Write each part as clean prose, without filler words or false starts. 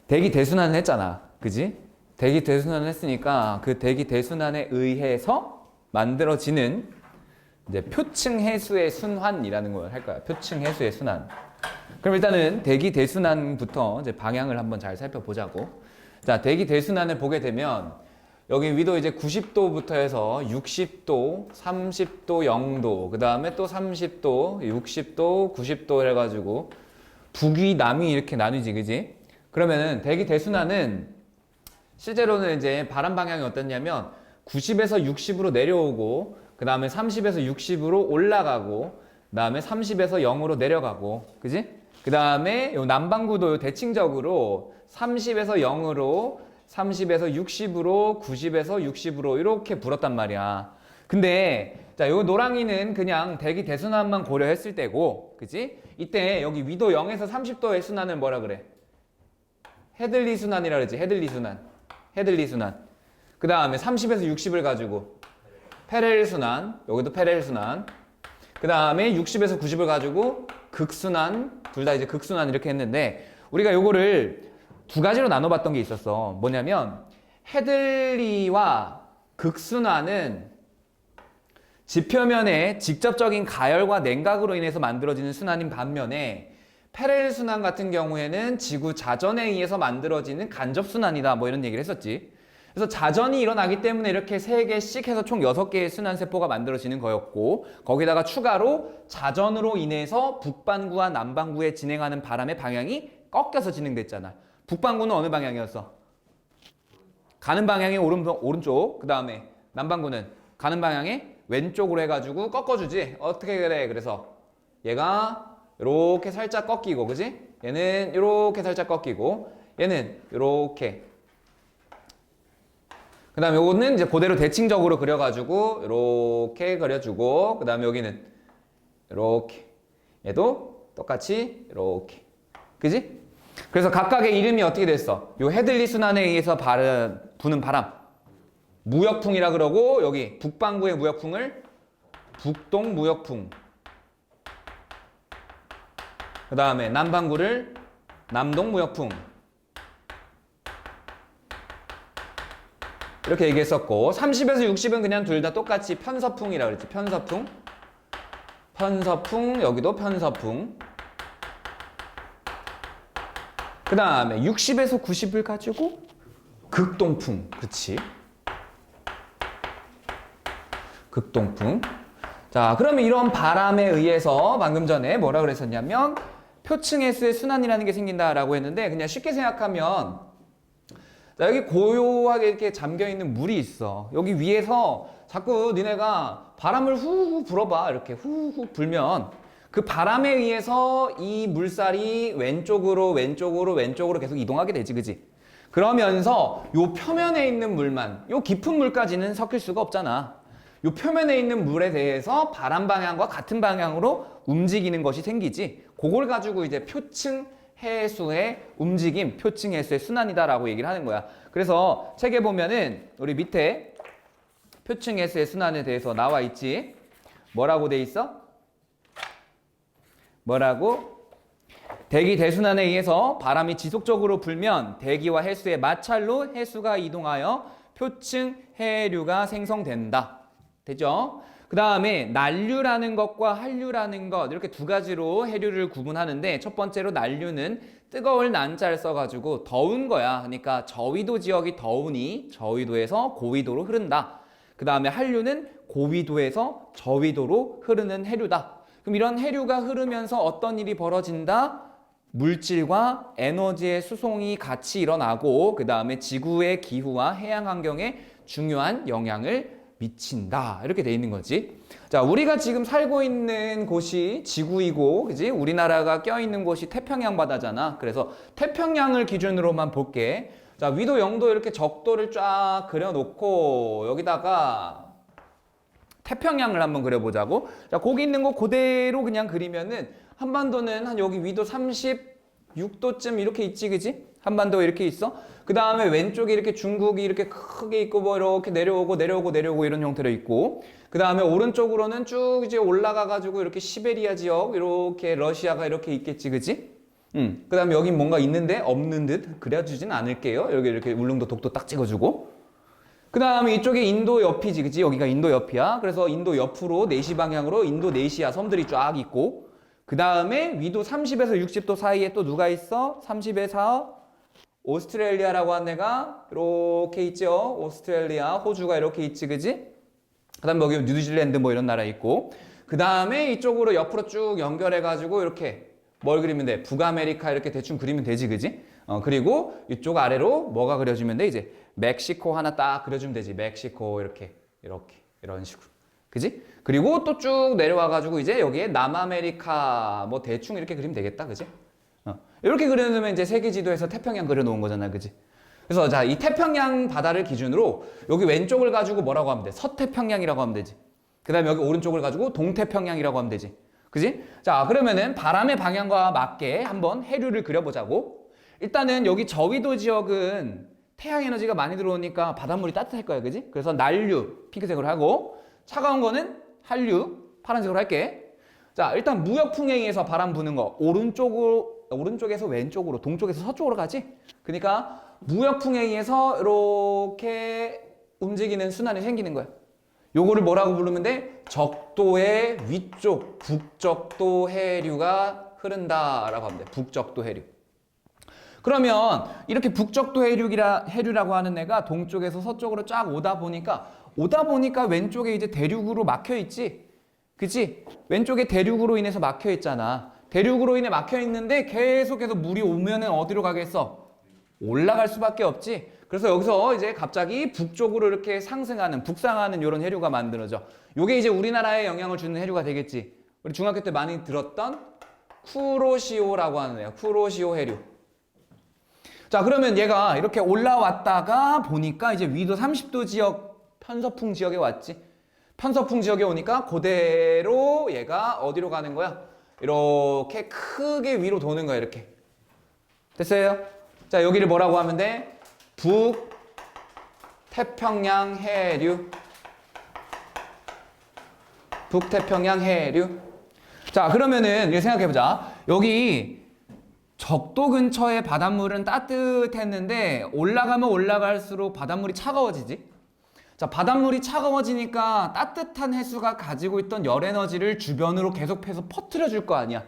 대기 대순환을 했잖아. 그지? 대기 대순환을 했으니까 그 대기 대순환에 의해서 만들어지는 이제 표층 해수의 순환이라는 걸 할 거야. 표층 해수의 순환. 그럼 일단은 대기 대순환부터 이제 방향을 한번 잘 살펴보자고. 자, 대기 대순환을 보게 되면 여기 위도 이제 90도부터 해서 60도, 30도, 0도, 그 다음에 또 30도, 60도, 90도 해가지고 북위, 남위 이렇게 나뉘지, 그지? 그러면은 대기 대순환은 실제로는 이제 바람 방향이 어떻냐면 90에서 60으로 내려오고, 그 다음에 30에서 60으로 올라가고, 그 다음에 30에서 0으로 내려가고, 그지? 그 다음에 요 남반구도 대칭적으로 30에서 0으로, 30에서 60으로, 90에서 60으로 이렇게 불었단 말이야. 근데 자, 요 노랑이는 그냥 대기 대순환만 고려했을 때고, 그지? 이때 여기 위도 0에서 30도의 순환을 뭐라 그래? 헤들리 순환이라 그러지. 헤들리 순환. 헤들리 순환. 그 다음에 30에서 60을 가지고 페렐 순환. 여기도 페렐 순환. 그 다음에 60에서 90을 가지고 극순환. 둘 다 이제 극순환 이렇게 했는데, 우리가 요거를 두 가지로 나눠봤던 게 있었어. 뭐냐면 헤들리와 극순환은 지표면에 직접적인 가열과 냉각으로 인해서 만들어지는 순환인 반면에, 페렐 순환 같은 경우에는 지구 자전에 의해서 만들어지는 간접 순환이다, 뭐 이런 얘기를 했었지. 그래서 자전이 일어나기 때문에 이렇게 3개씩 해서 총 6개의 순환세포가 만들어지는 거였고, 거기다가 추가로 자전으로 인해서 북반구와 남반구에 진행하는 바람의 방향이 꺾여서 진행됐잖아. 북반구는 어느 방향이었어? 가는 방향이 오른쪽. 그 다음에 남반구는 가는 방향이 왼쪽으로 해가지고 꺾어주지. 어떻게 그래? 그래서 얘가 이렇게 살짝 꺾이고, 그지? 얘는 이렇게 살짝 꺾이고, 얘는 이렇게. 그 다음에 요거는 이제 그대로 대칭적으로 그려가지고 이렇게 그려주고, 그 다음에 여기는 이렇게. 얘도 똑같이 이렇게. 그지? 그래서 각각의 이름이 어떻게 됐어? 요 헤들리 순환에 의해서 부는 바람, 무역풍이라 그러고, 여기 북반구의 무역풍을 북동 무역풍, 그 다음에 남반구를 남동 무역풍, 이렇게 얘기했었고, 30에서 60은 그냥 둘 다 똑같이 편서풍이라 그랬지. 편서풍, 편서풍, 여기도 편서풍. 그 다음에 60에서 90을 가지고 극동풍. 그렇지. 극동풍. 자, 그러면 이런 바람에 의해서 방금 전에 뭐라 그랬었냐면 표층 해수의 순환이라는 게 생긴다라고 했는데, 그냥 쉽게 생각하면, 자, 여기 고요하게 이렇게 잠겨있는 물이 있어. 여기 위에서 자꾸 니네가 바람을 후후 불어봐. 이렇게 후후 불면 그 바람에 의해서 이 물살이 왼쪽으로 계속 이동하게 되지, 그지? 그러면서 요 표면에 있는 물만, 요 깊은 물까지는 섞일 수가 없잖아. 요 표면에 있는 물에 대해서 바람 방향과 같은 방향으로 움직이는 것이 생기지. 그걸 가지고 이제 표층 해수의 움직임, 표층 해수의 순환이다라고 얘기를 하는 거야. 그래서 책에 보면은 우리 밑에 표층 해수의 순환에 대해서 나와 있지. 뭐라고 돼 있어? 뭐라고? 대기 대순환에 의해서 바람이 지속적으로 불면 대기와 해수의 마찰로 해수가 이동하여 표층 해류가 생성된다. 되죠? 그 다음에 난류라는 것과 한류라는 것, 이렇게 두 가지로 해류를 구분하는데, 첫 번째로 난류는 뜨거울 난자를 써가지고 더운 거야. 그러니까 저위도 지역이 더우니 저위도에서 고위도로 흐른다. 그 다음에 한류는 고위도에서 저위도로 흐르는 해류다. 그럼 이런 해류가 흐르면서 어떤 일이 벌어진다? 물질과 에너지의 수송이 같이 일어나고, 그 다음에 지구의 기후와 해양 환경에 중요한 영향을 미친다. 이렇게 돼 있는 거지. 자, 우리가 지금 살고 있는 곳이 지구이고, 그지? 우리나라가 껴있는 곳이 태평양 바다잖아. 그래서 태평양을 기준으로만 볼게. 자, 위도 0도 이렇게 적도를 쫙 그려놓고, 여기다가 태평양을 한번 그려보자고. 자, 거기 있는 거 그대로 그냥 그리면은, 한반도는 한 여기 위도 36도쯤 이렇게 있지, 그지? 한반도 이렇게 있어. 그 다음에 왼쪽에 이렇게 중국이 이렇게 크게 있고, 뭐 이렇게 내려오고 이런 형태로 있고, 그 다음에 오른쪽으로는 쭉 이제 올라가가지고 이렇게 시베리아 지역, 이렇게 러시아가 이렇게 있겠지, 그지? 그 다음에 여긴 뭔가 있는데 없는 듯 그려주진 않을게요. 여기 이렇게 울릉도 독도 딱 찍어주고. 그 다음에 이쪽에 인도 옆이지, 그치? 여기가 인도 옆이야. 그래서 인도 옆으로 4시 방향으로 인도네시아 섬들이 쫙 있고, 그 다음에 위도 30에서 60도 사이에 또 누가 있어? 30에서 오스트레일리아라고 하는 애가 이렇게 있죠. 오스트레일리아, 호주가 이렇게 있지, 그지? 그 다음에 여기 뉴질랜드 뭐 이런 나라 있고, 그 다음에 이쪽으로 옆으로 쭉 연결해가지고 이렇게 뭘 그리면 돼? 북아메리카 이렇게 대충 그리면 되지, 그지? 그리고 이쪽 아래로 뭐가 그려지면 돼? 이제 멕시코 하나 딱 그려주면 되지. 멕시코 이렇게 이런 식으로, 그지? 그리고 또 쭉 내려와가지고 이제 여기에 남아메리카 뭐 대충 이렇게 그리면 되겠다, 그지? 이렇게 그려놓으면 이제 세계 지도에서 태평양 그려놓은 거잖아, 그지? 그래서 자, 이 태평양 바다를 기준으로 여기 왼쪽을 가지고 뭐라고 하면 돼? 서태평양이라고 하면 되지. 그 다음에 여기 오른쪽을 가지고 동태평양이라고 하면 되지. 그지? 자, 그러면은 바람의 방향과 맞게 한번 해류를 그려보자고. 일단은 여기 저위도 지역은 태양 에너지가 많이 들어오니까 바닷물이 따뜻할 거야, 그지? 그래서 난류, 핑크색으로 하고, 차가운 거는 한류, 파란색으로 할게. 자, 일단 무역풍행에서 바람 부는 거, 오른쪽에서 왼쪽으로, 동쪽에서 서쪽으로 가지? 그러니까 무역풍행에서 이렇게 움직이는 순환이 생기는 거야. 요거를 뭐라고 부르면 돼? 적도의 위쪽, 북적도 해류가 흐른다라고 하면 돼. 북적도 해류. 그러면 이렇게 북적도 해류라고 하는 애가 동쪽에서 서쪽으로 쫙 오다 보니까 왼쪽에 이제 대륙으로 막혀 있지. 그치? 왼쪽에 대륙으로 인해서 막혀 있잖아. 대륙으로 인해 막혀 있는데 계속해서 물이 오면은 어디로 가겠어? 올라갈 수밖에 없지. 그래서 여기서 이제 갑자기 북쪽으로 이렇게 북상하는 이런 해류가 만들어져. 요게 이제 우리나라에 영향을 주는 해류가 되겠지. 우리 중학교 때 많이 들었던 쿠로시오라고 하는 애야. 쿠로시오 해류. 자, 그러면 얘가 이렇게 올라왔다가 보니까 이제 위도 30도 지역, 편서풍 지역에 왔지. 편서풍 지역에 오니까 그대로 얘가 어디로 가는 거야? 이렇게 크게 위로 도는 거야, 이렇게. 됐어요? 자, 여기를 뭐라고 하면 돼? 북태평양 해류. 북태평양 해류. 자, 그러면은 이렇게 생각해보자. 여기 적도 근처의 바닷물은 따뜻했는데 올라가면 올라갈수록 바닷물이 차가워지지. 자, 바닷물이 차가워지니까 따뜻한 해수가 가지고 있던 열 에너지를 주변으로 계속해서 퍼뜨려 줄 거 아니야.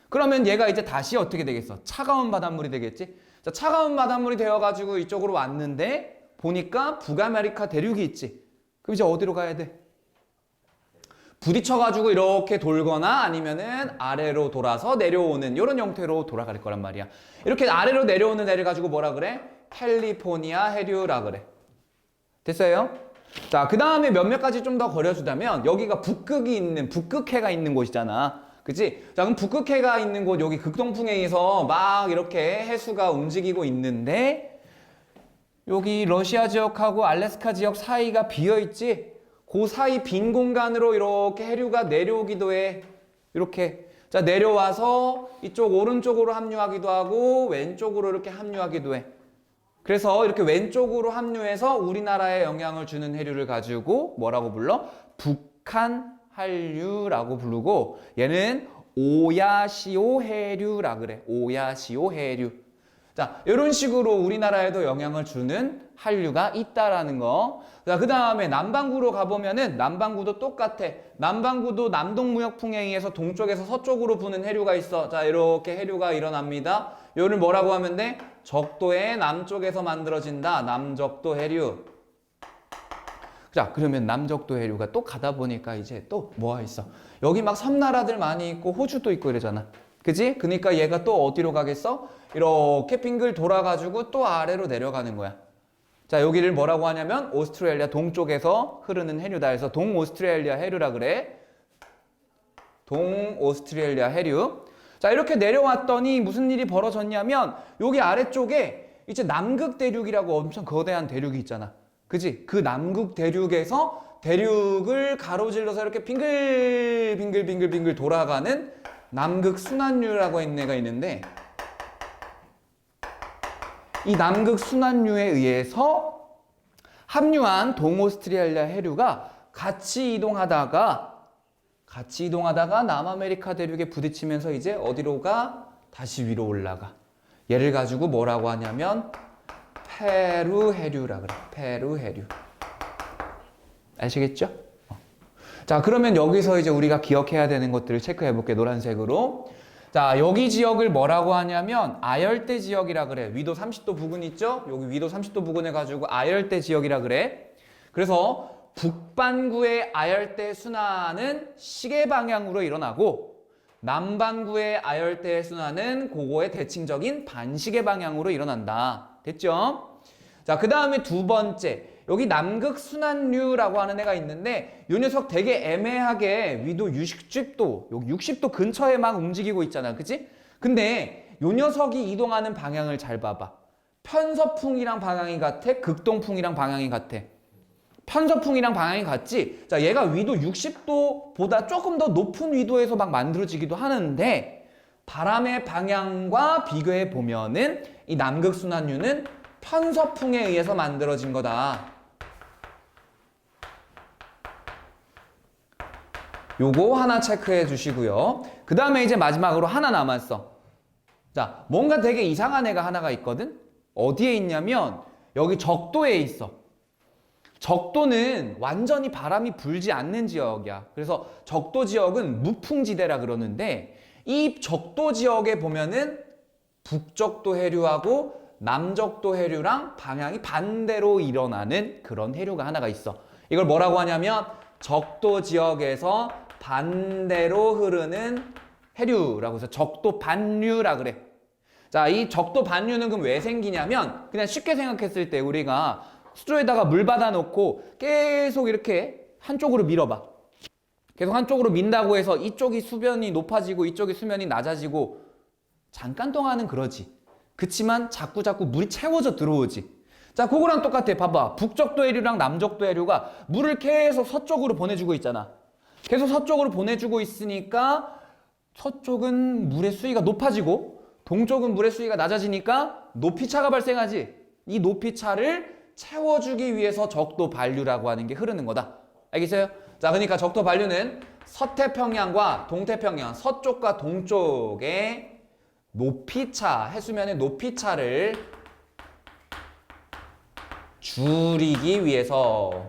그러면 얘가 이제 다시 어떻게 되겠어? 차가운 바닷물이 되겠지. 자, 차가운 바닷물이 되어가지고 이쪽으로 왔는데 보니까 북아메리카 대륙이 있지. 그럼 이제 어디로 가야 돼? 부딪혀가지고 이렇게 돌거나 아니면은 아래로 돌아서 내려오는 이런 형태로 돌아갈 거란 말이야. 이렇게 아래로 내려오는 애를 가지고 뭐라 그래? 캘리포니아 해류라 그래. 됐어요? 자, 그 다음에 몇몇 가지 좀 더 거려주자면 여기가 북극해가 있는 곳이잖아. 그치? 자, 그럼 북극해가 있는 곳, 여기 극동풍해에서 막 이렇게 해수가 움직이고 있는데 여기 러시아 지역하고 알래스카 지역 사이가 비어있지? 그 사이 빈 공간으로 이렇게 해류가 내려오기도 해. 이렇게. 자, 내려와서 이쪽 오른쪽으로 합류하기도 하고 왼쪽으로 이렇게 합류하기도 해. 그래서 이렇게 왼쪽으로 합류해서 우리나라에 영향을 주는 해류를 가지고 뭐라고 불러? 북한 한류라고 부르고 얘는 오야시오 해류라 그래. 오야시오 해류. 자, 이런 식으로 우리나라에도 영향을 주는 한류가 있다라는 거. 자, 그 다음에 남반구로 가보면은 남반구도 똑같아. 남반구도 남동무역풍에 의해서 동쪽에서 서쪽으로 부는 해류가 있어. 자, 이렇게 해류가 일어납니다. 이거를 뭐라고 하면 돼? 적도의 남쪽에서 만들어진다. 남적도 해류. 자, 그러면 남적도 해류가 또 가다 보니까 이제 또 뭐가 있어? 여기 막 섬나라들 많이 있고 호주도 있고 이러잖아. 그지? 그러니까 얘가 또 어디로 가겠어? 이렇게 빙글 돌아가지고 또 아래로 내려가는 거야. 자, 여기를 뭐라고 하냐면 오스트레일리아 동쪽에서 흐르는 해류다 해서 동오스트레일리아 해류라 그래. 동오스트레일리아 해류. 자, 이렇게 내려왔더니 무슨 일이 벌어졌냐면 여기 아래쪽에 이제 남극 대륙이라고 엄청 거대한 대륙이 있잖아. 그지? 그 남극 대륙에서 대륙을 가로질러서 이렇게 빙글빙글 돌아가는 남극 순환류라고 있는 애가 있는데 이 남극 순환류에 의해서 합류한 동오스트레일리아 해류가 같이 이동하다가 남아메리카 대륙에 부딪히면서 이제 어디로 가? 다시 위로 올라가. 얘를 가지고 뭐라고 하냐면 페루 해류라 그래. 페루 해류. 아시겠죠? 자, 그러면 여기서 이제 우리가 기억해야 되는 것들을 체크해 볼게. 노란색으로. 자, 여기 지역을 뭐라고 하냐면 아열대 지역이라 그래. 위도 30도 부근 있죠? 여기 위도 30도 부근에 가지고 아열대 지역이라 그래. 그래서 북반구의 아열대 순환은 시계 방향으로 일어나고 남반구의 아열대 순환은 그거의 대칭적인 반시계 방향으로 일어난다. 됐죠? 자, 그 다음에 두 번째. 여기 남극순환류라고 하는 애가 있는데 이 녀석 되게 애매하게 위도 60도, 여기 60도 근처에 막 움직이고 있잖아. 그치? 근데 이 녀석이 이동하는 방향을 잘 봐봐. 편서풍이랑 방향이 같아? 극동풍이랑 방향이 같아? 편서풍이랑 방향이 같지? 자, 얘가 위도 60도보다 조금 더 높은 위도에서 막 만들어지기도 하는데 바람의 방향과 비교해 보면은 이 남극순환류는 편서풍에 의해서 만들어진 거다. 요거 하나 체크해 주시고요. 그 다음에 이제 마지막으로 하나 남았어. 자, 뭔가 되게 이상한 애가 하나가 있거든? 어디에 있냐면 여기 적도에 있어. 적도는 완전히 바람이 불지 않는 지역이야. 그래서 적도 지역은 무풍지대라 그러는데 이 적도 지역에 보면은 북적도 해류하고 남적도 해류랑 방향이 반대로 일어나는 그런 해류가 하나가 있어. 이걸 뭐라고 하냐면 적도 지역에서 반대로 흐르는 해류라고 해서 적도 반류라 그래. 자, 이 적도 반류는 그럼 왜 생기냐면 그냥 쉽게 생각했을 때 우리가 수조에다가 물 받아 놓고 계속 이렇게 한쪽으로 밀어봐. 계속 한쪽으로 민다고 해서 이쪽이 수변이 높아지고 이쪽이 수면이 낮아지고 잠깐 동안은 그러지. 그치만 자꾸 물이 채워져 들어오지. 자, 그거랑 똑같아. 봐봐. 북적도 해류랑 남적도 해류가 물을 계속 서쪽으로 보내주고 있잖아. 계속 서쪽으로 보내주고 있으니까 서쪽은 물의 수위가 높아지고 동쪽은 물의 수위가 낮아지니까 높이차가 발생하지. 이 높이차를 채워주기 위해서 적도 반류라고 하는 게 흐르는 거다. 알겠어요? 자, 그러니까 적도 반류는 서태평양과 동태평양, 서쪽과 동쪽의 높이차, 해수면의 높이차를 줄이기 위해서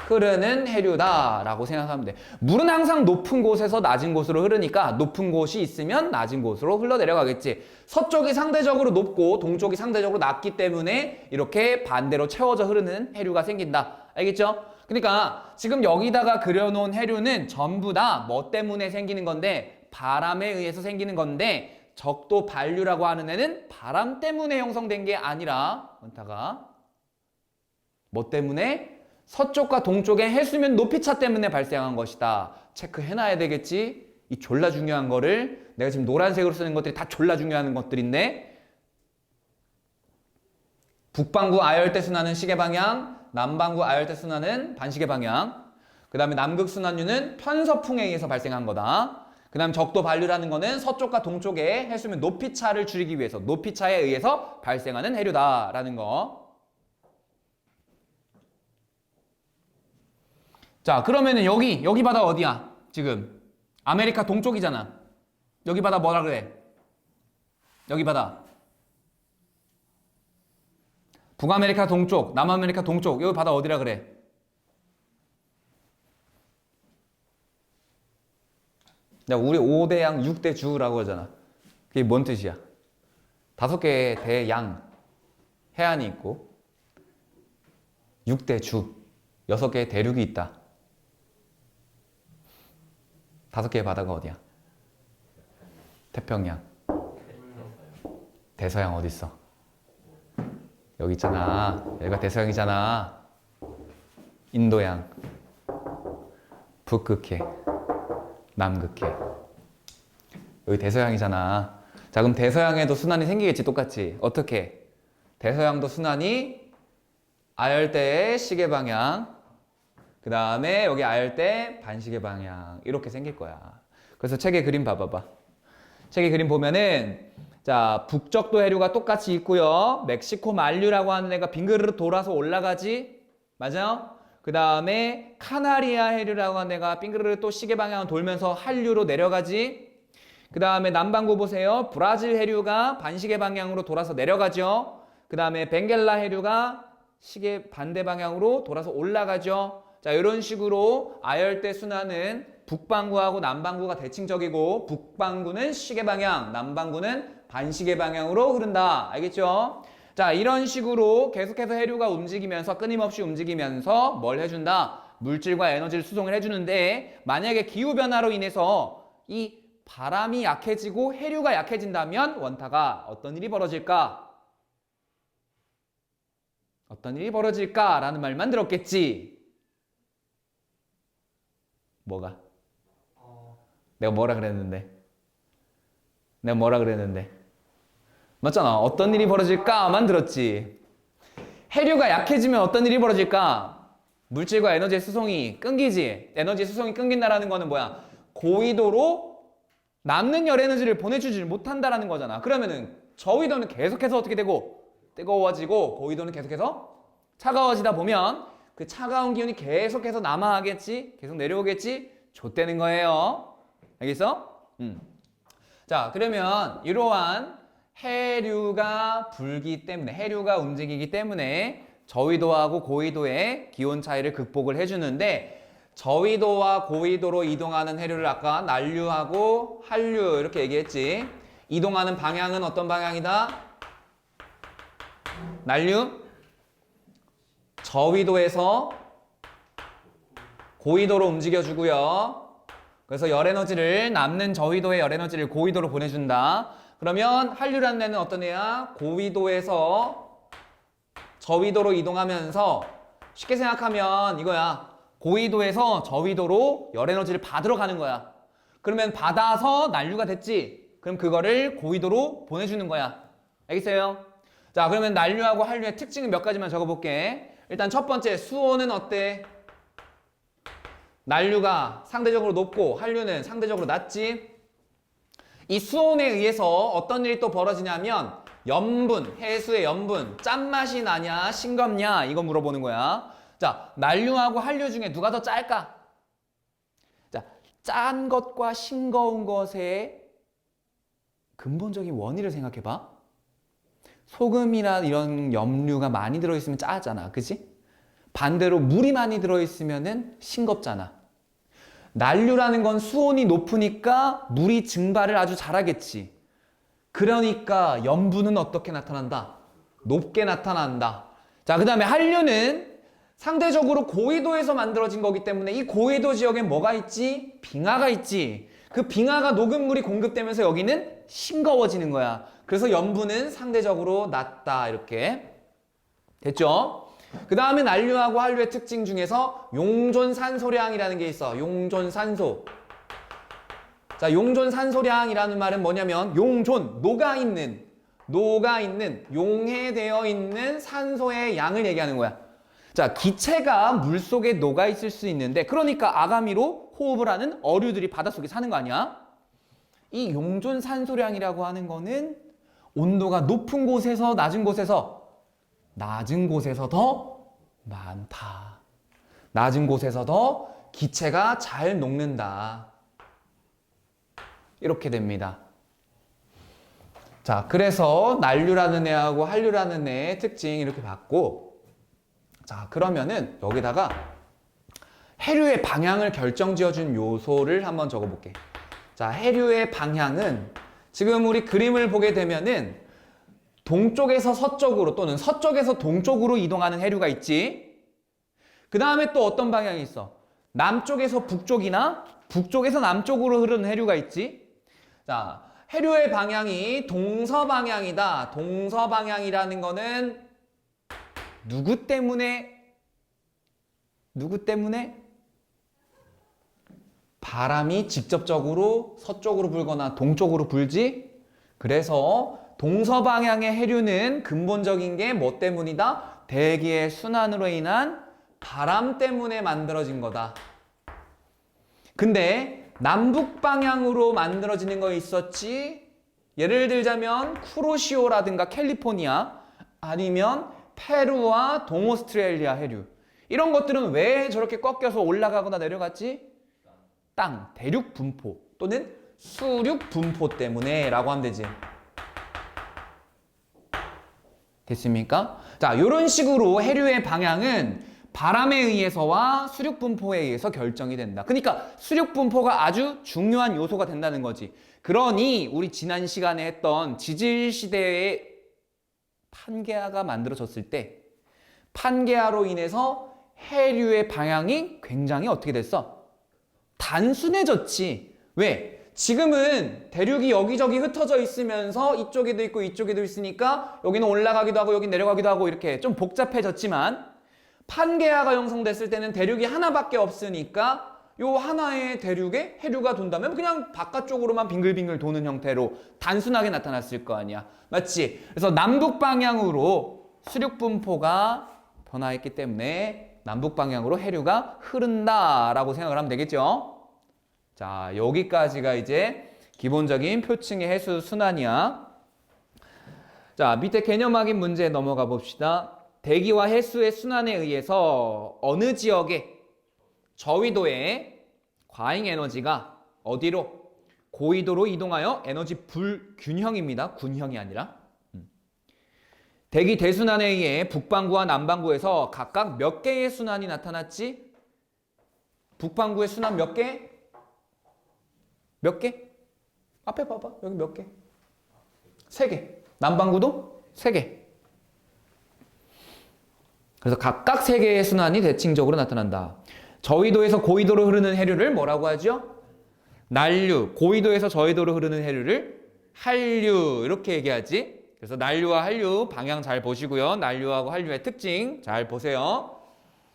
흐르는 해류다라고 생각하면 돼. 물은 항상 높은 곳에서 낮은 곳으로 흐르니까 높은 곳이 있으면 낮은 곳으로 흘러내려가겠지. 서쪽이 상대적으로 높고 동쪽이 상대적으로 낮기 때문에 이렇게 반대로 채워져 흐르는 해류가 생긴다. 알겠죠? 그러니까 지금 여기다가 그려놓은 해류는 전부 다 뭐 때문에 생기는 건데 바람에 의해서 생기는 건데 적도 반류라고 하는 애는 바람 때문에 형성된 게 아니라 원타가 뭐 때문에? 서쪽과 동쪽의 해수면 높이차 때문에 발생한 것이다. 체크해놔야 되겠지? 이 졸라 중요한 거를 내가 지금 노란색으로 쓰는 것들이 다 졸라 중요한 것들인데 북반구 아열대 순환은 시계 방향, 남반구 아열대 순환은 반시계 방향, 그 다음에 남극순환류는 편서풍에 의해서 발생한 거다. 그 다음 적도 반류라는 거는 서쪽과 동쪽의 해수면 높이차를 줄이기 위해서 높이차에 의해서 발생하는 해류다라는 거. 자, 그러면은 여기 바다 어디야? 지금 아메리카 동쪽이잖아. 여기 바다 뭐라 그래? 여기 바다 북아메리카 동쪽, 남아메리카 동쪽, 여기 바다 어디라 그래? 우리 5대양 6대주라고 하잖아. 그게 뭔 뜻이야? 5개의 대양 해안이 있고 6대주 6개의 대륙이 있다. 5개의 바다가 어디야? 태평양. 대서양 어디 있어? 여기 있잖아. 여기가 대서양이잖아. 인도양, 북극해, 남극해. 여기 대서양이잖아. 자, 그럼 대서양에도 순환이 생기겠지, 똑같이. 어떻게? 대서양도 순환이 아열대의 시계 방향, 그 다음에 여기 아열대 반시계 방향 이렇게 생길 거야. 그래서 책에 그림 봐봐봐. 책에 그림 보면은 자, 북적도 해류가 똑같이 있고요. 멕시코 만류라고 하는 애가 빙그르르 돌아서 올라가지. 맞아요? 그 다음에 카나리아 해류라고 하는 애가 빙그르르 또 시계 방향을 돌면서 한류로 내려가지. 그 다음에 남반구 보세요. 브라질 해류가 반시계 방향으로 돌아서 내려가죠. 그 다음에 벵겔라 해류가 시계 반대 방향으로 돌아서 올라가죠. 자, 이런 식으로 아열대 순환은 북반구하고 남반구가 대칭적이고 북반구는 시계 방향, 남반구는 반시계 방향으로 흐른다. 알겠죠? 자, 이런 식으로 계속해서 해류가 움직이면서 끊임없이 움직이면서 뭘 해준다? 물질과 에너지를 수송을 해주는데 만약에 기후변화로 인해서 이 바람이 약해지고 해류가 약해진다면 원타가 어떤 일이 벌어질까? 어떤 일이 벌어질까? 라는 말만 들었겠지. 뭐가? 내가 뭐라 그랬는데? 맞잖아. 어떤 일이 벌어질까만 들었지. 해류가 약해지면 어떤 일이 벌어질까? 물질과 에너지의 수송이 끊기지. 에너지 수송이 끊긴다라는 거는 뭐야? 고위도로 남는 열 에너지를 보내주지 못한다라는 거잖아. 그러면은 저위도는 계속해서 어떻게 되고? 뜨거워지고 고위도는 계속해서 차가워지다 보면 그 차가운 기운이 계속해서 남아하겠지? 계속 내려오겠지? 좆되는 거예요. 알겠어? 자, 그러면 이러한 해류가 불기 때문에, 해류가 움직이기 때문에 저위도하고 고위도의 기온 차이를 극복을 해주는데 저위도와 고위도로 이동하는 해류를 아까 난류하고 한류 이렇게 얘기했지. 이동하는 방향은 어떤 방향이다? 난류? 저위도에서 고위도로 움직여주고요. 그래서 열에너지를 남는 저위도의 열에너지를 고위도로 보내준다. 그러면 한류라는 애는 어떤 애야? 고위도에서 저위도로 이동하면서 쉽게 생각하면 이거야. 고위도에서 저위도로 열에너지를 받으러 가는 거야. 그러면 받아서 난류가 됐지. 그럼 그거를 고위도로 보내주는 거야. 알겠어요? 자, 그러면 난류하고 한류의 특징은 몇 가지만 적어볼게. 일단 첫 번째, 수온은 어때? 난류가 상대적으로 높고 한류는 상대적으로 낮지. 이 수온에 의해서 어떤 일이 또 벌어지냐면 염분, 해수의 염분, 짠맛이 나냐 싱겁냐 이거 물어보는 거야. 자, 난류하고 한류 중에 누가 더 짤까? 자, 짠 것과 싱거운 것의 근본적인 원인을 생각해봐. 소금이나 이런 염류가 많이 들어있으면 짜잖아. 그치? 반대로 물이 많이 들어있으면 싱겁잖아. 난류라는 건 수온이 높으니까 물이 증발을 아주 잘하겠지. 그러니까 염분은 어떻게 나타난다? 높게 나타난다. 자, 그 다음에 한류는 상대적으로 고위도에서 만들어진 거기 때문에 이 고위도 지역에 뭐가 있지? 빙하가 있지. 그 빙하가 녹은 물이 공급되면서 여기는 싱거워지는 거야. 그래서 염분은 상대적으로 낮다. 이렇게 됐죠? 그 다음에 난류하고 한류의 특징 중에서 용존산소량이라는 게 있어. 용존산소. 자, 용존산소량이라는 말은 뭐냐면 용존, 녹아있는, 용해되어 있는 산소의 양을 얘기하는 거야. 자, 기체가 물속에 녹아있을 수 있는데 그러니까 아가미로 호흡을 하는 어류들이 바닷속에 사는 거 아니야? 이 용존산소량이라고 하는 거는 온도가 높은 곳에서 낮은 곳에서 더 많다. 낮은 곳에서 더 기체가 잘 녹는다. 이렇게 됩니다. 자, 그래서 난류라는 애하고 한류라는 애의 특징 이렇게 봤고, 자, 그러면은 여기다가 해류의 방향을 결정지어준 요소를 한번 적어볼게. 자, 해류의 방향은 지금 우리 그림을 보게 되면은 동쪽에서 서쪽으로 또는 서쪽에서 동쪽으로 이동하는 해류가 있지. 그 다음에 또 어떤 방향이 있어? 남쪽에서 북쪽이나 북쪽에서 남쪽으로 흐르는 해류가 있지. 자, 해류의 방향이 동서방향이다. 동서방향이라는 거는 누구 때문에? 바람이 직접적으로 서쪽으로 불거나 동쪽으로 불지. 그래서 동서방향의 해류는 근본적인 게 뭐 때문이다? 대기의 순환으로 인한 바람 때문에 만들어진 거다. 근데 남북방향으로 만들어지는 거 있었지? 예를 들자면 쿠로시오라든가 캘리포니아 아니면 페루와 동오스트레일리아 해류 이런 것들은 왜 저렇게 꺾여서 올라가거나 내려갔지? 땅, 대륙 분포 또는 수륙 분포 때문에 라고 하면 되지. 됐습니까? 자, 이런 식으로 해류의 방향은 바람에 의해서와 수륙 분포에 의해서 결정이 된다. 그러니까 수륙 분포가 아주 중요한 요소가 된다는 거지. 그러니 우리 지난 시간에 했던 지질 시대의 판게아가 만들어졌을 때 판게아로 인해서 해류의 방향이 굉장히 어떻게 됐어? 단순해졌지. 왜? 지금은 대륙이 여기저기 흩어져 있으면서 이쪽에도 있고 이쪽에도 있으니까 여기는 올라가기도 하고 여기 내려가기도 하고 이렇게 좀 복잡해졌지만 판게아가 형성됐을 때는 대륙이 하나밖에 없으니까 요 하나의 대륙에 해류가 돈다면 그냥 바깥쪽으로만 빙글빙글 도는 형태로 단순하게 나타났을 거 아니야. 맞지? 그래서 남북 방향으로 수륙 분포가 변화했기 때문에 남북 방향으로 해류가 흐른다라고 생각을 하면 되겠죠. 자, 여기까지가 이제 기본적인 표층의 해수 순환이야. 자, 밑에 개념 확인 문제 넘어가 봅시다. 대기와 해수의 순환에 의해서 어느 지역의 저위도의 과잉 에너지가 어디로? 고위도로 이동하여 에너지 불균형입니다. 군형이 아니라. 대기 대순환에 의해 북반구와 남반구에서 각각 몇 개의 순환이 나타났지? 북반구의 순환 몇 개? 몇 개? 앞에 봐봐. 여기 몇 개? 3개. 남반구도 3개. 그래서 각각 3개의 순환이 대칭적으로 나타난다. 저위도에서 고위도로 흐르는 해류를 뭐라고 하죠? 난류. 고위도에서 저위도로 흐르는 해류를 한류. 이렇게 얘기하지. 그래서 난류와 한류 방향 잘 보시고요. 난류하고 한류의 특징 잘 보세요.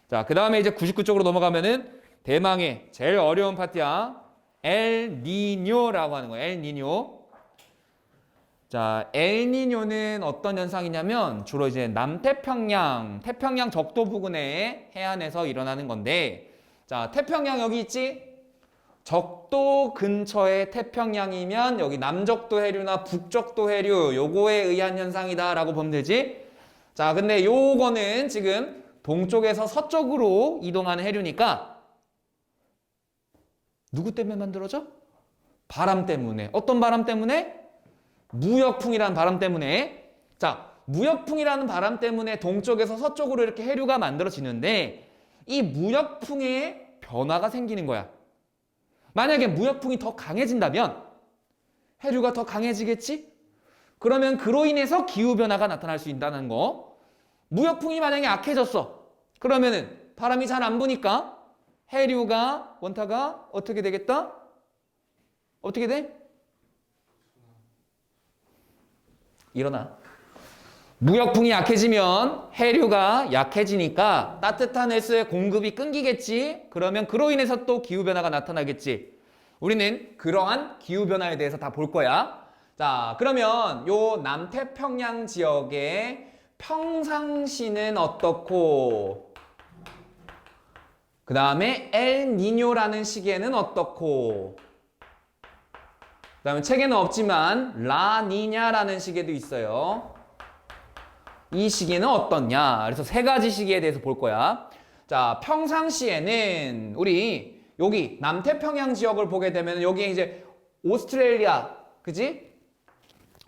자, 그 다음에 이제 99쪽으로 넘어가면은 대망의 제일 어려운 파트야. 엘니뇨라고 하는 거예요. 엘니뇨. 자, 엘니뇨는 어떤 현상이냐면 주로 이제 남태평양, 태평양 적도 부근의 해안에서 일어나는 건데, 자, 태평양 여기 있지? 적도 근처의 태평양이면 여기 남적도 해류나 북적도 해류 요거에 의한 현상이다라고 보면 되지? 자, 근데 요거는 지금 동쪽에서 서쪽으로 이동하는 해류니까 누구 때문에 만들어져? 바람 때문에. 어떤 바람 때문에? 무역풍이라는 바람 때문에. 자, 무역풍이라는 바람 때문에 동쪽에서 서쪽으로 이렇게 해류가 만들어지는데 이 무역풍에 변화가 생기는 거야. 만약에 무역풍이 더 강해진다면 해류가 더 강해지겠지? 그러면 그로 인해서 기후변화가 나타날 수 있다는 거. 무역풍이 만약에 약해졌어. 그러면은 바람이 잘 안 부니까 해류가, 원타가 어떻게 되겠다? 어떻게 돼? 일어나. 무역풍이 약해지면 해류가 약해지니까 따뜻한 해수의 공급이 끊기겠지. 그러면 그로 인해서 또 기후변화가 나타나겠지. 우리는 그러한 기후변화에 대해서 다 볼 거야. 자, 그러면 요 남태평양 지역의 평상시는 어떻고, 그 다음에 엘니뇨라는 시기에는 어떻고, 그 다음에 책에는 없지만 라니냐라는 시기도 있어요. 이 시기는 어떻냐? 그래서 3가지 시기에 대해서 볼 거야. 자, 평상시에는 우리 여기 남태평양 지역을 보게 되면 여기 이제 오스트레일리아, 그지?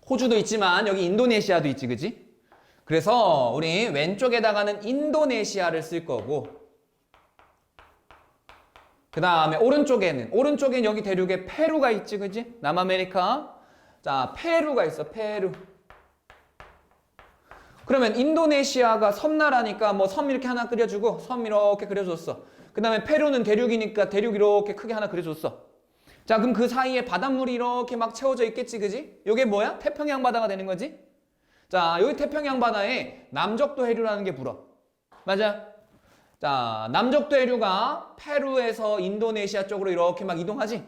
호주도 있지만 여기 인도네시아도 있지, 그지? 그래서 우리 왼쪽에다가는 인도네시아를 쓸 거고, 그 다음에 오른쪽엔 여기 대륙에 페루가 있지, 그지? 남아메리카. 자, 페루가 있어, 페루. 그러면 인도네시아가 섬나라니까 뭐 섬 이렇게 하나 그려주고 섬 이렇게 그려줬어. 그 다음에 페루는 대륙이니까 대륙 이렇게 크게 하나 그려줬어. 자, 그럼 그 사이에 바닷물이 이렇게 막 채워져 있겠지, 그지? 요게 뭐야? 태평양 바다가 되는 거지? 자, 여기 태평양 바다에 남적도 해류라는 게 불어. 맞아? 자, 남적도 해류가 페루에서 인도네시아 쪽으로 이렇게 막 이동하지?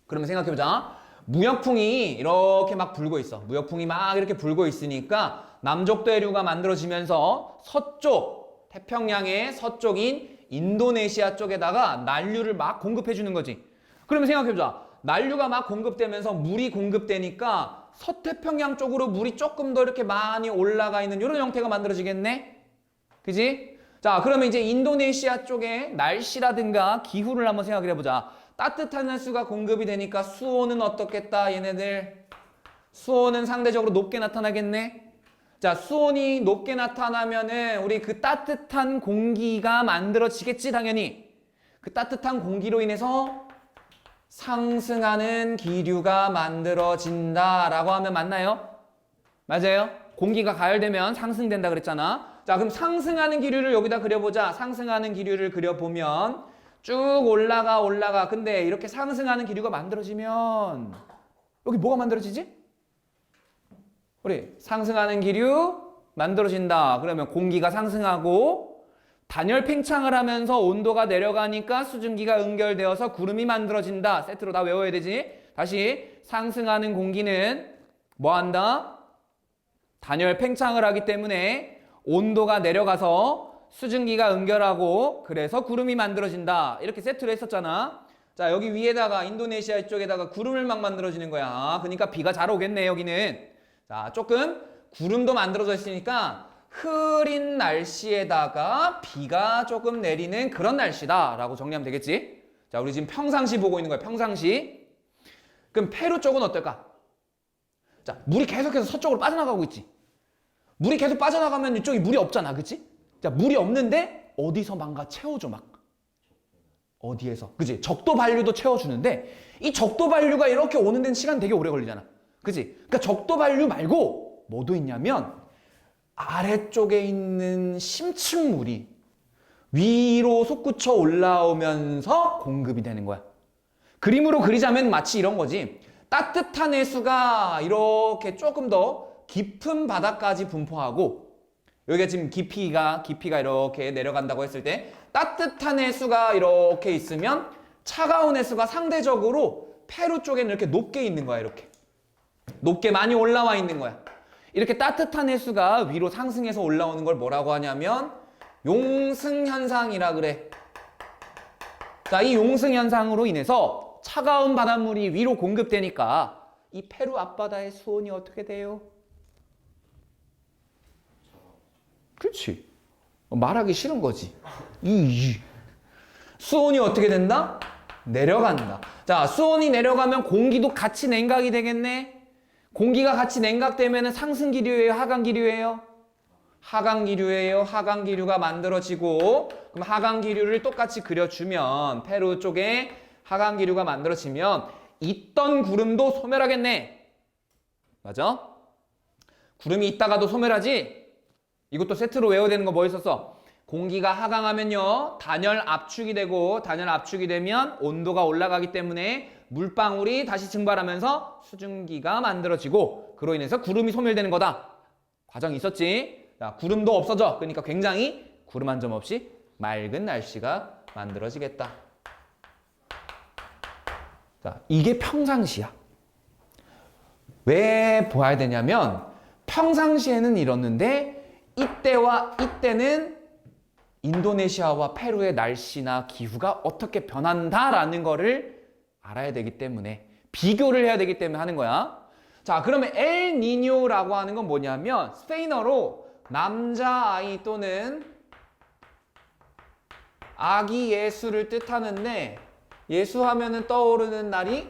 그러면 생각해보자. 무역풍이 이렇게 막 불고 있어. 무역풍이 막 이렇게 불고 있으니까 남적도 해류가 만들어지면서 서쪽, 태평양의 서쪽인 인도네시아 쪽에다가 난류를 막 공급해주는 거지. 그러면 생각해보자. 난류가 막 공급되면서 물이 공급되니까 서태평양 쪽으로 물이 조금 더 이렇게 많이 올라가 있는 이런 형태가 만들어지겠네? 그지? 자, 그러면 이제 인도네시아 쪽의 날씨라든가 기후를 한번 생각을 해보자. 따뜻한 횟수가 공급이 되니까 수온은 어떻겠다 얘네들. 수온은 상대적으로 높게 나타나겠네. 자, 수온이 높게 나타나면은 우리 그 따뜻한 공기가 만들어지겠지 당연히. 그 따뜻한 공기로 인해서 상승하는 기류가 만들어진다라고 하면 맞나요? 맞아요? 공기가 가열되면 상승된다 그랬잖아. 자, 그럼 상승하는 기류를 여기다 그려보자. 상승하는 기류를 그려보면 쭉 올라가. 근데 이렇게 상승하는 기류가 만들어지면 여기 뭐가 만들어지지? 우리 상승하는 기류 만들어진다. 그러면 공기가 상승하고 단열 팽창을 하면서 온도가 내려가니까 수증기가 응결되어서 구름이 만들어진다. 세트로 다 외워야 되지. 다시 상승하는 공기는 뭐 한다? 단열 팽창을 하기 때문에 온도가 내려가서 수증기가 응결하고 그래서 구름이 만들어진다. 이렇게 세트로 했었잖아. 자, 여기 위에다가 인도네시아 쪽에다가 구름을 막 만들어지는 거야. 그러니까 비가 잘 오겠네 여기는. 자, 조금 구름도 만들어져 있으니까 흐린 날씨에다가 비가 조금 내리는 그런 날씨다 라고 정리하면 되겠지. 자, 우리 지금 평상시 보고 있는 거야. 평상시. 그럼 페루 쪽은 어떨까? 자, 물이 계속해서 서쪽으로 빠져나가고 있지. 물이 계속 빠져나가면 이쪽이 물이 없잖아. 그치? 자, 물이 없는데 어디서 뭔가 채워줘 막. 어디에서. 그치? 적도 반류도 채워주는데 이 적도 반류가 이렇게 오는 데는 시간 되게 오래 걸리잖아. 그치? 그러니까 적도 반류 말고 뭐도 있냐면 아래쪽에 있는 심층물이 위로 솟구쳐 올라오면서 공급이 되는 거야. 그림으로 그리자면 마치 이런 거지. 따뜻한 해수가 이렇게 조금 더 깊은 바다까지 분포하고 여기가 지금 깊이가 이렇게 내려간다고 했을 때 따뜻한 해수가 이렇게 있으면 차가운 해수가 상대적으로 페루 쪽에는 이렇게 높게 있는 거야. 이렇게 높게 많이 올라와 있는 거야. 이렇게 따뜻한 해수가 위로 상승해서 올라오는 걸 뭐라고 하냐면 용승현상이라 그래. 자, 이 용승현상으로 인해서 차가운 바닷물이 위로 공급되니까 이 페루 앞바다의 수온이 어떻게 돼요? 그렇지. 말하기 싫은 거지. 수온이 어떻게 된다? 내려간다. 자, 수온이 내려가면 공기도 같이 냉각이 되겠네. 공기가 같이 냉각되면 상승기류예요? 하강기류예요? 하강기류예요. 하강기류가 만들어지고 그럼 하강기류를 똑같이 그려주면 페루 쪽에 하강기류가 만들어지면 있던 구름도 소멸하겠네. 맞아? 구름이 있다가도 소멸하지? 이것도 세트로 외워야 되는 거 뭐 있었어? 공기가 하강하면요 단열 압축이 되고 단열 압축이 되면 온도가 올라가기 때문에 물방울이 다시 증발하면서 수증기가 만들어지고 그로 인해서 구름이 소멸되는 거다. 과정이 있었지. 자, 구름도 없어져. 그러니까 굉장히 구름 한 점 없이 맑은 날씨가 만들어지겠다. 자, 이게 평상시야. 왜 보아야 되냐면 평상시에는 이렇는데 이때와 이때는 인도네시아와 페루의 날씨나 기후가 어떻게 변한다라는 거를 알아야 되기 때문에 비교를 해야 되기 때문에 하는 거야. 자, 그러면 엘니뇨라고 하는 건 뭐냐면 스페인어로 남자아이 또는 아기 예수를 뜻하는데 예수하면은 떠오르는 날이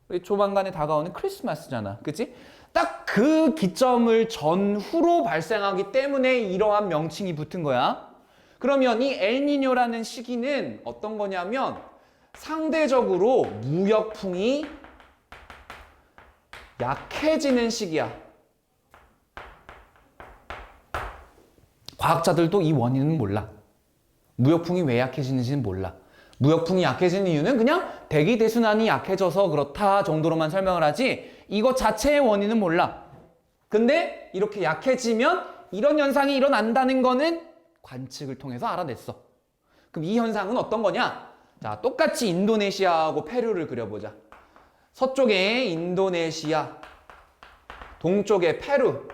우리 조만간에 다가오는 크리스마스잖아. 그치? 딱 그 기점을 전후로 발생하기 때문에 이러한 명칭이 붙은 거야. 그러면 이 엘니뇨라는 시기는 어떤 거냐면 상대적으로 무역풍이 약해지는 시기야. 과학자들도 이 원인은 몰라. 무역풍이 왜 약해지는지는 몰라. 무역풍이 약해지는 이유는 그냥 대기대순환이 약해져서 그렇다 정도로만 설명을 하지 이것 자체의 원인은 몰라. 근데 이렇게 약해지면 이런 현상이 일어난다는 거는 관측을 통해서 알아냈어. 그럼 이 현상은 어떤 거냐? 자, 똑같이 인도네시아하고 페루를 그려보자. 서쪽에 인도네시아, 동쪽에 페루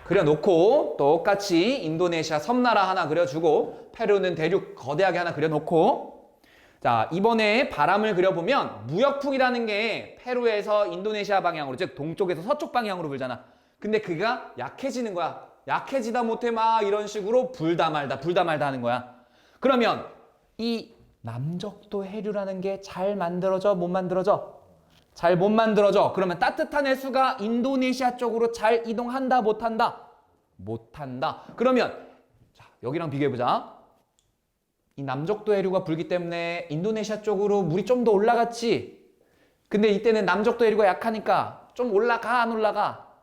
그려놓고 똑같이 인도네시아 섬나라 하나 그려주고 페루는 대륙 거대하게 하나 그려놓고 자, 이번에 바람을 그려보면 무역풍이라는 게 페루에서 인도네시아 방향으로 즉 동쪽에서 서쪽 방향으로 불잖아. 근데 그가 약해지는 거야. 약해지다 못해 막 이런 식으로 불다 말다 하는 거야. 그러면 이 남적도 해류라는 게 잘 만들어져? 못 만들어져? 잘 못 만들어져. 그러면 따뜻한 해수가 인도네시아 쪽으로 잘 이동한다? 못한다? 못한다. 그러면 자, 여기랑 비교해보자. 이 남적도 해류가 불기 때문에 인도네시아 쪽으로 물이 좀 더 올라갔지. 근데 이때는 남적도 해류가 약하니까 좀 올라가 안 올라가?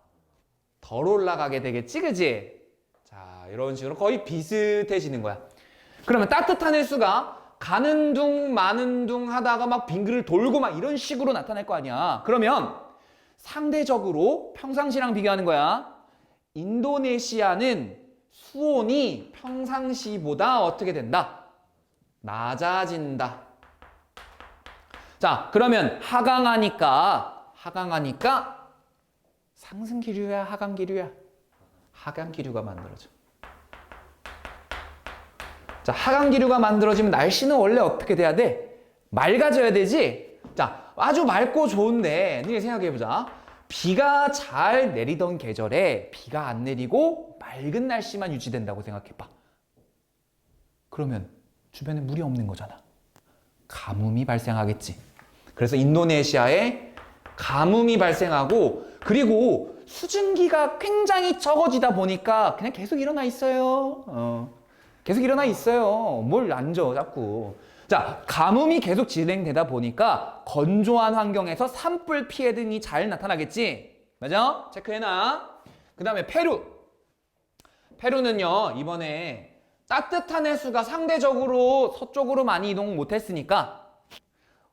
덜 올라가게 되겠지, 그지? 자, 이런 식으로 거의 비슷해지는 거야. 그러면 따뜻한 해수가 가는 둥 마는 둥 하다가 막 빙글을 돌고 막 이런 식으로 나타날 거 아니야. 그러면 상대적으로 평상시랑 비교하는 거야. 인도네시아는 수온이 평상시보다 어떻게 된다? 낮아진다. 자, 그러면 하강하니까 상승기류야, 하강기류야? 하강기류가 만들어져. 자, 하강기류가 만들어지면 날씨는 원래 어떻게 돼야 돼? 맑아져야 되지? 자, 아주 맑고 좋은데, 니네 생각해보자. 비가 잘 내리던 계절에 비가 안 내리고 맑은 날씨만 유지된다고 생각해봐. 그러면 주변에 물이 없는 거잖아. 가뭄이 발생하겠지. 그래서 인도네시아에 가뭄이 발생하고, 그리고 수증기가 굉장히 적어지다 보니까 그냥 계속 일어나 있어요. 계속 일어나 있어요. 뭘 앉아 자꾸. 자, 가뭄이 계속 진행되다 보니까 건조한 환경에서 산불 피해 등이 잘 나타나겠지. 맞아? 체크해놔. 그 다음에 페루. 페루는요, 이번에 따뜻한 해수가 상대적으로 서쪽으로 많이 이동 못했으니까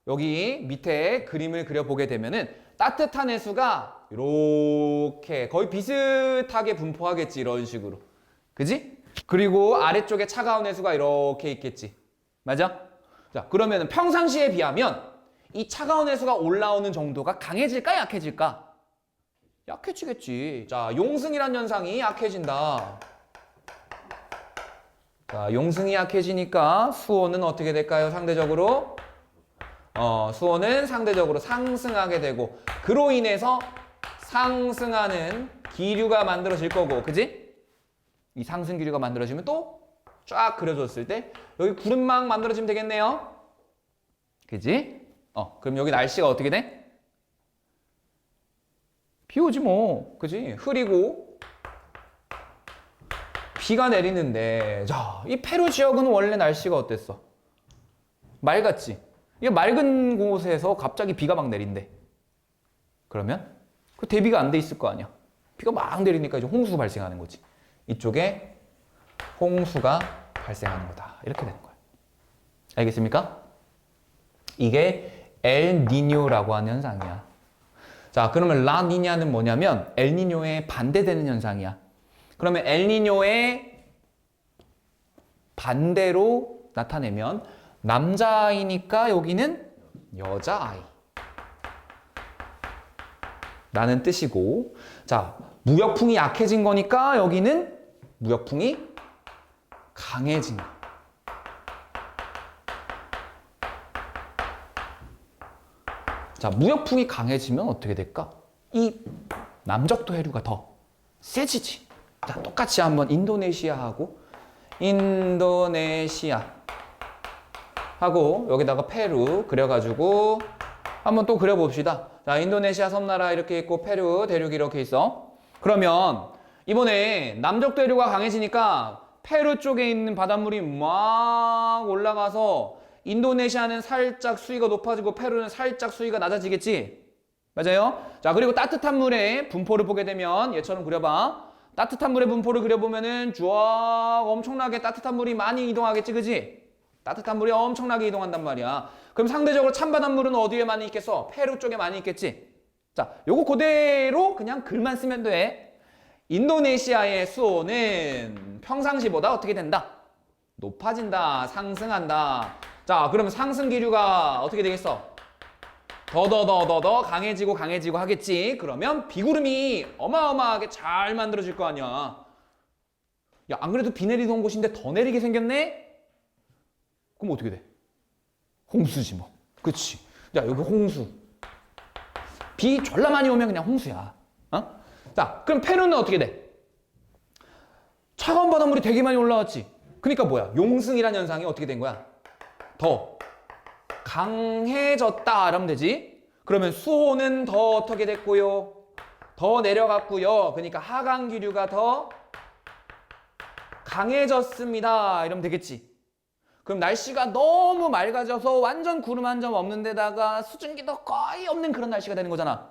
여기 밑에 그림을 그려보게 되면은 따뜻한 해수가 이렇게 거의 비슷하게 분포하겠지. 이런 식으로. 그지? 그리고 아래쪽에 차가운 해수가 이렇게 있겠지. 맞아? 자, 그러면 평상시에 비하면 이 차가운 해수가 올라오는 정도가 강해질까, 약해질까? 약해지겠지. 자, 용승이란 현상이 약해진다. 자, 용승이 약해지니까 수온은 어떻게 될까요? 상대적으로? 수온은 상대적으로 상승하게 되고, 그로 인해서 상승하는 기류가 만들어질 거고, 그지? 이 상승 기류가 만들어지면 또 쫙 그려줬을 때 여기 구름망 만들어지면 되겠네요. 그지? 그럼 여기 날씨가 어떻게 돼? 비 오지 뭐. 그지? 흐리고 비가 내리는데, 자, 이 페루 지역은 원래 날씨가 어땠어? 맑았지? 이게 맑은 곳에서 갑자기 비가 막 내린대. 그러면 그 대비가 안 돼 있을 거 아니야. 비가 막 내리니까 이제 홍수가 발생하는 거지. 이쪽에 홍수가 발생하는 거다. 이렇게 되는 거야. 알겠습니까? 이게 엘니뇨라고 하는 현상이야. 자, 그러면 라니냐는 뭐냐면 엘니뇨에 반대되는 현상이야. 그러면 엘니뇨의 반대로 나타내면 남자아이니까 여기는 여자아이 라는 뜻이고, 자, 무역풍이 약해진 거니까 여기는 무역풍이 강해진 거. 자, 무역풍이 강해지면 어떻게 될까? 이 남적도 해류가 더 세지지. 자, 똑같이 한번 인도네시아하고 여기다가 페루 그려가지고 한번 또 그려봅시다. 자, 인도네시아 섬나라 이렇게 있고 페루 대륙이 이렇게 있어. 그러면 이번에 남적도 해류가 강해지니까 페루 쪽에 있는 바닷물이 막 올라가서 인도네시아는 살짝 수위가 높아지고 페루는 살짝 수위가 낮아지겠지? 맞아요? 자, 그리고 따뜻한 물의 분포를 보게 되면 얘처럼 그려봐. 따뜻한 물의 분포를 그려보면은 쭉 엄청나게 따뜻한 물이 많이 이동하겠지, 그지? 따뜻한 물이 엄청나게 이동한단 말이야. 그럼 상대적으로 찬바닷물은 어디에 많이 있겠어? 페루 쪽에 많이 있겠지? 자, 요거 그대로 그냥 글만 쓰면 돼. 인도네시아의 수온은 평상시보다 어떻게 된다? 높아진다, 상승한다. 자, 그러면 상승 기류가 어떻게 되겠어? 더 강해지고 하겠지. 그러면 비구름이 어마어마하게 잘 만들어질 거 아니야. 야, 안 그래도 비 내리던 곳인데 더 내리게 생겼네? 그럼 어떻게 돼? 홍수지 뭐. 그치? 야, 여기 홍수. 비 졸라 많이 오면 그냥 홍수야. 자, 그럼 페루는 어떻게 돼? 차가운 바닷물이 되게 많이 올라왔지. 그러니까 뭐야? 용승이라는 현상이 어떻게 된 거야? 더 강해졌다 이러면 되지. 그러면 수온은 더 어떻게 됐고요? 더 내려갔고요. 그러니까 하강 기류가 더 강해졌습니다 이러면 되겠지. 그럼 날씨가 너무 맑아져서 완전 구름 한 점 없는 데다가 수증기도 거의 없는 그런 날씨가 되는 거잖아.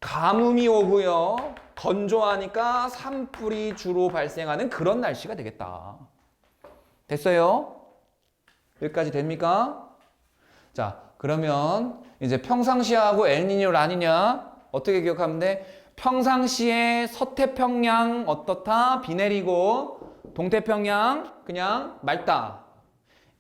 가뭄이 오고요. 건조하니까 산불이 주로 발생하는 그런 날씨가 되겠다. 됐어요? 여기까지 됩니까? 자, 그러면 이제 평상시하고 엘니뇨, 라니냐 어떻게 기억하면 돼? 평상시에 서태평양 어떻다? 비 내리고 동태평양 그냥 맑다.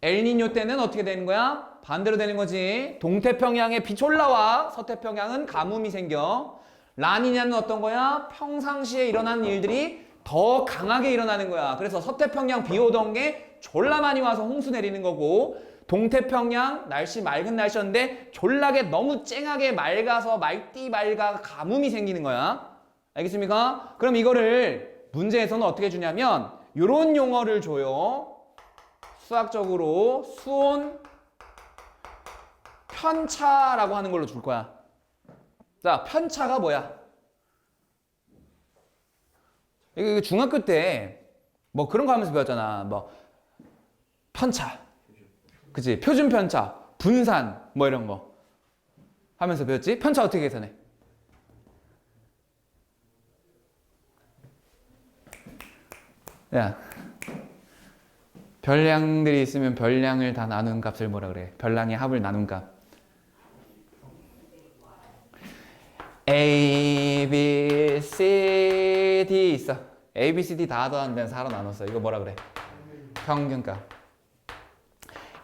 엘니뇨 때는 어떻게 되는 거야? 반대로 되는 거지. 동태평양에 빛이 올라와. 서태평양은 가뭄이 생겨. 라니냐는 어떤 거야? 평상시에 일어나는 일들이 더 강하게 일어나는 거야. 그래서 서태평양 비 오던 게 졸라 많이 와서 홍수 내리는 거고, 동태평양 날씨 맑은 날씨였는데 졸라게 너무 쨍하게 맑아서 맑디 맑아 가뭄이 생기는 거야. 알겠습니까? 그럼 이거를 문제에서는 어떻게 주냐면 이런 용어를 줘요. 수학적으로 수온 편차라고 하는 걸로 줄 거야. 자, 편차가 뭐야? 이거 중학교 때 뭐 그런 거 하면서 배웠잖아. 뭐 편차, 그치? 표준 편차, 분산 뭐 이런 거 하면서 배웠지? 편차 어떻게 계산해? 야, 별량들이 있으면 별량을 다 나눈 값을 뭐라 그래? 별량의 합을 나눈 값. A, B, C, D 있어. A, B, C, D 다 더하는 데는 4로 나눴어. 이거 뭐라 그래? 평균값.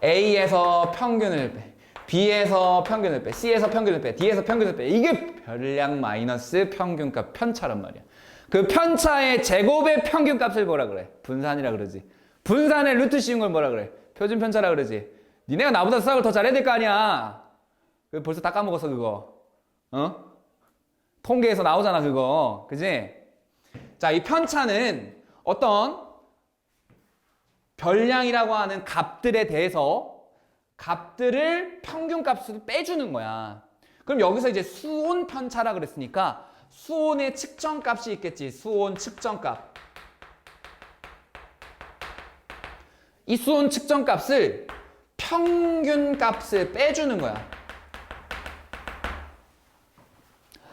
A에서 평균을 빼, B에서 평균을 빼, C에서 평균을 빼, D에서 평균을 빼. 이게 별량 마이너스 평균값 편차란 말이야. 그 편차의 제곱의 평균값을 뭐라 그래? 분산이라 그러지. 분산의 루트 씌운 걸 뭐라 그래? 표준 편차라 그러지. 니네가 나보다 수학을 더 잘해야 될 거 아니야. 벌써 다 까먹었어 그거. 어? 통계에서 나오잖아 그거. 그지? 자, 이 편차는 어떤 별량이라고 하는 값들에 대해서 값들을 평균값으로 빼주는 거야. 그럼 여기서 이제 수온 편차라 그랬으니까 수온의 측정값이 있겠지. 수온 측정값. 이 수온 측정값을 평균값을 빼주는 거야.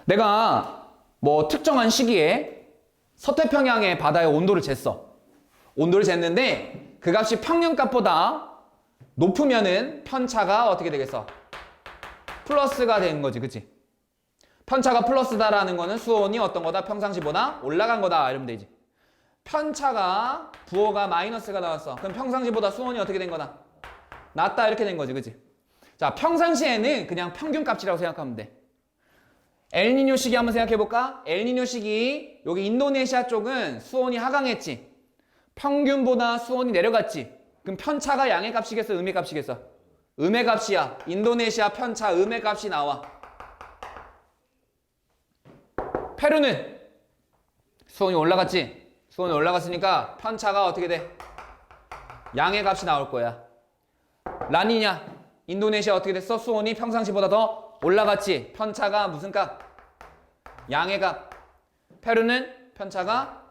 내가 뭐 특정한 시기에 서태평양의 바다의 온도를 쟀어. 온도를 쟀는데 그 값이 평균값보다 높으면은 편차가 어떻게 되겠어? 플러스가 되는 거지, 그치? 편차가 플러스다라는 거는 수온이 어떤 거다? 평상시보다 올라간 거다 이러면 되지. 편차가 부호가 마이너스가 나왔어. 그럼 평상시보다 수온이 어떻게 된 거다? 낮다 이렇게 된 거지, 그치? 자, 평상시에는 그냥 평균값이라고 생각하면 돼. 엘니뇨 시기 한번 생각해 볼까? 엘니뇨 시기 여기 인도네시아 쪽은 수온이 하강했지. 평균보다 수온이 내려갔지. 그럼 편차가 양의 값이겠어? 음의 값이겠어? 음의 값이야. 인도네시아 편차 음의 값이 나와. 페루는 수온이 올라갔지. 수온이 올라갔으니까 편차가 어떻게 돼? 양의 값이 나올 거야. 라니냐 인도네시아 어떻게 됐어? 수온이 평상시보다 더 올라갔지. 편차가 무슨 값? 양의 값. 페루는 편차가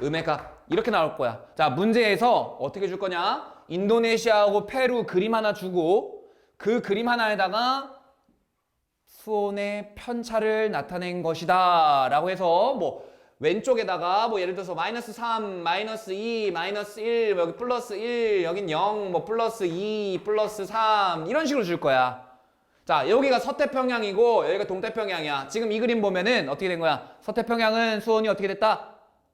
음의 값. 이렇게 나올 거야. 자, 문제에서 어떻게 줄 거냐? 인도네시아하고 페루 그림 하나 주고 그 그림 하나에다가 수온의 편차를 나타낸 것이다 라고 해서 뭐 왼쪽에다가 뭐 예를 들어서 마이너스 3, 마이너스 2, 마이너스 1, 여기 플러스 1, 여긴 0, 뭐 플러스 2, 플러스 3 이런 식으로 줄 거야. 자, 여기가 서태평양이고 여기가 동태평양이야. 지금 이 그림 보면은 어떻게 된 거야? 서태평양은 수온이 어떻게 됐다?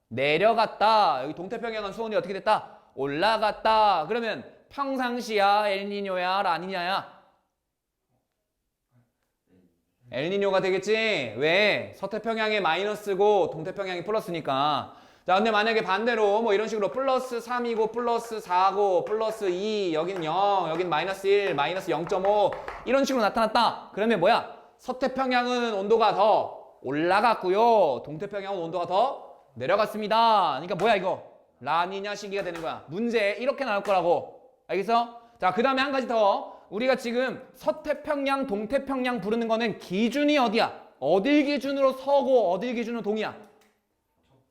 내려갔다. 여기 동태평양은 수온이 어떻게 됐다? 올라갔다. 그러면 평상시야, 엘니뇨야, 라니냐야? 엘니뇨가 되겠지? 왜? 서태평양이 마이너스고 동태평양이 플러스니까. 자, 근데 만약에 반대로 뭐 이런 식으로 플러스 3이고 플러스 4고 플러스 2, 여긴 0, 여긴 마이너스 1, 마이너스 0.5 이런 식으로 나타났다. 그러면 뭐야? 서태평양은 온도가 더 올라갔고요. 동태평양은 온도가 더 내려갔습니다. 그러니까 뭐야 이거? 라니냐 시기가 되는 거야. 문제 이렇게 나올 거라고. 알겠어? 자, 그 다음에 한 가지 더. 우리가 지금 서태평양, 동태평양 부르는 거는 기준이 어디야? 어딜 기준으로 서고 어딜 기준으로 동이야?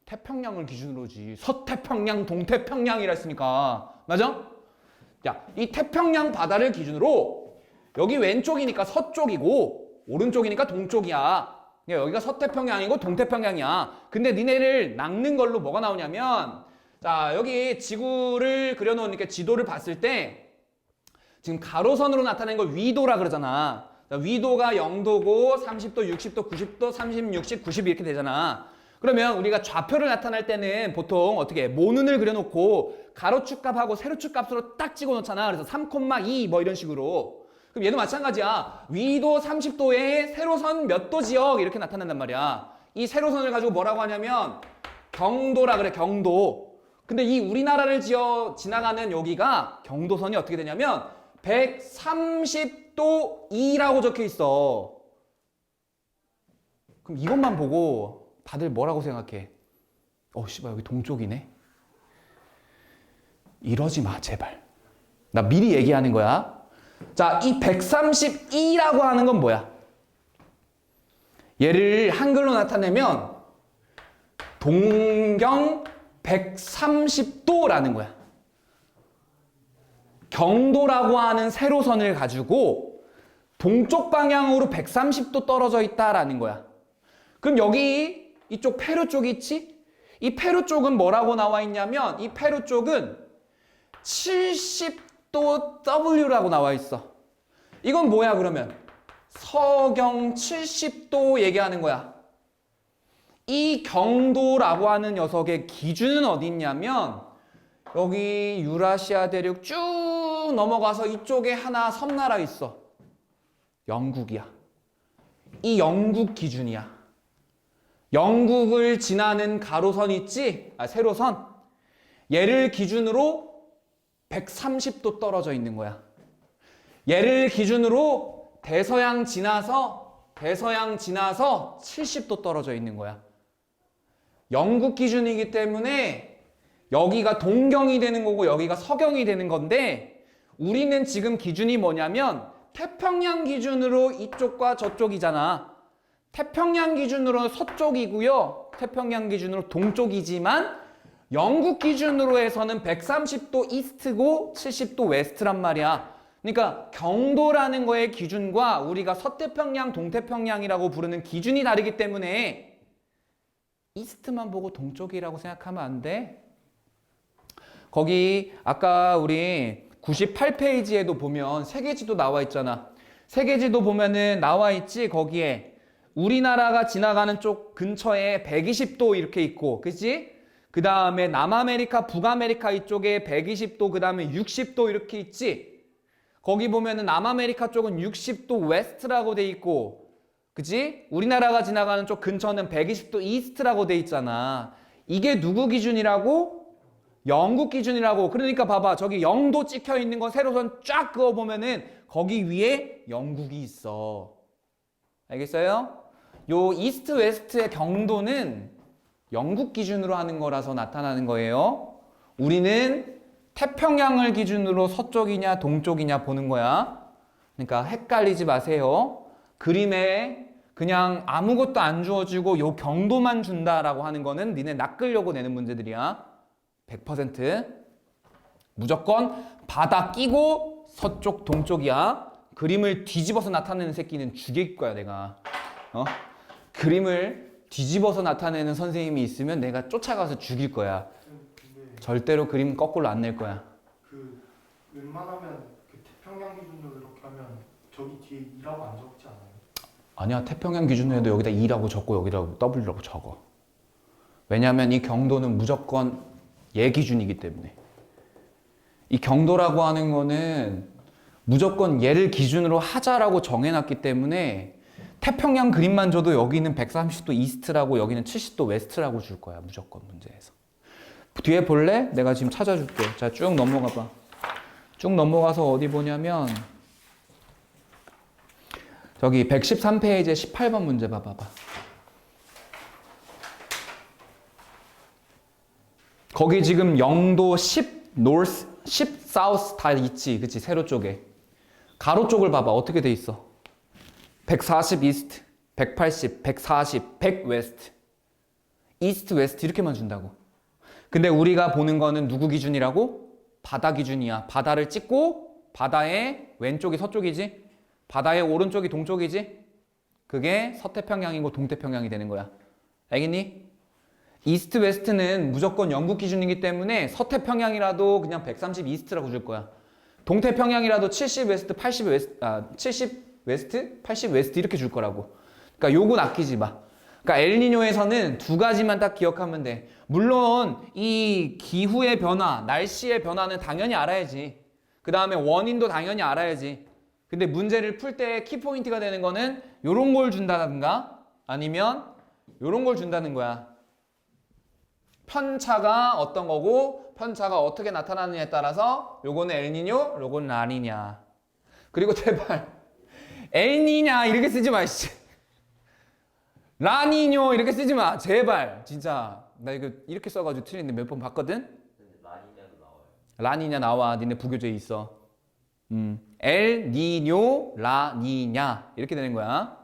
태평양을 기준으로지. 서태평양, 동태평양이라 했으니까. 맞아? 야, 이 태평양 바다를 기준으로 여기 왼쪽이니까 서쪽이고 오른쪽이니까 동쪽이야. 여기가 서태평양이고 동태평양이야. 근데 니네를 낚는 걸로 뭐가 나오냐면, 자, 여기 지구를 그려놓으니까 지도를 봤을 때 지금 가로선으로 나타낸 걸 위도라 그러잖아. 자, 위도가 0도고 30도, 60도, 90도, 30, 60, 90 이렇게 되잖아. 그러면 우리가 좌표를 나타낼 때는 보통 어떻게 해? 모눈을 그려놓고 가로축 값하고 세로축 값으로 딱 찍어놓잖아. 그래서 3,2 뭐 이런 식으로. 그럼 얘도 마찬가지야. 위도 30도에 세로선 몇 도 지역 이렇게 나타난단 말이야. 이 세로선을 가지고 뭐라고 하냐면 경도라 그래. 경도. 근데 이 우리나라를 지나가는 여기가 경도선이 어떻게 되냐면 130도 2라고 적혀 있어. 그럼 이것만 보고 다들 뭐라고 생각해? 씨발 여기 동쪽이네. 이러지 마 제발. 나 미리 얘기하는 거야. 자, 이 132라고 하는 건 뭐야? 얘를 한글로 나타내면 동경 130도라는 거야. 경도라고 하는 세로선을 가지고 동쪽 방향으로 130도 떨어져 있다라는 거야. 그럼 여기 이쪽 페루 쪽이 있지? 이 페루 쪽은 뭐라고 나와 있냐면 이 페루 쪽은 70도 W라고 나와 있어. 이건 뭐야 그러면? 서경 70도 얘기하는 거야. 이 경도라고 하는 녀석의 기준은 어디 있냐면 여기 유라시아 대륙 쭉 넘어가서 이쪽에 하나 섬나라 있어. 영국이야. 이 영국 기준이야. 영국을 지나는 가로선 있지? 세로선. 얘를 기준으로 130도 떨어져 있는 거야. 얘를 기준으로 대서양 지나서 70도 떨어져 있는 거야. 영국 기준이기 때문에 여기가 동경이 되는 거고 여기가 서경이 되는 건데 우리는 지금 기준이 뭐냐면 태평양 기준으로 이쪽과 저쪽이잖아. 태평양 기준으로 서쪽이고요. 태평양 기준으로 동쪽이지만 영국 기준으로 해서는 130도 이스트고 70도 웨스트란 말이야. 그러니까 경도라는 거의 기준과 우리가 서태평양, 동태평양이라고 부르는 기준이 다르기 때문에 이스트만 보고 동쪽이라고 생각하면 안 돼. 거기 아까 우리 98페이지에도 보면 세계지도 나와 있잖아. 세계지도 보면은 나와 있지. 거기에 우리나라가 지나가는 쪽 근처에 120도 이렇게 있고, 그치? 그 다음에 남아메리카, 북아메리카 이쪽에 120도, 그 다음에 60도 이렇게 있지? 거기 보면은 남아메리카 쪽은 60도 웨스트라고 돼 있고, 그치? 우리나라가 지나가는 쪽 근처는 120도 이스트라고 돼 있잖아. 이게 누구 기준이라고? 영국 기준이라고. 그러니까 봐봐. 저기 0도 찍혀 있는 거 세로선 쫙 그어보면은 거기 위에 영국이 있어. 알겠어요? 요 이스트 웨스트의 경도는 영국 기준으로 하는 거라서 나타나는 거예요. 우리는 태평양을 기준으로 서쪽이냐 동쪽이냐 보는 거야. 그러니까 헷갈리지 마세요. 그림에 그냥 아무것도 안 주어지고 요 경도만 준다라고 하는 거는 니네 낚으려고 내는 문제들이야. 100% 무조건 바다 끼고 서쪽 동쪽이야. 그림을 뒤집어서 나타내는 새끼는 죽일 거야 내가. 그림을 뒤집어서 나타내는 선생님이 있으면 내가 쫓아가서 죽일 거야. 절대로 그림 거꾸로 안 낼 거야. 웬만하면 태평양 기준으로 이렇게 하면 저기 뒤에 2라고 안 적지 않아요? 아니야. 태평양 기준으로 해도 여기다 2라고 적고 여기다 W라고 적어. 왜냐하면 이 경도는 무조건 얘 기준이기 때문에. 이 경도라고 하는 거는 무조건 얘를 기준으로 하자라고 정해놨기 때문에 태평양 그림만 줘도 여기는 130도 이스트라고 여기는 70도 웨스트라고 줄 거야. 무조건 문제에서. 뒤에 볼래? 내가 지금 찾아줄게. 자, 쭉 넘어가 봐. 쭉 넘어가서 어디 보냐면 저기 113페이지에 18번 문제 봐봐. 거기 지금 0도 10 north, 10, south 다 있지. 그치? 세로 쪽에. 가로 쪽을 봐봐. 어떻게 돼 있어? 140 east, 180, 140, 100 west. east, west 이렇게만 준다고. 근데 우리가 보는 거는 누구 기준이라고? 바다 기준이야. 바다를 찍고 바다의 왼쪽이 서쪽이지? 바다의 오른쪽이 동쪽이지? 그게 서태평양이고 동태평양이 되는 거야. 알겠니? 이스트 웨스트는 무조건 영국 기준이기 때문에 서태평양이라도 그냥 130 이스트라고 줄 거야. 동태평양이라도 70 웨스트, 80 웨스트, 70 웨스트, 80 웨스트 이렇게 줄 거라고. 그러니까 요건 아끼지 마. 그러니까 엘니뇨에서는 두 가지만 딱 기억하면 돼. 물론 이 기후의 변화, 날씨의 변화는 당연히 알아야지. 그 다음에 원인도 당연히 알아야지. 근데 문제를 풀 때 키포인트가 되는 거는 요런 걸 준다든가 아니면 요런 걸 준다는 거야. 편차가 어떤 거고 편차가 어떻게 나타나느냐에 따라서 요거는 엘니뇨, 요거는 라니냐. 그리고 제발 엘니냐 이렇게 쓰지 마. 라니뇨 이렇게 쓰지 마. 제발. 진짜 나 이거 이렇게 써가지고 틀리는데 몇 번 봤거든? 라니냐도 나와요. 라니냐 나와. 니네 부교재에 있어. 엘니뇨, 라니냐 이렇게 되는 거야.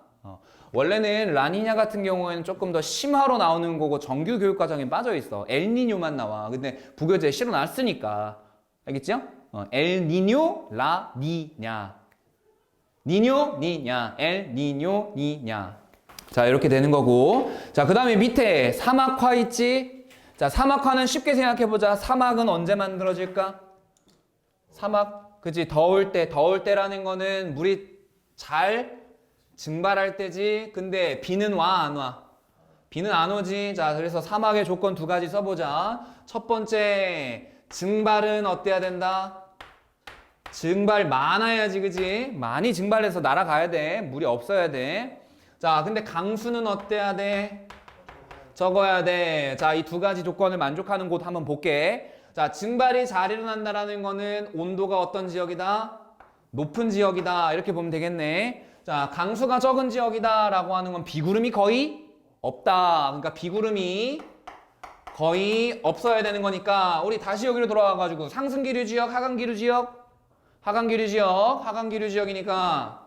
원래는 라니냐 같은 경우에는 조금 더 심화로 나오는 거고 정규 교육 과정에 빠져 있어. 엘니뇨만 나와. 근데 부교재에 실어놨으니까. 알겠죠? 엘니뇨, 라니냐. 니뇨, 니냐. 엘니뇨, 니냐. 자, 이렇게 되는 거고. 자, 그 다음에 밑에 사막화 있지? 자, 사막화는 쉽게 생각해보자. 사막은 언제 만들어질까? 사막, 그치? 더울 때라는 거는 물이 잘 증발할 때지. 근데 비는 와, 안 와? 비는 안 오지. 자, 그래서 사막의 조건 두 가지 써보자. 첫 번째, 증발은 어때야 된다? 증발 많아야지, 그치? 많이 증발해서 날아가야 돼. 물이 없어야 돼. 자, 근데 강수는 어때야 돼? 적어야 돼. 자, 이 두 가지 조건을 만족하는 곳 한번 볼게. 자, 증발이 잘 일어난다라는 거는 온도가 어떤 지역이다? 높은 지역이다. 이렇게 보면 되겠네. 자, 강수가 적은 지역이다 라고 하는 건 비구름이 거의 없다. 그러니까 비구름이 거의 없어야 되는 거니까 우리 다시 여기로 돌아와가지고 상승기류 지역, 하강기류 지역, 하강기류 지역, 하강기류 지역이니까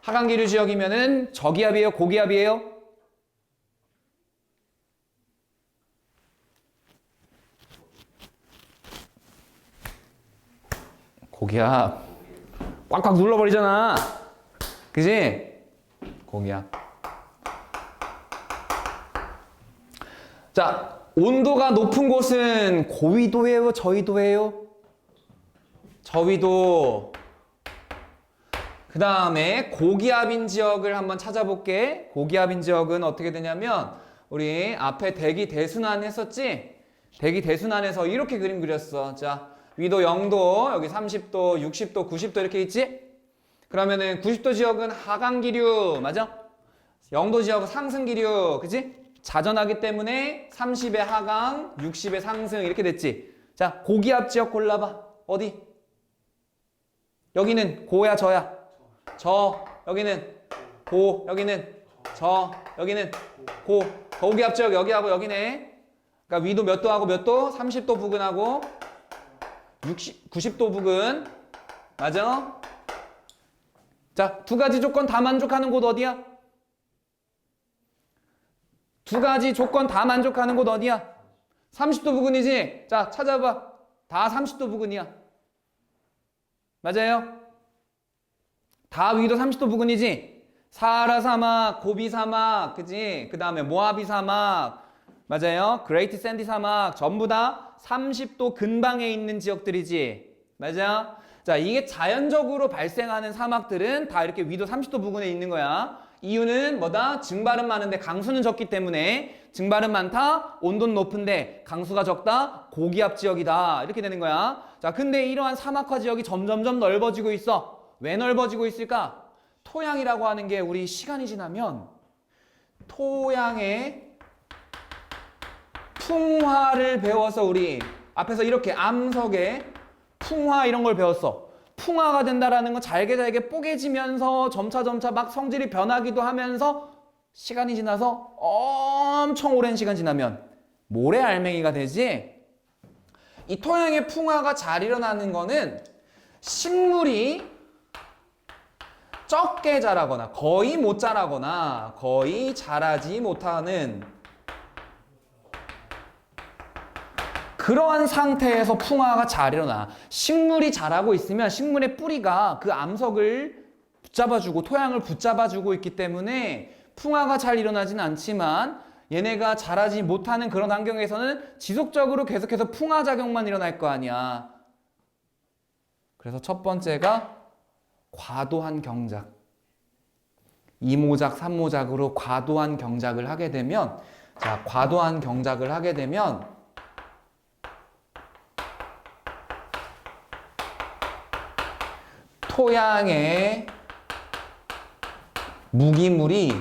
하강기류 지역이면은 저기압이에요? 고기압이에요? 고기압. 꽉꽉 눌러버리잖아. 그지? 고기압. 자, 온도가 높은 곳은 고위도예요? 저위도예요? 저위도. 그 다음에 고기압인 지역을 한번 찾아볼게. 고기압인 지역은 어떻게 되냐면 우리 앞에 대기 대순환 했었지? 대기 대순환에서 이렇게 그림 그렸어. 자, 위도 0도, 여기 30도, 60도, 90도 이렇게 있지? 그러면은 90도 지역은 하강기류, 맞아? 0도 지역은 상승기류, 그치? 자전하기 때문에 30의 하강, 60의 상승 이렇게 됐지? 자, 고기압 지역 골라봐. 어디? 여기는 고야 저야? 저. 여기는 고. 여기는 저. 여기는 고. 고기압 지역 여기하고 여기네. 그러니까 위도 몇 도하고 몇 도? 30도 부근하고 90도 부근. 맞아? 자, 두 가지 조건 다 만족하는 곳 어디야? 두 가지 조건 다 만족하는 곳 어디야? 30도 부근이지? 자, 찾아봐. 다 30도 부근이야. 맞아요? 다 위도 30도 부근이지? 사하라 사막, 고비 사막, 그지? 그 다음에 모하비 사막, 맞아요? 그레이트 샌디 사막, 전부 다 30도 근방에 있는 지역들이지? 맞아? 자, 이게 자연적으로 발생하는 사막들은 다 이렇게 위도 30도 부근에 있는 거야. 이유는 뭐다? 증발은 많은데 강수는 적기 때문에 증발은 많다, 온도는 높은데 강수가 적다, 고기압 지역이다. 이렇게 되는 거야. 자, 근데 이러한 사막화 지역이 점점점 넓어지고 있어. 왜 넓어지고 있을까? 토양이라고 하는 게 우리 시간이 지나면 토양의 풍화를 배워서 우리 앞에서 이렇게 암석에 풍화 이런 걸 배웠어. 풍화가 된다라는 건 잘게 뽀개지면서 점차 막 성질이 변하기도 하면서 시간이 지나서 엄청 오랜 시간 지나면 모래알맹이가 되지. 이 토양의 풍화가 잘 일어나는 거는 식물이 적게 자라거나 거의 못 자라거나 거의 자라지 못하는 그러한 상태에서 풍화가 잘 일어나. 식물이 자라고 있으면 식물의 뿌리가 그 암석을 붙잡아주고 토양을 붙잡아주고 있기 때문에 풍화가 잘 일어나진 않지만 얘네가 자라지 못하는 그런 환경에서는 지속적으로 계속해서 풍화작용만 일어날 거 아니야. 그래서 첫 번째가 과도한 경작. 2모작, 3모작으로 과도한 경작을 하게 되면, 자, 과도한 경작을 하게 되면 토양의 무기물이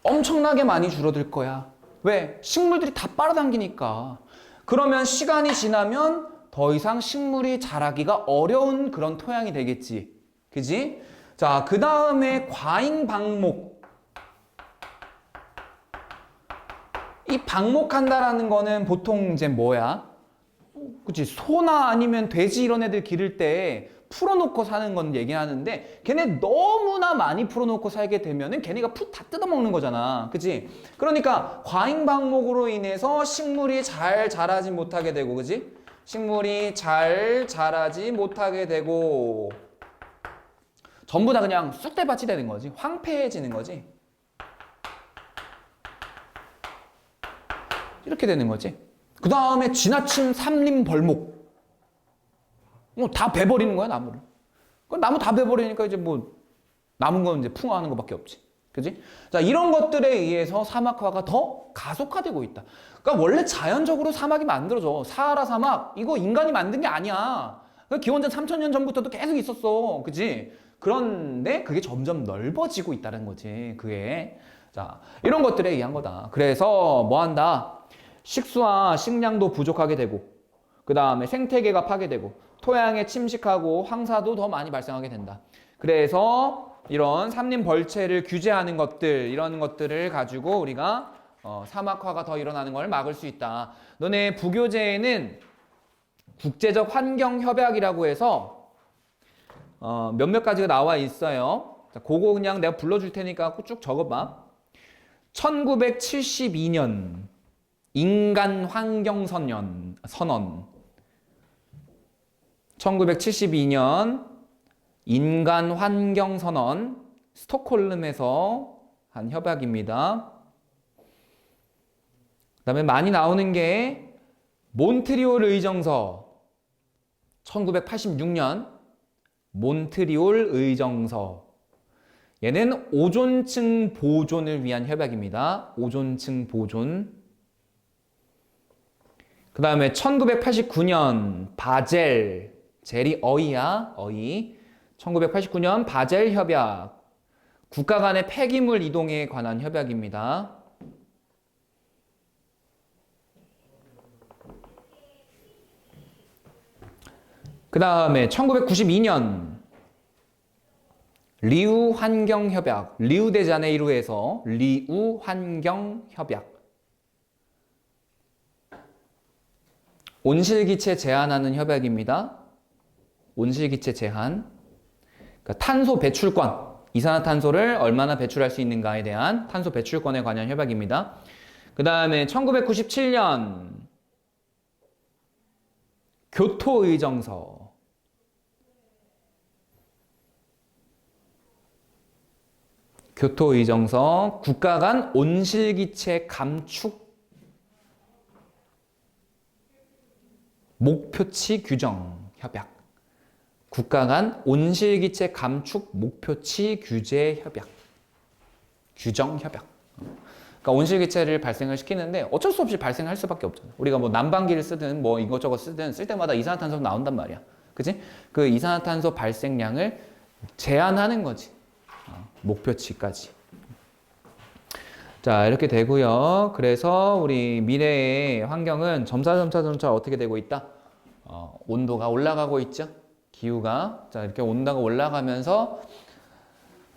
엄청나게 많이 줄어들 거야. 왜? 식물들이 다 빨아당기니까. 그러면 시간이 지나면 더 이상 식물이 자라기가 어려운 그런 토양이 되겠지. 그지? 자, 그 다음에 과잉방목. 이 방목한다라는 거는 보통 이제 뭐야? 그치? 소나 아니면 돼지 이런 애들 기를 때 풀어놓고 사는 건 얘기하는데 걔네 너무나 많이 풀어놓고 살게 되면은 걔네가 풀 다 뜯어먹는 거잖아. 그치? 그러니까 과잉방목으로 인해서 식물이 잘 자라지 못하게 되고, 그치? 식물이 잘 자라지 못하게 되고 전부 다 그냥 쑥대밭이 되는 거지. 황폐해지는 거지. 이렇게 되는 거지. 그 다음에 지나친 삼림벌목. 다 베버리는 거야, 나무를. 나무 다 베버리니까 이제 뭐 남은 건 이제 풍화하는 것밖에 없지. 그지? 자, 이런 것들에 의해서 사막화가 더 가속화되고 있다. 그러니까 원래 자연적으로 사막이 만들어져. 사하라 사막, 이거 인간이 만든 게 아니야. 기원전 3000년 전부터도 계속 있었어. 그지? 그런데 그게 점점 넓어지고 있다는 거지. 그게. 자, 이런 것들에 의한 거다. 그래서 뭐 한다? 식수와 식량도 부족하게 되고, 그 다음에 생태계가 파괴되고, 토양에 침식하고 황사도 더 많이 발생하게 된다. 그래서 이런 삼림벌채를 규제하는 것들, 이런 것들을 가지고 우리가 사막화가 더 일어나는 걸 막을 수 있다. 너네 부교재에는 국제적 환경협약이라고 해서 몇몇 가지가 나와 있어요. 자, 그거 그냥 내가 불러줄 테니까 쭉 적어봐. 1972년 인간환경선언 1972년 인간환경선언 스톡홀름에서 한 협약입니다. 그 다음에 많이 나오는 게 몬트리올 의정서 1986년 몬트리올 의정서. 얘는 오존층 보존을 위한 협약입니다. 오존층 보존. 그 다음에 1989년 바젤, 젤이 어이야, 어이. 1989년 바젤 협약, 국가 간의 폐기물 이동에 관한 협약입니다. 그 다음에 1992년 리우 환경협약, 리우데자네이루에서 리우 환경협약. 온실기체 제한하는 협약입니다. 온실기체 제한. 그러니까 탄소 배출권, 이산화탄소를 얼마나 배출할 수 있는가에 대한 탄소 배출권에 관한 협약입니다. 그 다음에 1997년 교토의정서. 교토의정서, 국가 간 온실기체 감축 목표치 규정 협약. 국가 간 온실기체 감축 목표치 규제 협약. 규정 협약. 그러니까 온실기체를 발생을 시키는데 어쩔 수 없이 발생할 수밖에 없잖아. 우리가 뭐 난방기를 쓰든 뭐 이것저것 쓰든 쓸 때마다 이산화탄소가 나온단 말이야. 그치? 그 이산화탄소 발생량을 제한하는 거지. 목표치까지. 자, 이렇게 되고요. 그래서 우리 미래의 환경은 점차 어떻게 되고 있다? 온도가 올라가고 있죠. 기후가. 자, 이렇게 온도가 올라가면서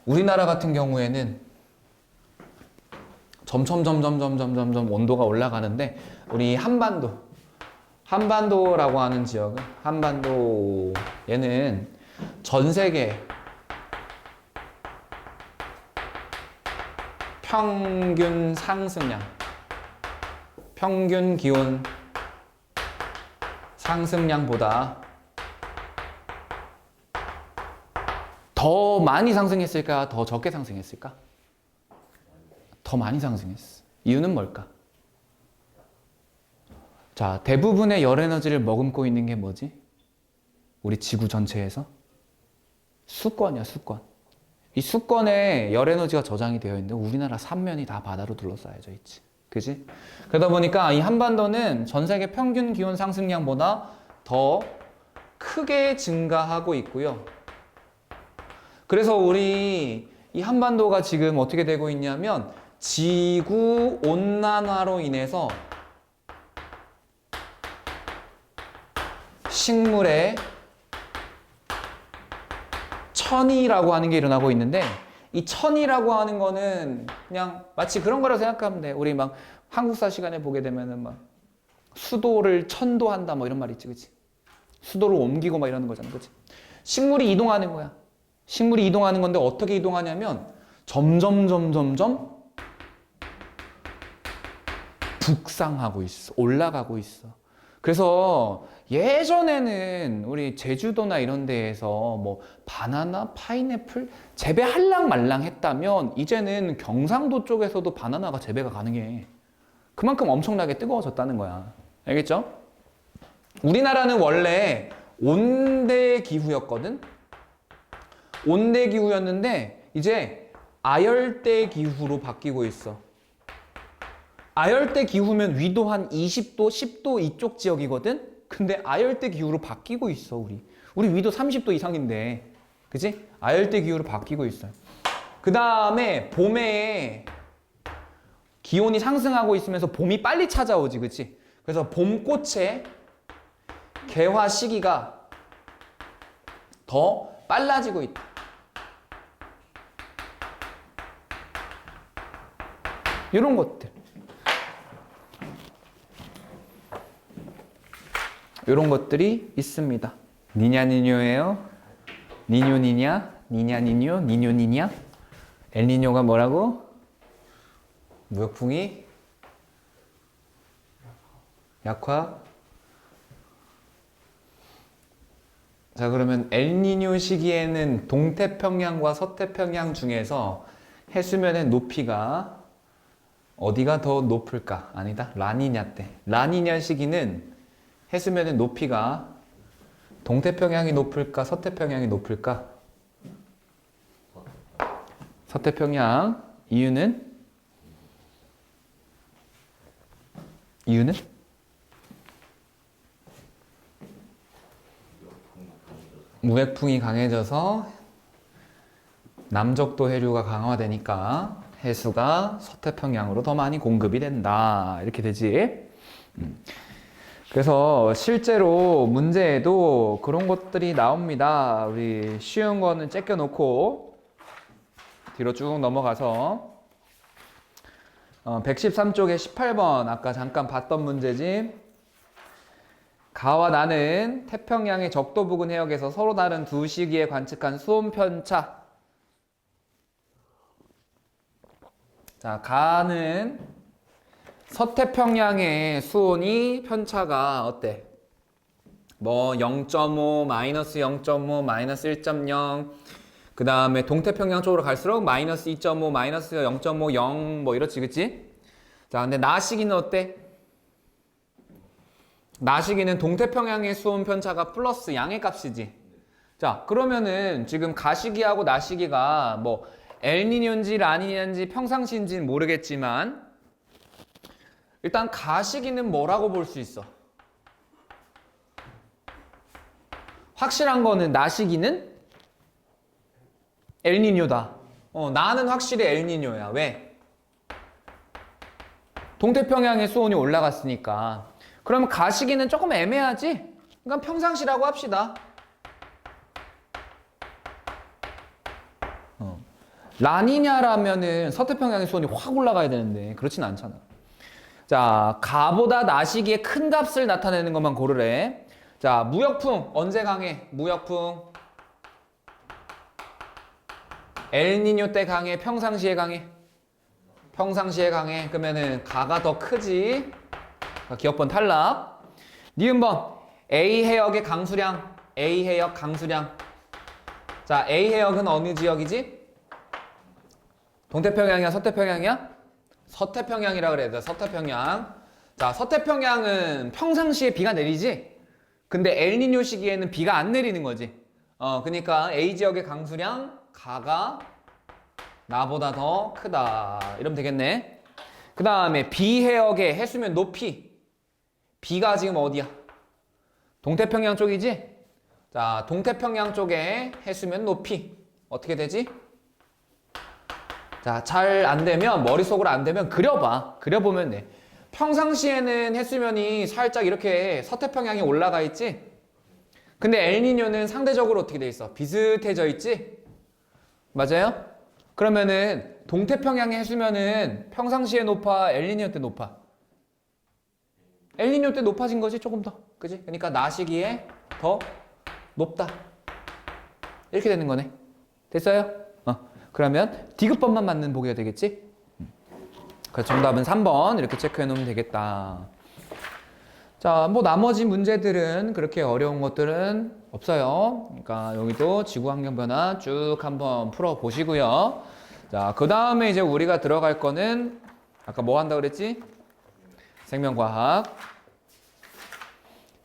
우리나라 같은 경우에는 점점 온도가 올라가는데 우리 한반도라고 하는 지역은 한반도 얘는 전 세계 평균 상승량, 평균 기온 상승량보다 더 많이 상승했을까? 더 적게 상승했을까? 더 많이 상승했어. 이유는 뭘까? 자, 대부분의 열 에너지를 머금고 있는 게 뭐지? 우리 지구 전체에서? 수권이야, 수권. 이 수권에 열 에너지가 저장이 되어 있는데 우리나라 삼면이 다 바다로 둘러싸여져 있지. 그지? 그러다 보니까 이 한반도는 전 세계 평균 기온 상승량보다 더 크게 증가하고 있고요. 그래서 우리 이 한반도가 지금 어떻게 되고 있냐면 지구 온난화로 인해서 식물의 천이라고 하는 게 일어나고 있는데 이 천이라고 하는 거는 그냥 마치 그런 거라고 생각하면 돼. 우리 막 한국사 시간에 보게 되면은 막 수도를 천도한다 뭐 이런 말 있지, 그치? 수도를 옮기고 막 이러는 거잖아, 그치? 식물이 이동하는 거야. 식물이 이동하는 건데 어떻게 이동하냐면 점점 북상하고 있어. 올라가고 있어. 그래서 예전에는 우리 제주도나 이런 데에서 뭐 바나나, 파인애플 재배할랑 말랑 했다면 이제는 경상도 쪽에서도 바나나가 재배가 가능해. 그만큼 엄청나게 뜨거워졌다는 거야. 알겠죠? 우리나라는 원래 온대 기후였거든? 온대 기후였는데 이제 아열대 기후로 바뀌고 있어. 아열대 기후면 위도 한 20도, 10도 이쪽 지역이거든? 근데 아열대 기후로 바뀌고 있어, 우리. 우리 위도 30도 이상인데. 그치? 아열대 기후로 바뀌고 있어요. 그 다음에 봄에 기온이 상승하고 있으면서 봄이 빨리 찾아오지, 그치? 그래서 봄꽃의 개화 시기가 더 빨라지고 있다. 이런 것들. 이런 것들이 있습니다. 니냐 니뇨예요. 니뇨 니냐, 니냐 니뇨, 니뇨 니냐. 엘니뇨가 뭐라고? 무역풍이 약화. 자, 그러면 엘니뇨 시기에는 동태평양과 서태평양 중에서 해수면의 높이가 어디가 더 높을까? 아니다. 라니냐 때. 라니냐 시기는 해수면의 높이가 동태평양이 높을까? 서태평양이 높을까? 서태평양. 이유는? 무액풍이 강해져서 남적도 해류가 강화되니까 해수가 서태평양으로 더 많이 공급이 된다. 이렇게 되지. 그래서 실제로 문제에도 그런 것들이 나옵니다. 우리 쉬운 거는 제껴놓고 뒤로 쭉 넘어가서 113쪽에 18번 아까 잠깐 봤던 문제지. 가와 나는 태평양의 적도 부근 해역에서 서로 다른 두 시기에 관측한 수온 편차. 자, 가는 서태평양의 수온이 편차가 어때? 뭐 0.5, 마이너스 0.5, 마이너스 1.0. 그 다음에 동태평양 쪽으로 갈수록 마이너스 2.5, 마이너스 0.5, 0 뭐 이렇지, 그치? 자, 근데 나시기는 어때? 나시기는 동태평양의 수온 편차가 플러스 양의 값이지. 자, 그러면은 지금 가시기하고 나시기가 뭐 엘니뇨인지 라니냐인지 평상시인지는 모르겠지만 일단 가시기는 뭐라고 볼 수 있어? 확실한 거는 나시기는 엘니뇨다. 나는 확실히 엘니뇨야. 왜? 동태평양의 수온이 올라갔으니까. 그러면 가시기는 조금 애매하지? 그러니까 평상시라고 합시다. 라니냐라면은 서태평양의 수온이 확 올라가야 되는데 그렇진 않잖아. 자, 가보다 나시기의 큰 값을 나타내는 것만 고르래. 자, 무역풍 언제 강해? 무역풍 엘니뇨 때 강해? 평상시에 강해? 평상시에 강해. 그러면은 가가 더 크지. 기억번 탈락. 니은번 A 해역의 강수량. A 해역 강수량. 자, A 해역은 어느 지역이지? 동태평양이야, 서태평양이야? 서태평양이라 그래야 돼. 서태평양. 자, 서태평양은 평상시에 비가 내리지? 근데 엘니뇨 시기에는 비가 안 내리는 거지. 그러니까 A 지역의 강수량 가가 나보다 더 크다. 이러면 되겠네. 그 다음에 B 해역의 해수면 높이. B가 지금 어디야? 동태평양 쪽이지? 자, 동태평양 쪽에 해수면 높이. 어떻게 되지? 자, 잘 안 되면, 머릿속으로 안 되면 그려봐. 그려보면 돼. 평상시에는 해수면이 살짝 이렇게 서태평양에 올라가 있지? 근데 엘니뇨는 상대적으로 어떻게 돼 있어? 비슷해져 있지? 맞아요? 그러면은 동태평양의 해수면은 평상시에 높아? 엘니뇨 때 높아? 엘니뇨 때 높아진 거지? 조금 더. 그지? 그러니까 나시기에 더 높다. 이렇게 되는 거네. 됐어요? 그러면 디귿번만 맞는 보기가 되겠지? 그래서 정답은 3번 이렇게 체크해 놓으면 되겠다. 자, 뭐 나머지 문제들은 그렇게 어려운 것들은 없어요. 그러니까 여기도 지구 환경 변화 쭉 한번 풀어 보시고요. 자, 그 다음에 이제 우리가 들어갈 거는 아까 뭐 한다 그랬지? 생명과학.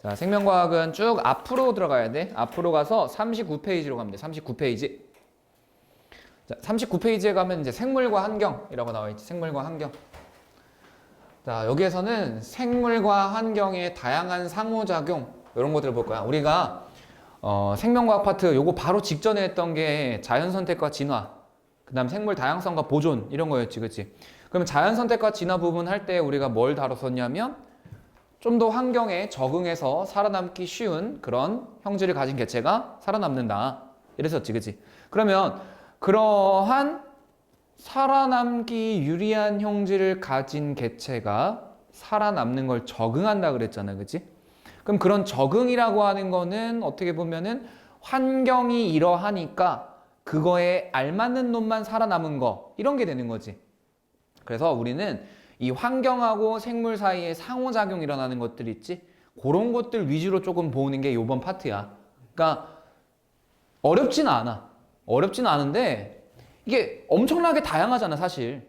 자, 생명과학은 쭉 앞으로 들어가야 돼. 앞으로 가서 39페이지로 가면 돼. 39페이지. 자, 39페이지에 가면 이제 생물과 환경이라고 나와 있지. 생물과 환경. 자, 여기에서는 생물과 환경의 다양한 상호작용 이런 것들을 볼 거야. 우리가 생명과학 파트 요거 바로 직전에 했던 게 자연선택과 진화, 그 다음 생물 다양성과 보존 이런 거였지, 그치? 그러면 자연선택과 진화 부분 할 때 우리가 뭘 다뤘었냐면 좀 더 환경에 적응해서 살아남기 쉬운 그런 형질을 가진 개체가 살아남는다 이랬었지, 그치? 그러면 그러한 살아남기 유리한 형질을 가진 개체가 살아남는 걸 적응한다 그랬잖아, 그치? 그럼 그런 적응이라고 하는 거는 어떻게 보면은 환경이 이러하니까 그거에 알맞는 놈만 살아남은 거 이런 게 되는 거지. 그래서 우리는 이 환경하고 생물 사이에 상호작용 일어나는 것들 있지? 그런 것들 위주로 조금 보는 게 이번 파트야. 그러니까 어렵진 않아. 어렵진 않은데 이게 엄청나게 다양하잖아, 사실.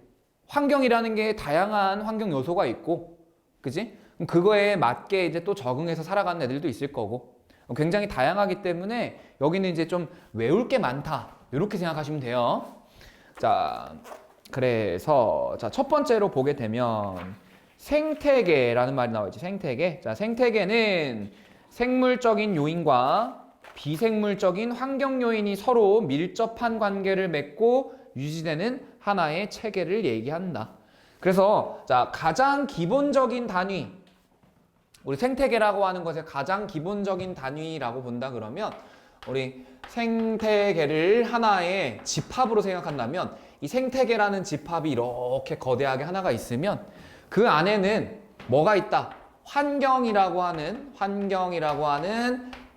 환경이라는 게 다양한 환경 요소가 있고, 그지? 그거에 맞게 이제 또 적응해서 살아가는 애들도 있을 거고, 굉장히 다양하기 때문에 여기는 이제 좀 외울 게 많다. 이렇게 생각하시면 돼요. 자, 그래서 자, 첫 번째로 보게 되면 생태계라는 말이 나와 있지. 생태계. 자, 생태계는 생물적인 요인과 비생물적인 환경 요인이 서로 밀접한 관계를 맺고 유지되는 하나의 체계를 얘기한다. 그래서 자, 가장 기본적인 단위, 우리 생태계라고 하는 것의 가장 기본적인 단위라고 본다 그러면 우리 생태계를 하나의 집합으로 생각한다면 이 생태계라는 집합이 이렇게 거대하게 하나가 있으면 그 안에는 뭐가 있다? 환경이라고 하는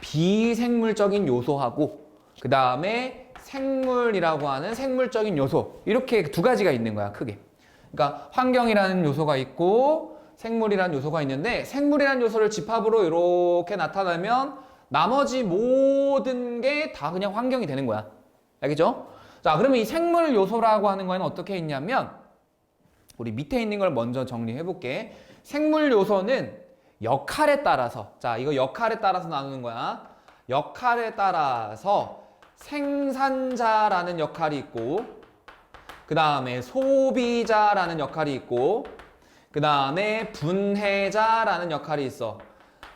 비생물적인 요소하고 그 다음에 생물이라고 하는 생물적인 요소 이렇게 두 가지가 있는 거야, 크게. 그러니까 환경이라는 요소가 있고 생물이라는 요소가 있는데 생물이라는 요소를 집합으로 이렇게 나타내면 나머지 모든 게 다 그냥 환경이 되는 거야. 알겠죠? 자, 그러면 이 생물 요소라고 하는 거는 어떻게 있냐면 우리 밑에 있는 걸 먼저 정리해 볼게. 생물 요소는 역할에 따라서, 자, 이거 역할에 따라서 나누는 거야. 역할에 따라서 생산자라는 역할이 있고, 그 다음에 소비자라는 역할이 있고, 그 다음에 분해자라는 역할이 있어.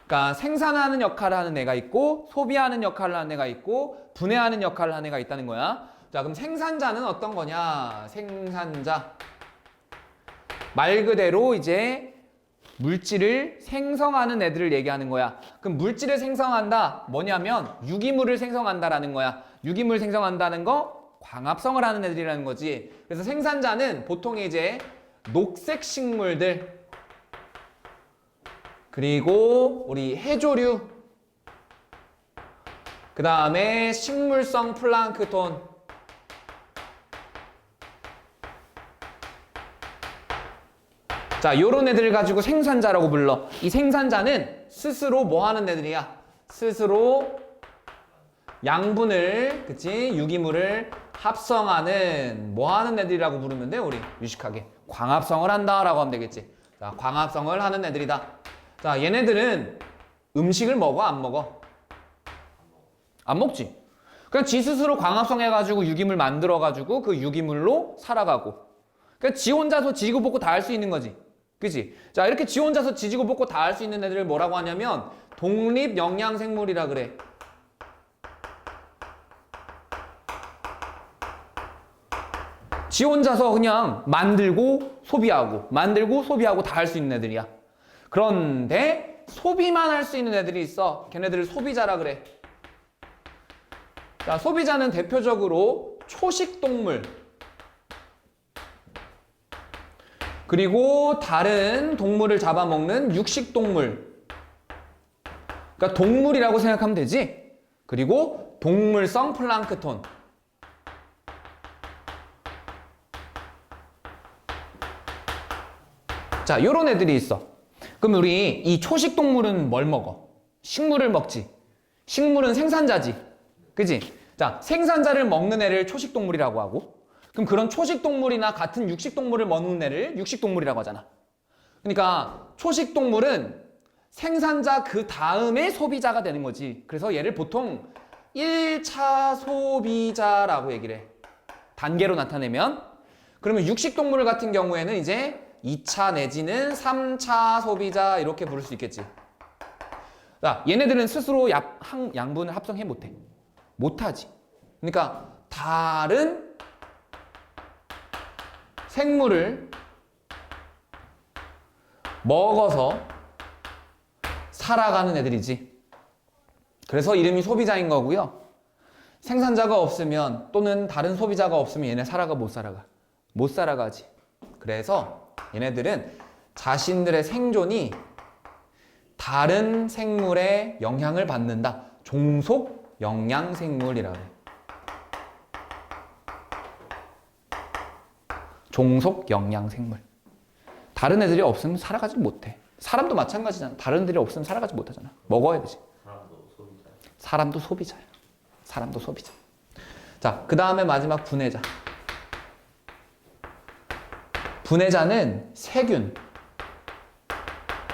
그러니까 생산하는 역할을 하는 애가 있고, 소비하는 역할을 하는 애가 있고, 분해하는 역할을 하는 애가 있다는 거야. 자, 그럼 생산자는 어떤 거냐? 생산자. 말 그대로 이제 물질을 생성하는 애들을 얘기하는 거야. 그럼 물질을 생성한다. 뭐냐면 유기물을 생성한다라는 거야. 유기물 생성한다는 거 광합성을 하는 애들이라는 거지. 그래서 생산자는 보통 이제 녹색 식물들, 그리고 우리 해조류, 그 다음에 식물성 플랑크톤, 자, 요런 애들을 가지고 생산자라고 불러. 이 생산자는 스스로 뭐 하는 애들이야? 스스로 양분을, 그치? 유기물을 합성하는 뭐 하는 애들이라고 부르면 돼, 우리 유식하게. 광합성을 한다라고 하면 되겠지. 자, 광합성을 하는 애들이다. 자, 얘네들은 음식을 먹어, 안 먹어? 안 먹지. 그냥 지 스스로 광합성해가지고 유기물 만들어가지고 그 유기물로 살아가고. 그러니까 지 혼자서 지지고 볶고 다 할 수 있는 거지. 그치? 자, 이렇게 지 혼자서 지지고 볶고 다 할 수 있는 애들을 뭐라고 하냐면 독립영양생물이라 그래. 지 혼자서 그냥 만들고 소비하고 다 할 수 있는 애들이야. 그런데 소비만 할 수 있는 애들이 있어. 걔네들을 소비자라 그래. 자, 소비자는 대표적으로 초식동물, 그리고 다른 동물을 잡아먹는 육식동물. 그러니까 동물이라고 생각하면 되지. 그리고 동물성 플랑크톤. 자, 요런 애들이 있어. 그럼 우리 이 초식동물은 뭘 먹어? 식물을 먹지. 식물은 생산자지. 그지? 자, 생산자를 먹는 애를 초식동물이라고 하고, 그럼 그런 초식동물이나 같은 육식동물을 먹는 애를 육식동물이라고 하잖아. 그러니까 초식동물은 생산자 그 다음에 소비자가 되는 거지. 그래서 얘를 보통 1차 소비자라고 얘기를 해. 단계로 나타내면. 그러면 육식동물 같은 경우에는 이제 2차 내지는 3차 소비자 이렇게 부를 수 있겠지. 자, 얘네들은 스스로 양분을 합성해 못해. 못하지. 그러니까 다른 생물을 먹어서 살아가는 애들이지. 그래서 이름이 소비자인 거고요. 생산자가 없으면 또는 다른 소비자가 없으면 얘네 못 살아가. 못 살아가지. 그래서 얘네들은 자신들의 생존이 다른 생물의 영향을 받는다. 종속 영양생물이라고 해. 종속 영양생물. 다른 애들이 없으면 살아가지 못해. 사람도 마찬가지잖아. 다른 애들이 없으면 살아가지 못하잖아. 먹어야 되지. 사람도 소비자. 사람도 소비자야. 사람도 소비자. 자, 그 다음에 마지막 분해자. 분해자는 세균,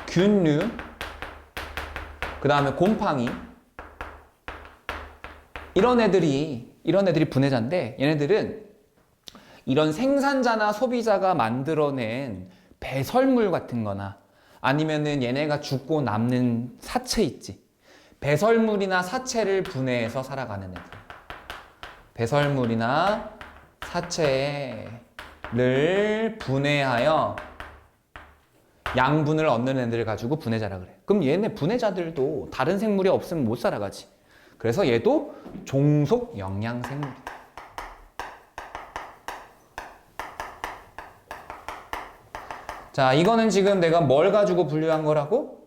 균류, 그 다음에 곰팡이, 이런 애들이 분해자인데, 얘네들은 이런 생산자나 소비자가 만들어낸 배설물 같은 거나 아니면은 얘네가 죽고 남는 사체 있지. 배설물이나 사체를 분해해서 살아가는 애들. 배설물이나 사체를 분해하여 양분을 얻는 애들을 가지고 분해자라 그래. 그럼 얘네 분해자들도 다른 생물이 없으면 못 살아가지. 그래서 얘도 종속 영양생물이다. 자, 이거는 지금 내가 뭘 가지고 분류한 거라고?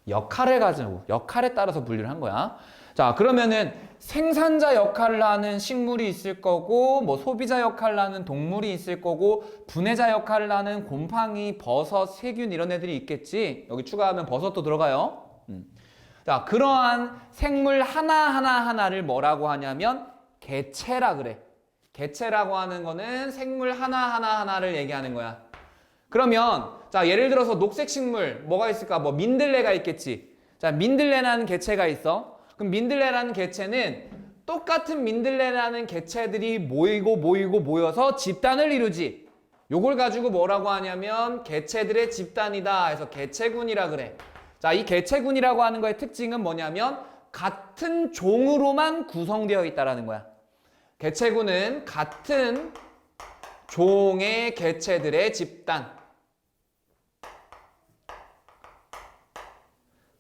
역할을 가지고, 역할에 따라서 분류를 한 거야. 자, 그러면은 생산자 역할을 하는 식물이 있을 거고, 뭐 소비자 역할을 하는 동물이 있을 거고, 분해자 역할을 하는 곰팡이, 버섯, 세균 이런 애들이 있겠지. 여기 추가하면 버섯도 들어가요. 자, 그러한 생물 하나하나를 뭐라고 하냐면 개체라 그래. 개체라고 하는 거는 생물 하나하나를 얘기하는 거야. 그러면 자, 예를 들어서 녹색 식물 뭐가 있을까? 뭐 민들레가 있겠지. 자, 민들레라는 개체가 있어. 그럼 민들레라는 개체는 똑같은 민들레라는 개체들이 모여서 집단을 이루지. 요걸 가지고 뭐라고 하냐면 개체들의 집단이다 해서 개체군이라 그래. 자, 이 개체군이라고 하는 거의 특징은 뭐냐면 같은 종으로만 구성되어 있다라는 거야. 개체군은 같은 종의 개체들의 집단.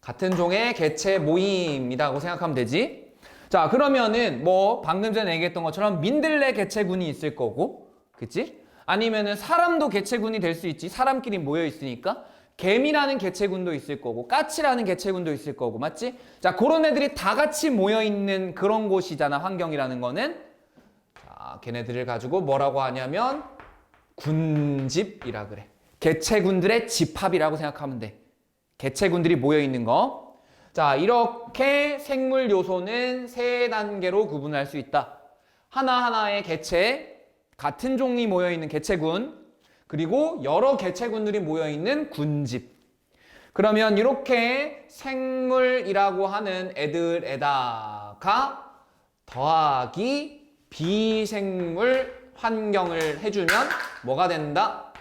같은 종의 개체 모임이라고 생각하면 되지. 자, 그러면은 뭐 방금 전에 얘기했던 것처럼 민들레 개체군이 있을 거고, 그치? 아니면은 사람도 개체군이 될 수 있지. 사람끼리 모여 있으니까. 개미라는 개체군도 있을 거고, 까치라는 개체군도 있을 거고, 맞지? 자, 그런 애들이 다 같이 모여 있는 그런 곳이잖아, 환경이라는 거는. 자, 걔네들을 가지고 뭐라고 하냐면 군집이라 그래. 개체군들의 집합이라고 생각하면 돼. 개체군들이 모여 있는 거. 자, 이렇게 생물 요소는 세 단계로 구분할 수 있다. 하나하나의 개체, 같은 종이 모여 있는 개체군, 그리고 여러 개체군들이 모여 있는 군집. 그러면 이렇게 생물이라고 하는 애들에다가 더하기 비생물 환경을 해주면 뭐가 된다?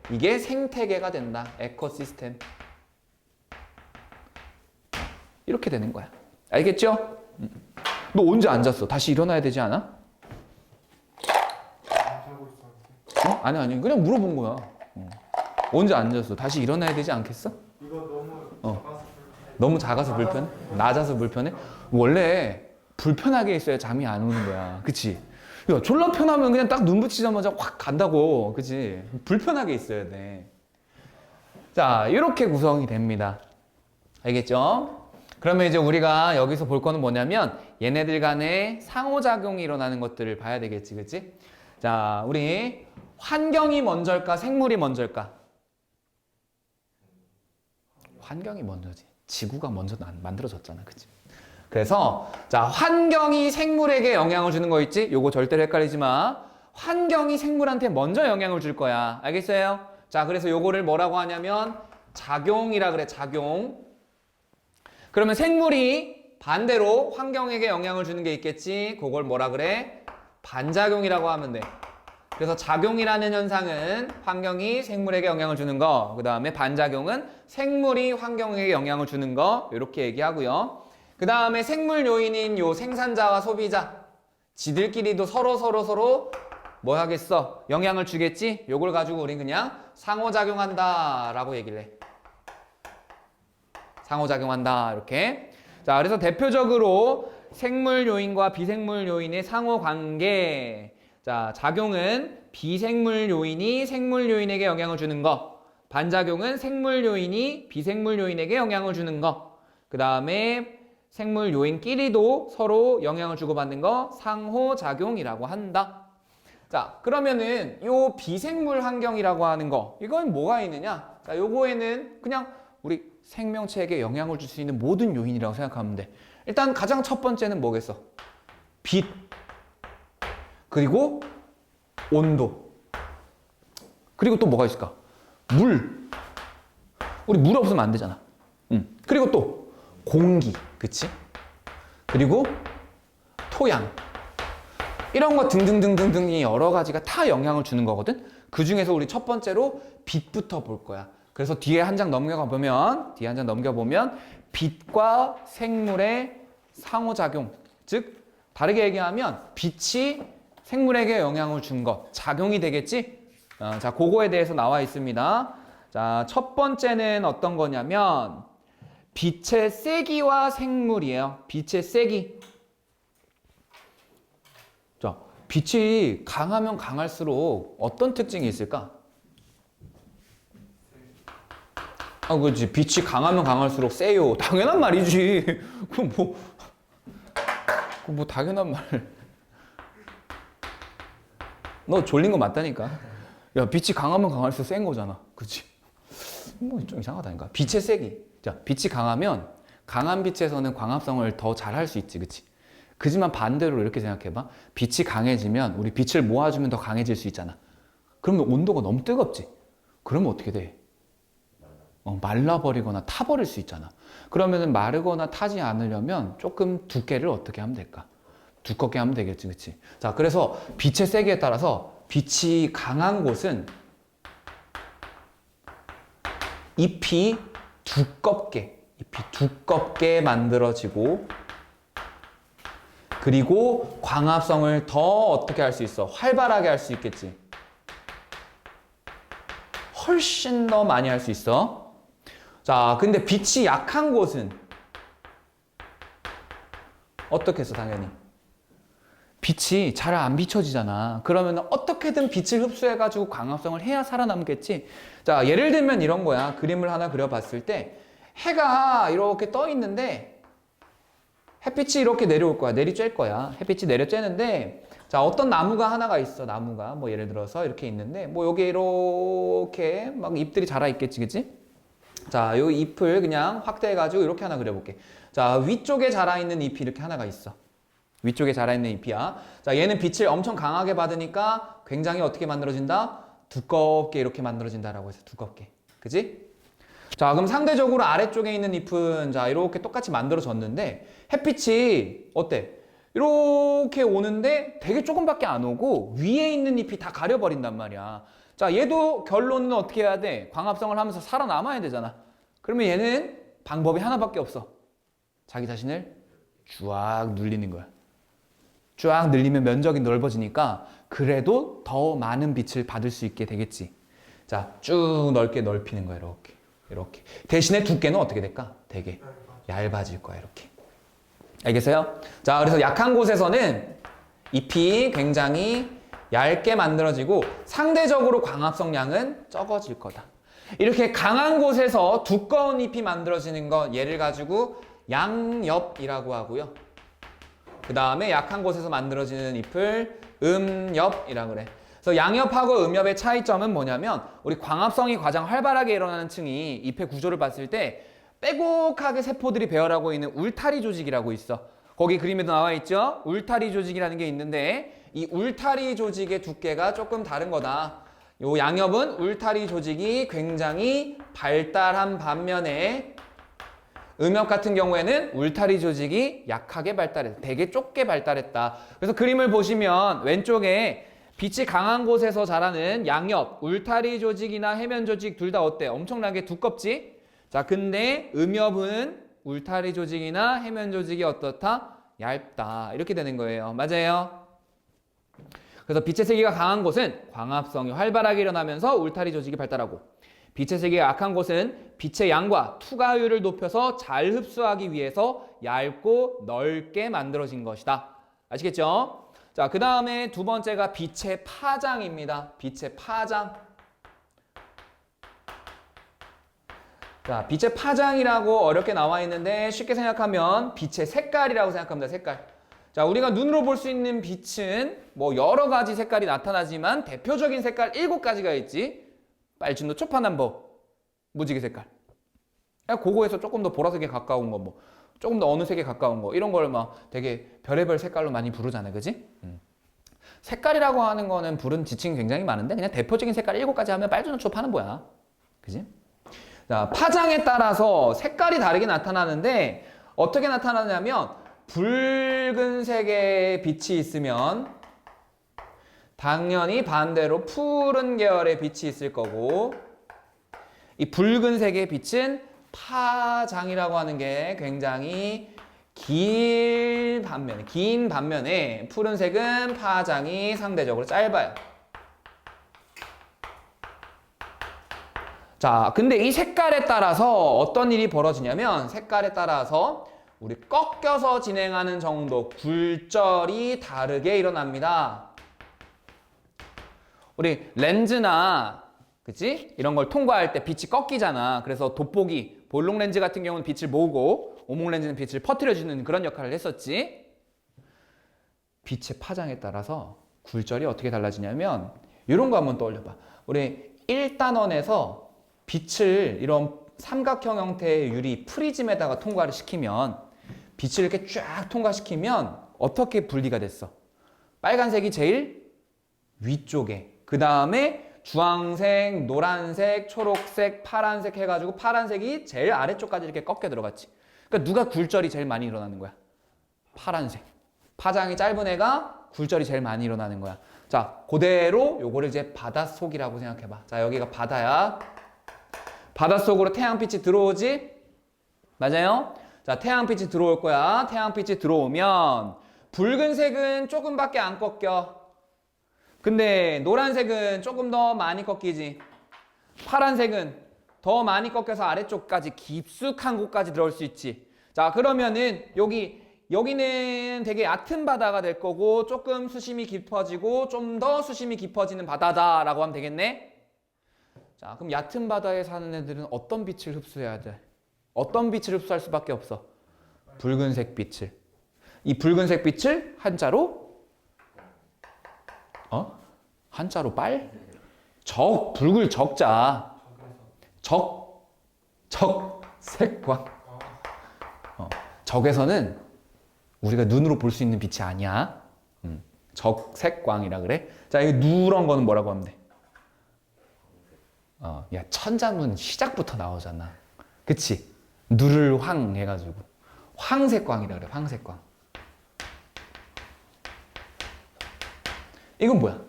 이게 생태계가 된다. 에코시스템. 이렇게 되는 거야. 알겠죠? 너 언제 앉았어? 다시 일어나야 되지 않아? 안 자고 있었는데. 아니. 그냥 물어본 거야. 언제 앉았어? 다시 일어나야 되지 않겠어? 이거 너무 작아서 너무 작아서 불편해? 낮아서 불편해? 원래 불편하게 있어야 잠이 안 오는 거야. 그치? 야, 졸라 편하면 그냥 딱 눈 붙이자마자 확 간다고. 그치? 불편하게 있어야 돼. 자, 이렇게 구성이 됩니다. 알겠죠? 그러면 이제 우리가 여기서 볼 거는 뭐냐면 얘네들 간의 상호작용이 일어나는 것들을 봐야 되겠지. 그치? 자, 우리 환경이 먼저일까? 생물이 먼저일까? 환경이 먼저지. 지구가 먼저 만들어졌잖아. 그치? 그래서 자, 환경이 생물에게 영향을 주는 거 있지? 요거 절대로 헷갈리지 마. 환경이 생물한테 먼저 영향을 줄 거야. 알겠어요? 자, 그래서 요거를 뭐라고 하냐면 작용이라 그래. 작용. 그러면 생물이 반대로 환경에게 영향을 주는 게 있겠지? 그걸 뭐라 그래? 반작용이라고 하면 돼. 그래서 작용이라는 현상은 환경이 생물에게 영향을 주는 거, 그 다음에 반작용은 생물이 환경에게 영향을 주는 거, 이렇게 얘기하고요. 그 다음에 생물 요인인 요 생산자와 소비자, 지들끼리도 서로 뭐 하겠어? 영향을 주겠지? 요걸 가지고 우린 그냥 상호작용한다 라고 얘기를 해. 상호작용한다 이렇게. 자, 그래서 대표적으로 생물 요인과 비생물 요인의 상호관계. 자, 작용은 비생물 요인이 생물 요인에게 영향을 주는 거. 반작용은 생물 요인이 비생물 요인에게 영향을 주는 거. 그 다음에 생물 요인끼리도 서로 영향을 주고받는 거 상호작용이라고 한다. 자, 그러면은 요 비생물 환경이라고 하는 거, 이건 뭐가 있느냐? 자, 요거에는 그냥 우리 생명체에게 영향을 줄 수 있는 모든 요인이라고 생각하면 돼. 일단 가장 첫 번째는 뭐겠어? 빛. 그리고 온도. 그리고 또 뭐가 있을까? 물. 우리 물 없으면 안 되잖아. 그리고 또 공기. 그치? 그리고 토양. 이런 거 등등등등등이 여러 가지가 다 영향을 주는 거거든. 그 중에서 우리 첫 번째로 빛부터 볼 거야. 그래서 뒤에 한 장 넘겨보면 빛과 생물의 상호작용. 즉 다르게 얘기하면 빛이 생물에게 영향을 준 것, 작용이 되겠지? 자, 그거에 대해서 나와 있습니다. 자, 첫 번째는 어떤 거냐면 빛의 세기와 생물이에요. 빛의 세기. 자, 빛이 강하면 강할수록 어떤 특징이 있을까? 그렇지. 빛이 강하면 강할수록 세요. 당연한 말이지. 그럼 뭐 당연한 말. 너 졸린 거 맞다니까. 야, 빛이 강하면 강할수록 센 거잖아. 그치? 뭐 좀 이상하다니까. 빛의 세기. 자, 빛이 강하면 강한 빛에서는 광합성을 더 잘할 수 있지. 그치? 그지만 반대로 이렇게 생각해봐. 빛이 강해지면 우리 빛을 모아주면 더 강해질 수 있잖아. 그러면 온도가 너무 뜨겁지? 그러면 어떻게 돼? 말라버리거나 타버릴 수 있잖아. 그러면은 마르거나 타지 않으려면 조금 두께를 어떻게 하면 될까? 두껍게 하면 되겠지, 그치? 자, 그래서 빛의 세기에 따라서 빛이 강한 곳은 잎이 두껍게 만들어지고, 그리고 광합성을 더 어떻게 할 수 있어? 활발하게 할 수 있겠지. 훨씬 더 많이 할 수 있어. 자, 근데 빛이 약한 곳은 어떻게 했어, 당연히? 빛이 잘 안 비춰지잖아. 그러면 어떻게든 빛을 흡수해가지고 광합성을 해야 살아남겠지. 자, 예를 들면 이런 거야. 그림을 하나 그려봤을 때 해가 이렇게 떠 있는데 햇빛이 이렇게 내려올 거야. 내리쬐을 거야. 햇빛이 내려쬐는데 자, 어떤 나무가 하나가 있어. 나무가 뭐 예를 들어서 이렇게 있는데 뭐 여기 이렇게 막 잎들이 자라 있겠지, 그치? 자, 요 잎을 그냥 확대해가지고 이렇게 하나 그려볼게. 자, 위쪽에 자라 있는 잎이 이렇게 하나가 있어. 위쪽에 자라있는 잎이야. 자, 얘는 빛을 엄청 강하게 받으니까 굉장히 어떻게 만들어진다? 두껍게 이렇게 만들어진다라고 해서 두껍게. 그지? 자, 그럼 상대적으로 아래쪽에 있는 잎은 자, 이렇게 똑같이 만들어졌는데 햇빛이 어때? 이렇게 오는데 되게 조금밖에 안 오고 위에 있는 잎이 다 가려버린단 말이야. 자, 얘도 결론은 어떻게 해야 돼? 광합성을 하면서 살아남아야 되잖아. 그러면 얘는 방법이 하나밖에 없어. 자기 자신을 쫙 눌리는 거야. 쫙 늘리면 면적이 넓어지니까 그래도 더 많은 빛을 받을 수 있게 되겠지. 자, 쭉 넓게 넓히는 거야. 이렇게. 이렇게. 대신에 두께는 어떻게 될까? 되게 얇아질 거야. 이렇게. 알겠어요? 자, 그래서 약한 곳에서는 잎이 굉장히 얇게 만들어지고 상대적으로 광합성량은 적어질 거다. 이렇게 강한 곳에서 두꺼운 잎이 만들어지는 것 얘를 가지고 양엽이라고 하고요. 그 다음에 약한 곳에서 만들어지는 잎을 음엽이라고 그래. 그래서 양엽하고 음엽의 차이점은 뭐냐면 우리 광합성이 가장 활발하게 일어나는 층이 잎의 구조를 봤을 때 빼곡하게 세포들이 배열하고 있는 울타리 조직이라고 있어. 거기 그림에도 나와 있죠? 울타리 조직이라는 게 있는데 이 울타리 조직의 두께가 조금 다른 거다. 요 양엽은 울타리 조직이 굉장히 발달한 반면에 음엽 같은 경우에는 울타리 조직이 약하게 발달했다. 되게 좁게 발달했다. 그래서 그림을 보시면 왼쪽에 빛이 강한 곳에서 자라는 양엽, 울타리 조직이나 해면 조직 둘 다 어때? 엄청나게 두껍지? 자, 근데 음엽은 울타리 조직이나 해면 조직이 어떻다? 얇다. 이렇게 되는 거예요. 맞아요? 그래서 빛의 세기가 강한 곳은 광합성이 활발하게 일어나면서 울타리 조직이 발달하고 빛의 세기가 약한 곳은 빛의 양과 투과율을 높여서 잘 흡수하기 위해서 얇고 넓게 만들어진 것이다. 아시겠죠? 자, 그 다음에 두 번째가 빛의 파장입니다. 빛의 파장. 자, 빛의 파장이라고 어렵게 나와 있는데 쉽게 생각하면 빛의 색깔이라고 생각합니다. 색깔. 자, 우리가 눈으로 볼 수 있는 빛은 뭐 여러 가지 색깔이 나타나지만 대표적인 색깔 7가지가 있지. 빨진도 초파남보, 무지개 색깔. 그거에서 조금 더 보라색에 가까운 거, 뭐 조금 더 어느 색에 가까운 거 이런 걸 막 되게 별의별 색깔로 많이 부르잖아요, 그지? 색깔이라고 하는 거는 부른 지칭이 굉장히 많은데 그냥 대표적인 색깔 7가지 하면 빨주노 초파남보야, 그지? 자, 파장에 따라서 색깔이 다르게 나타나는데 어떻게 나타나냐면 붉은색의 빛이 있으면 당연히 반대로 푸른 계열의 빛이 있을 거고 이 붉은색의 빛은 파장이라고 하는 게 굉장히 긴 반면에 푸른색은 파장이 상대적으로 짧아요. 자, 근데 이 색깔에 따라서 어떤 일이 벌어지냐면 색깔에 따라서 우리 꺾여서 진행하는 정도, 굴절이 다르게 일어납니다. 우리 렌즈나 그치? 이런 걸 통과할 때 빛이 꺾이잖아. 그래서 돋보기, 볼록 렌즈 같은 경우는 빛을 모으고 오목 렌즈는 빛을 퍼뜨려주는 그런 역할을 했었지. 빛의 파장에 따라서 굴절이 어떻게 달라지냐면 이런 거 한번 떠올려봐. 우리 1단원에서 빛을 이런 삼각형 형태의 유리 프리즘에다가 통과를 시키면 빛을 이렇게 쫙 통과시키면 어떻게 분리가 됐어? 빨간색이 제일 위쪽에, 그 다음에 주황색, 노란색, 초록색, 파란색 해가지고 파란색이 제일 아래쪽까지 이렇게 꺾여 들어갔지. 그러니까 누가 굴절이 제일 많이 일어나는 거야? 파란색. 파장이 짧은 애가 굴절이 제일 많이 일어나는 거야. 자, 그대로 요거를 이제 바닷속이라고 생각해봐. 자, 여기가 바다야. 바닷속으로 태양빛이 들어오지? 맞아요? 자, 태양빛이 들어올 거야. 태양빛이 들어오면 붉은색은 조금밖에 안 꺾여. 근데 노란색은 조금 더 많이 꺾이지. 파란색은 더 많이 꺾여서 아래쪽까지 깊숙한 곳까지 들어올 수 있지. 자, 그러면은 여기 여기는 되게 얕은 바다가 될 거고 조금 수심이 깊어지고 좀 더 수심이 깊어지는 바다다라고 하면 되겠네. 자, 그럼 얕은 바다에 사는 애들은 어떤 빛을 흡수해야 돼? 어떤 빛을 흡수할 수밖에 없어? 붉은색 빛을. 이 붉은색 빛을 한자로 한자로 빨? 붉을 적자. 적색광. 적에서는 우리가 눈으로 볼 수 있는 빛이 아니야. 적색광이라 그래. 자, 이 누런 거는 뭐라고 하면 돼? 야, 천자문 시작부터 나오잖아. 그치? 누를 황 해가지고 황색광이라 그래. 황색광. 이건 뭐야?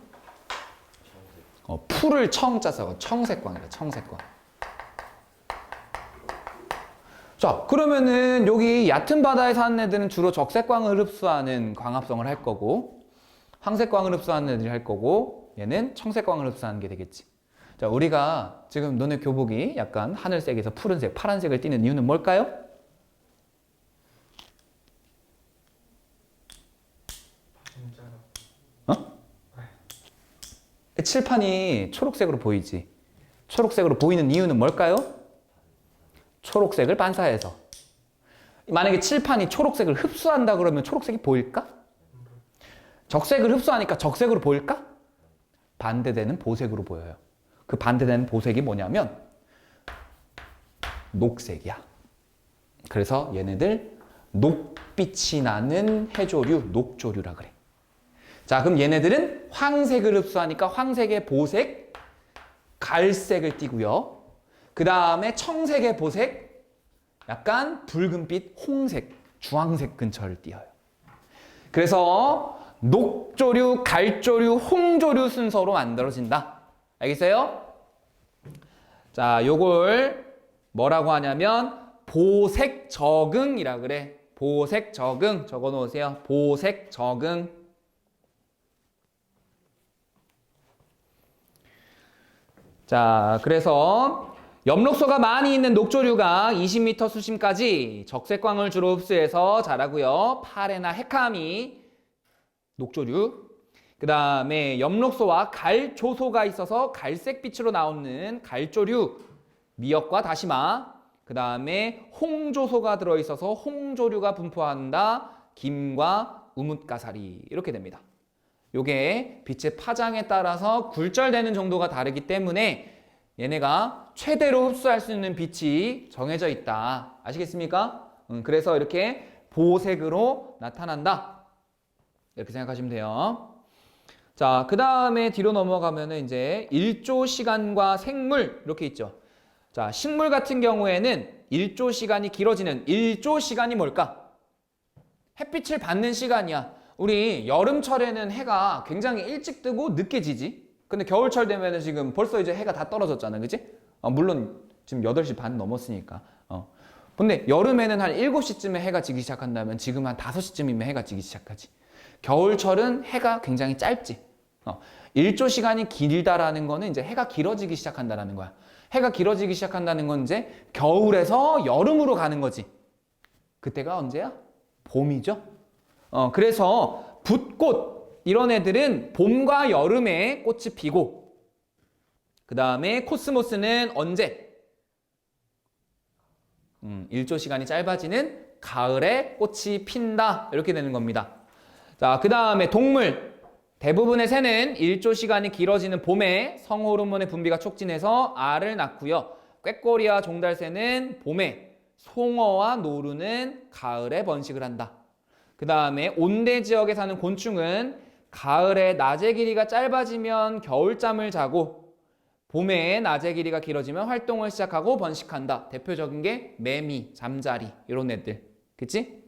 풀을 청자 써서 청색광이다. 청색광. 자, 그러면은 여기 얕은 바다에 사는 애들은 주로 적색광을 흡수하는 광합성을 할 거고, 황색광을 흡수하는 애들이 할 거고, 얘는 청색광을 흡수하는 게 되겠지. 자, 우리가 지금 너네 교복이 약간 하늘색에서 푸른색, 파란색을 띠는 이유는 뭘까요? 칠판이 초록색으로 보이지. 초록색으로 보이는 이유는 뭘까요? 초록색을 반사해서. 만약에 칠판이 초록색을 흡수한다 그러면 초록색이 보일까? 적색을 흡수하니까 적색으로 보일까? 반대되는 보색으로 보여요. 그 반대되는 보색이 뭐냐면 녹색이야. 그래서 얘네들 녹빛이 나는 해조류, 녹조류라 그래. 자, 그럼 얘네들은 황색을 흡수하니까 황색의 보색, 갈색을 띠고요. 그 다음에 청색의 보색, 약간 붉은빛, 홍색, 주황색 근처를 띄어요. 그래서 녹조류, 갈조류, 홍조류 순서로 만들어진다. 알겠어요? 자, 요걸 뭐라고 하냐면 보색 적응이라 그래. 보색 적응 적어 놓으세요. 보색 적응. 자, 그래서 엽록소가 많이 있는 녹조류가 20m 수심까지 적색광을 주로 흡수해서 자라고요. 파래나 해카미 녹조류. 그 다음에 엽록소와 갈조소가 있어서 갈색빛으로 나오는 갈조류, 미역과 다시마. 그 다음에 홍조소가 들어있어서 홍조류가 분포한다. 김과 우뭇가사리. 이렇게 됩니다. 요게 빛의 파장에 따라서 굴절되는 정도가 다르기 때문에 얘네가 최대로 흡수할 수 있는 빛이 정해져 있다. 아시겠습니까? 그래서 이렇게 보색으로 나타난다. 이렇게 생각하시면 돼요. 자, 그 다음에 뒤로 넘어가면은 이제 일조 시간과 생물 이렇게 있죠. 자, 식물 같은 경우에는 일조 시간이 길어지는 일조 시간이 뭘까? 햇빛을 받는 시간이야. 우리 여름철에는 해가 굉장히 일찍 뜨고 늦게 지지. 근데 겨울철 되면은 지금 벌써 이제 해가 다 떨어졌잖아. 그치? 물론 지금 8시 반 넘었으니까. 근데 여름에는 한 7시쯤에 해가 지기 시작한다면 지금 한 5시쯤이면 해가 지기 시작하지. 겨울철은 해가 굉장히 짧지. 일조 시간이 길다라는 거는 이제 해가 길어지기 시작한다라는 거야. 해가 길어지기 시작한다는 건 이제 겨울에서 여름으로 가는 거지. 그때가 언제야? 봄이죠. 그래서 붓꽃 이런 애들은 봄과 여름에 꽃이 피고, 그 다음에 코스모스는 언제? 일조 시간이 짧아지는 가을에 꽃이 핀다. 이렇게 되는 겁니다. 자, 그 다음에 동물. 대부분의 새는 일조 시간이 길어지는 봄에 성호르몬의 분비가 촉진해서 알을 낳고요. 꾀꼬리와 종달새는 봄에, 송어와 노루는 가을에 번식을 한다. 그 다음에 온대 지역에 사는 곤충은 가을에 낮의 길이가 짧아지면 겨울잠을 자고 봄에 낮의 길이가 길어지면 활동을 시작하고 번식한다. 대표적인 게 매미, 잠자리 이런 애들. 그치?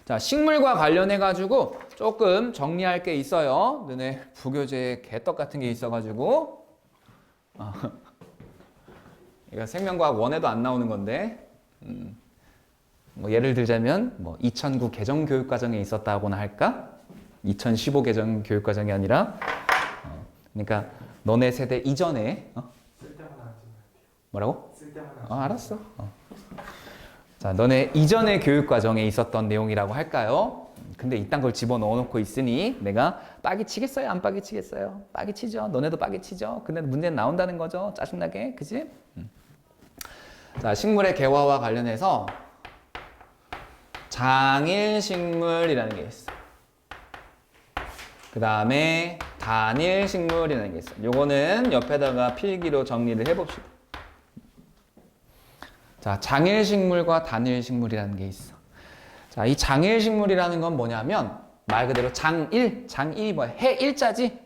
자, 식물과 관련해가지고 조금 정리할 게 있어요. 너네 부교재에 개떡 같은 게 있어가지고 이거 생명과학 1에도 안 나오는 건데 뭐 예를 들자면 뭐 2009 개정교육과정에 있었다고나 할까? 2015 개정교육과정이 아니라 그러니까 너네 세대 이전에 쓸 때만 하지 말게요. 뭐라고? 쓸 때만 하지 알았어. 자, 너네 이전의 교육 과정에 있었던 내용이라고 할까요? 근데 이딴 걸 집어넣어 놓고 있으니 내가 빠기 치겠어요? 안 빠기 치겠어요? 빠기 치죠. 너네도 빠기 치죠. 근데 문제는 나온다는 거죠. 짜증나게. 그지? 자, 식물의 개화와 관련해서 장일식물이라는 게 있어. 그 다음에 단일식물이라는 게 있어. 요거는 옆에다가 필기로 정리를 해봅시다. 자, 장일식물과 단일식물이라는 게 있어. 자, 이 장일식물이라는 건 뭐냐면 말 그대로 장일이 뭐야? 해 일자지?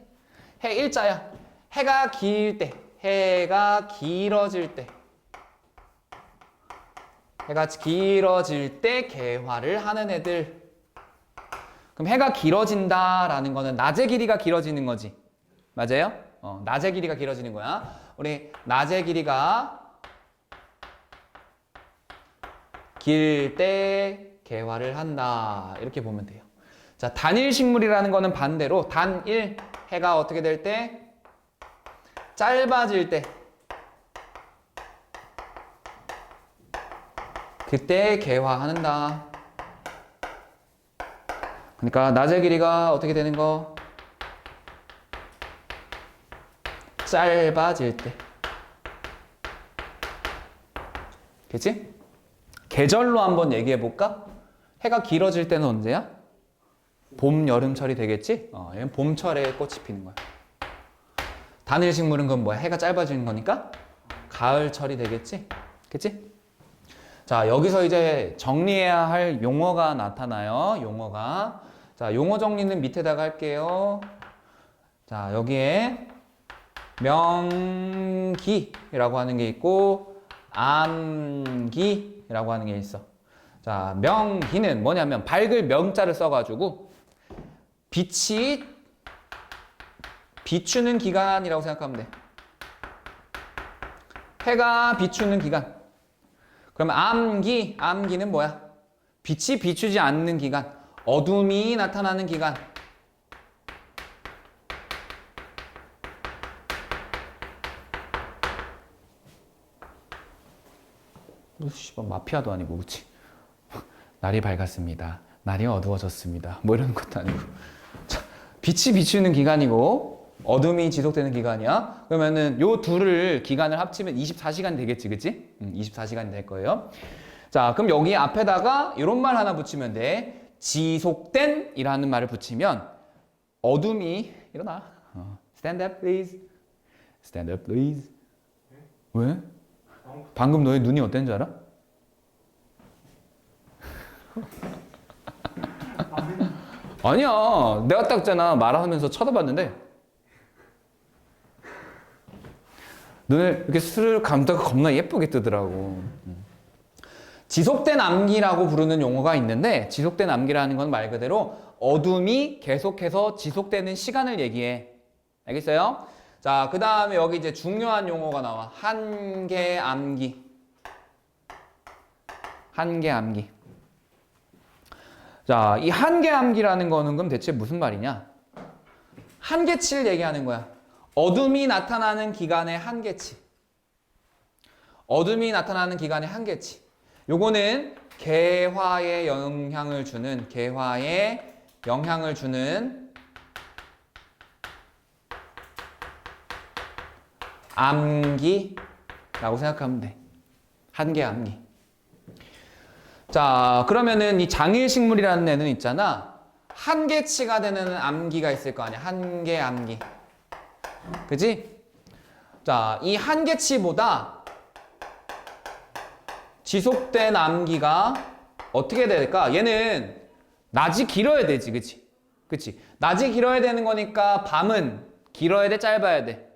해 일자야. 해가 길 때, 해가 길어질 때, 해가 길어질 때 개화를 하는 애들. 그럼 해가 길어진다라는 거는 낮의 길이가 길어지는 거지. 맞아요? 낮의 길이가 길어지는 거야. 우리 낮의 길이가 길 때 개화를 한다. 이렇게 보면 돼요. 자, 단일식물이라는 거는 반대로 단일, 해가 어떻게 될 때? 짧아질 때. 그때 개화한다. 그러니까 낮의 길이가 어떻게 되는 거? 짧아질 때. 그치? 계절로 한번 얘기해 볼까? 해가 길어질 때는 언제야? 봄, 여름철이 되겠지? 얘는 봄철에 꽃이 피는 거야. 단일식물은 그건 뭐야? 해가 짧아지는 거니까 가을철이 되겠지? 그치? 자, 여기서 이제 정리해야 할 용어가 나타나요. 용어가. 자, 용어 정리는 밑에다가 할게요. 자, 여기에 명기라고 하는 게 있고 암기라고 하는 게 있어. 자, 명기는 뭐냐면 밝을 명자를 써가지고 빛이 비추는 기간이라고 생각하면 돼. 해가 비추는 기간. 그러면 암기는 뭐야? 빛이 비추지 않는 기간. 어둠이 나타나는 기간. 씨발 마피아도 아니고 그치? 날이 밝았습니다. 날이 어두워졌습니다. 뭐 이런 것도 아니고. 자, 빛이 비추는 기간이고 어둠이 지속되는 기간이야. 그러면은 요 둘을 기간을 합치면 24시간 되겠지, 그치? 24시간이 될 거예요. 자, 그럼 여기 앞에다가 이런 말 하나 붙이면 돼. 지속된 이라는 말을 붙이면 어둠이 일어나. Stand up, please. Stand up, please. 왜? 방금 너의 눈이 어땠는 줄 알아? 아니야. 내가 딱 있잖아. 말하면서 쳐다봤는데 눈을 이렇게 스르륵 감다가 겁나 예쁘게 뜨더라고. 지속된 암기라고 부르는 용어가 있는데 지속된 암기라는 건 말 그대로 어둠이 계속해서 지속되는 시간을 얘기해. 알겠어요? 자, 그 다음에 여기 이제 중요한 용어가 나와. 한계 암기. 한계 암기. 자, 이 한계 암기라는 거는 그럼 대체 무슨 말이냐? 한계치를 얘기하는 거야. 어둠이 나타나는 기간의 한계치. 어둠이 나타나는 기간의 한계치. 요거는 개화에 영향을 주는 암기라고 생각하면 돼. 한계 암기. 자, 그러면은 이 장일식물이라는 애는 있잖아. 한계치가 되는 암기가 있을 거 아니야. 한계 암기. 그지? 자, 이 한계치보다 지속된 암기가 어떻게 될까? 얘는 낮이 길어야 되지, 그치? 그치? 낮이 길어야 되는 거니까 밤은 길어야 돼, 짧아야 돼?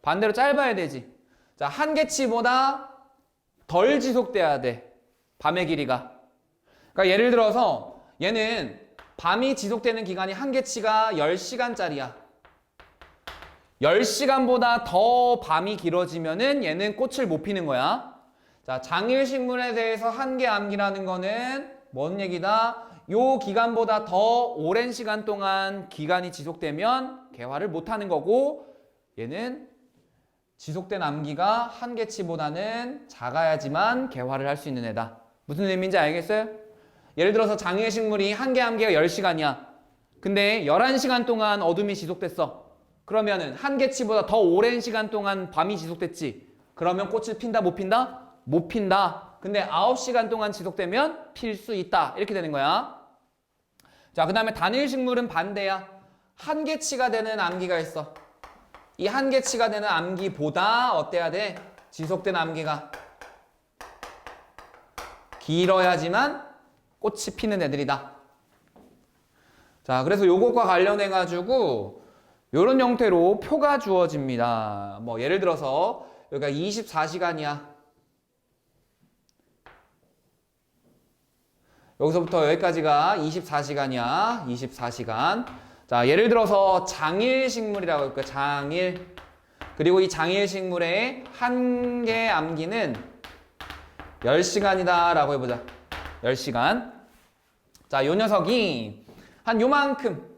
반대로 짧아야 되지. 자, 한계치보다 덜 지속돼야 돼. 밤의 길이가. 그러니까 예를 들어서 얘는 밤이 지속되는 기간이 한계치가 10시간짜리야. 10시간보다 더 밤이 길어지면은 얘는 꽃을 못 피는 거야. 자, 장일식물에 대해서 한계 암기라는 거는 뭔 얘기다? 요 기간보다 더 오랜 시간 동안 기간이 지속되면 개화를 못 하는 거고 얘는 지속된 암기가 한계치보다는 작아야지만 개화를 할 수 있는 애다. 무슨 의미인지 알겠어요? 예를 들어서 장애 식물이 한개 암기가 10시간이야. 근데 11시간 동안 어둠이 지속됐어. 그러면은 한계치보다 더 오랜 시간 동안 밤이 지속됐지. 그러면 꽃을 핀다 못 핀다? 못 핀다. 근데 9시간 동안 지속되면 필 수 있다. 이렇게 되는 거야. 자, 그 다음에 단일 식물은 반대야. 한계치가 되는 암기가 있어. 이 한계치가 되는 암기보다 어때야 돼? 지속된 암기가 길어야지만 꽃이 피는 애들이다. 자, 그래서 요것과 관련해 가지고 요런 형태로 표가 주어집니다. 뭐 예를 들어서 여기가 24시간이야. 여기서부터 여기까지가 24시간이야. 24시간. 자, 예를 들어서 장일 식물이라고 할까요? 장일. 그리고 이 장일 식물의 한개 암기는 10시간이다 라고 해보자. 10시간. 자, 요 녀석이 한 요만큼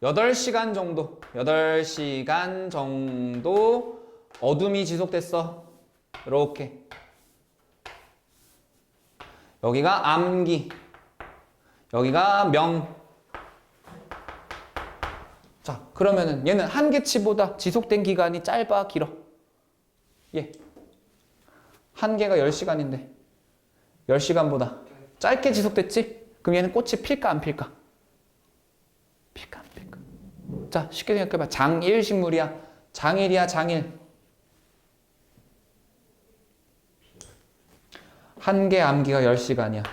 8시간 정도 8시간 정도 어둠이 지속됐어. 이렇게 여기가 암기, 여기가 명. 자, 그러면은 얘는 한계치보다 지속된 기간이 짧아 길어? 예. 한계가 10시간인데 10시간보다 짧게 지속됐지? 그럼 얘는 꽃이 필까 안 필까? 필까 안 필까? 자, 쉽게 생각해봐. 장일 식물이야. 장일이야, 장일. 한개 암기가 10시간이야.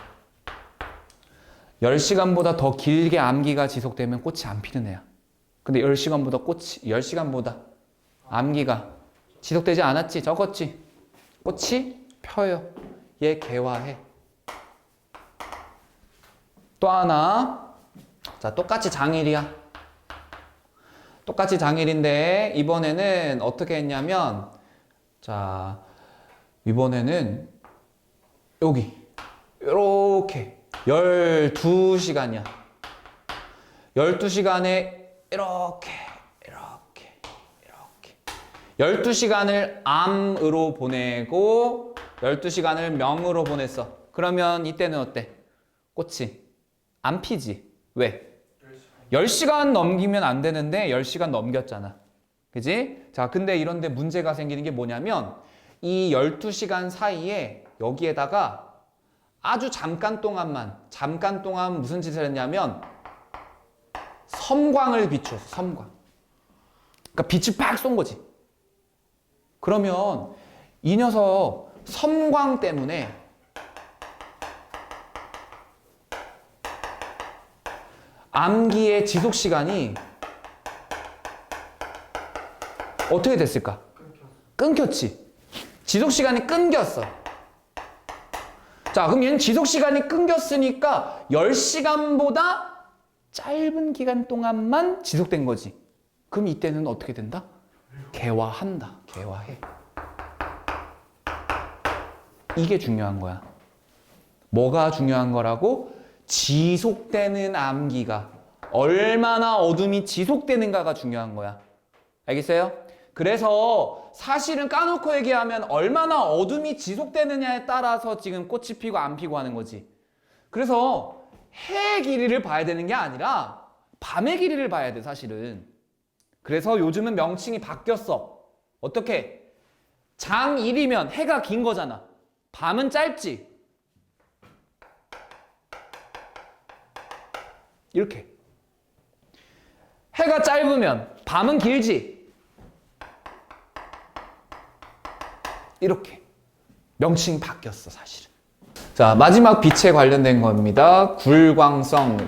10시간보다 더 길게 암기가 지속되면 꽃이 안 피는 애야. 근데 10시간보다 암기가 지속되지 않았지? 적었지? 꽃이 펴요. 얘 개화해. 또 하나. 자, 똑같이 장일이야. 똑같이 장일인데 이번에는 어떻게 했냐면, 자, 이번에는 여기 이렇게 12시간이야. 12시간에 이렇게 12시간을 암으로 보내고 12시간을 명으로 보냈어. 그러면 이때는 어때? 꽃이 안 피지. 왜? 10시간 넘기면 안 되는데 10시간 넘겼잖아. 그지? 자, 근데 이런데 문제가 생기는 게 뭐냐면 이 12시간 사이에 여기에다가 아주 잠깐 동안 무슨 짓을 했냐면 섬광을 비추었어. 섬광. 그러니까 빛을 팍 쏜 거지. 그러면 이 녀석 섬광 때문에 암기의 지속 시간이 어떻게 됐을까? 끊겼지. 지속 시간이 끊겼어. 자, 그럼 얘는 지속 시간이 끊겼으니까 10시간보다 짧은 기간 동안만 지속된 거지. 그럼 이때는 어떻게 된다? 개화한다. 개화해. 이게 중요한 거야. 뭐가 중요한 거라고? 지속되는 암기가 얼마나 어둠이 지속되는가가 중요한 거야. 알겠어요? 그래서 사실은 까놓고 얘기하면 얼마나 어둠이 지속되느냐에 따라서 지금 꽃이 피고 안 피고 하는 거지. 그래서 해의 길이를 봐야 되는 게 아니라 밤의 길이를 봐야 돼, 사실은. 그래서 요즘은 명칭이 바뀌었어. 어떻게? 장일이면 해가 긴 거잖아. 밤은 짧지. 이렇게. 해가 짧으면 밤은 길지. 이렇게. 명칭이 바뀌었어, 사실은. 자, 마지막 빛에 관련된 겁니다. 굴광성.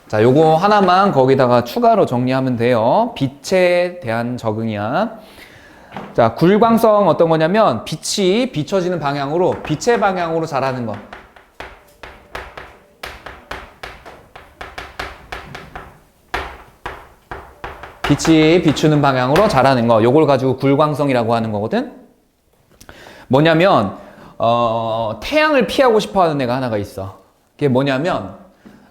자, 요거 하나만 거기다가 추가로 정리하면 돼요. 빛에 대한 적응이야. 자, 굴광성 어떤 거냐면 빛이 비춰지는 방향으로, 빛의 방향으로 자라는 거. 빛이 비추는 방향으로 자라는 거. 요걸 가지고 굴광성이라고 하는 거거든. 뭐냐면 태양을 피하고 싶어 하는 애가 하나가 있어. 그게 뭐냐면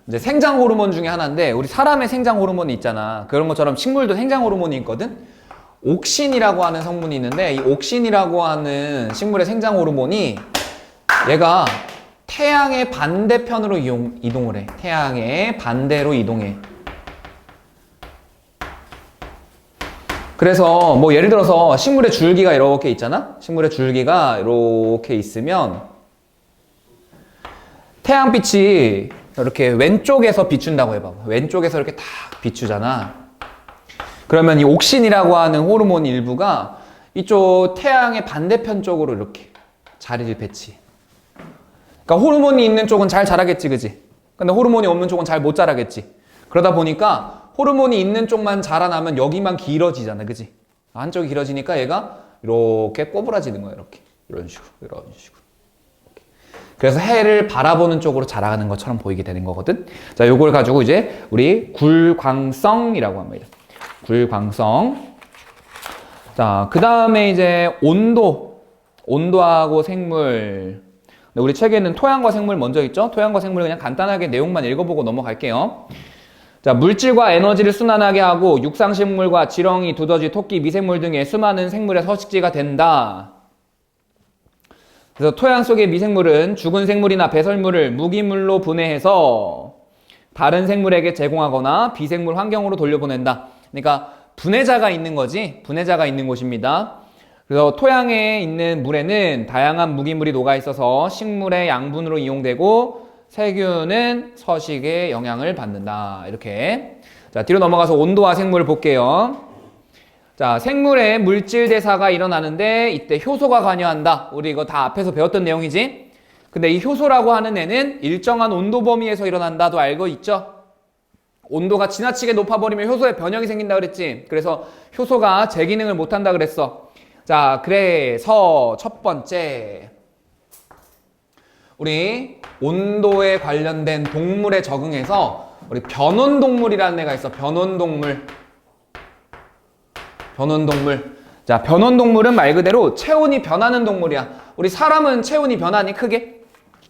이제 생장 호르몬 중에 하나인데, 우리 사람의 생장 호르몬이 있잖아. 그런 것처럼 식물도 생장 호르몬이 있거든. 옥신이라고 하는 성분이 있는데 이 옥신이라고 하는 식물의 생장 호르몬이 얘가 태양의 반대편으로 이동을 해. 태양의 반대로 이동해. 그래서 뭐 예를 들어서 식물의 줄기가 이렇게 있잖아? 식물의 줄기가 이렇게 있으면 태양빛이 이렇게 왼쪽에서 비춘다고 해봐. 왼쪽에서 이렇게 딱 비추잖아. 그러면 이 옥신이라고 하는 호르몬 일부가 이쪽 태양의 반대편 쪽으로 이렇게 자리를 배치해. 그러니까 호르몬이 있는 쪽은 잘 자라겠지, 그지? 근데 호르몬이 없는 쪽은 잘 못 자라겠지. 그러다 보니까 호르몬이 있는 쪽만 자라나면 여기만 길어지잖아, 그지? 한쪽이 길어지니까 얘가 이렇게 꼬부라지는 거야, 이렇게. 이런 식으로, 이런 식으로. 이렇게. 그래서 해를 바라보는 쪽으로 자라가는 것처럼 보이게 되는 거거든. 자, 요걸 가지고 이제 우리 굴광성이라고 합니다. 굴광성. 자, 그 다음에 이제 온도하고 생물. 우리 책에는 토양과 생물 먼저 있죠? 토양과 생물 그냥 간단하게 내용만 읽어보고 넘어갈게요. 자, 물질과 에너지를 순환하게 하고 육상식물과 지렁이, 두더지, 토끼, 미생물 등의 수많은 생물의 서식지가 된다. 그래서 토양 속의 미생물은 죽은 생물이나 배설물을 무기물로 분해해서 다른 생물에게 제공하거나 비생물 환경으로 돌려보낸다. 그러니까 분해자가 있는 거지. 분해자가 있는 곳입니다. 그래서 토양에 있는 물에는 다양한 무기물이 녹아있어서 식물의 양분으로 이용되고 세균은 서식에 영향을 받는다. 이렇게. 자, 뒤로 넘어가서 온도와 생물을 볼게요. 자, 생물의 물질 대사가 일어나는데 이때 효소가 관여한다. 우리 이거 다 앞에서 배웠던 내용이지? 근데 이 효소라고 하는 애는 일정한 온도 범위에서 일어난다도 알고 있죠? 온도가 지나치게 높아버리면 효소에 변형이 생긴다 그랬지? 그래서 효소가 제 기능을 못한다 그랬어. 자, 그래서 첫 번째 우리 온도에 관련된 동물에 적응해서 우리 변온동물이라는 애가 있어. 변온동물. 자, 변온동물은 말 그대로 체온이 변하는 동물이야. 우리 사람은 체온이 변하니 크게?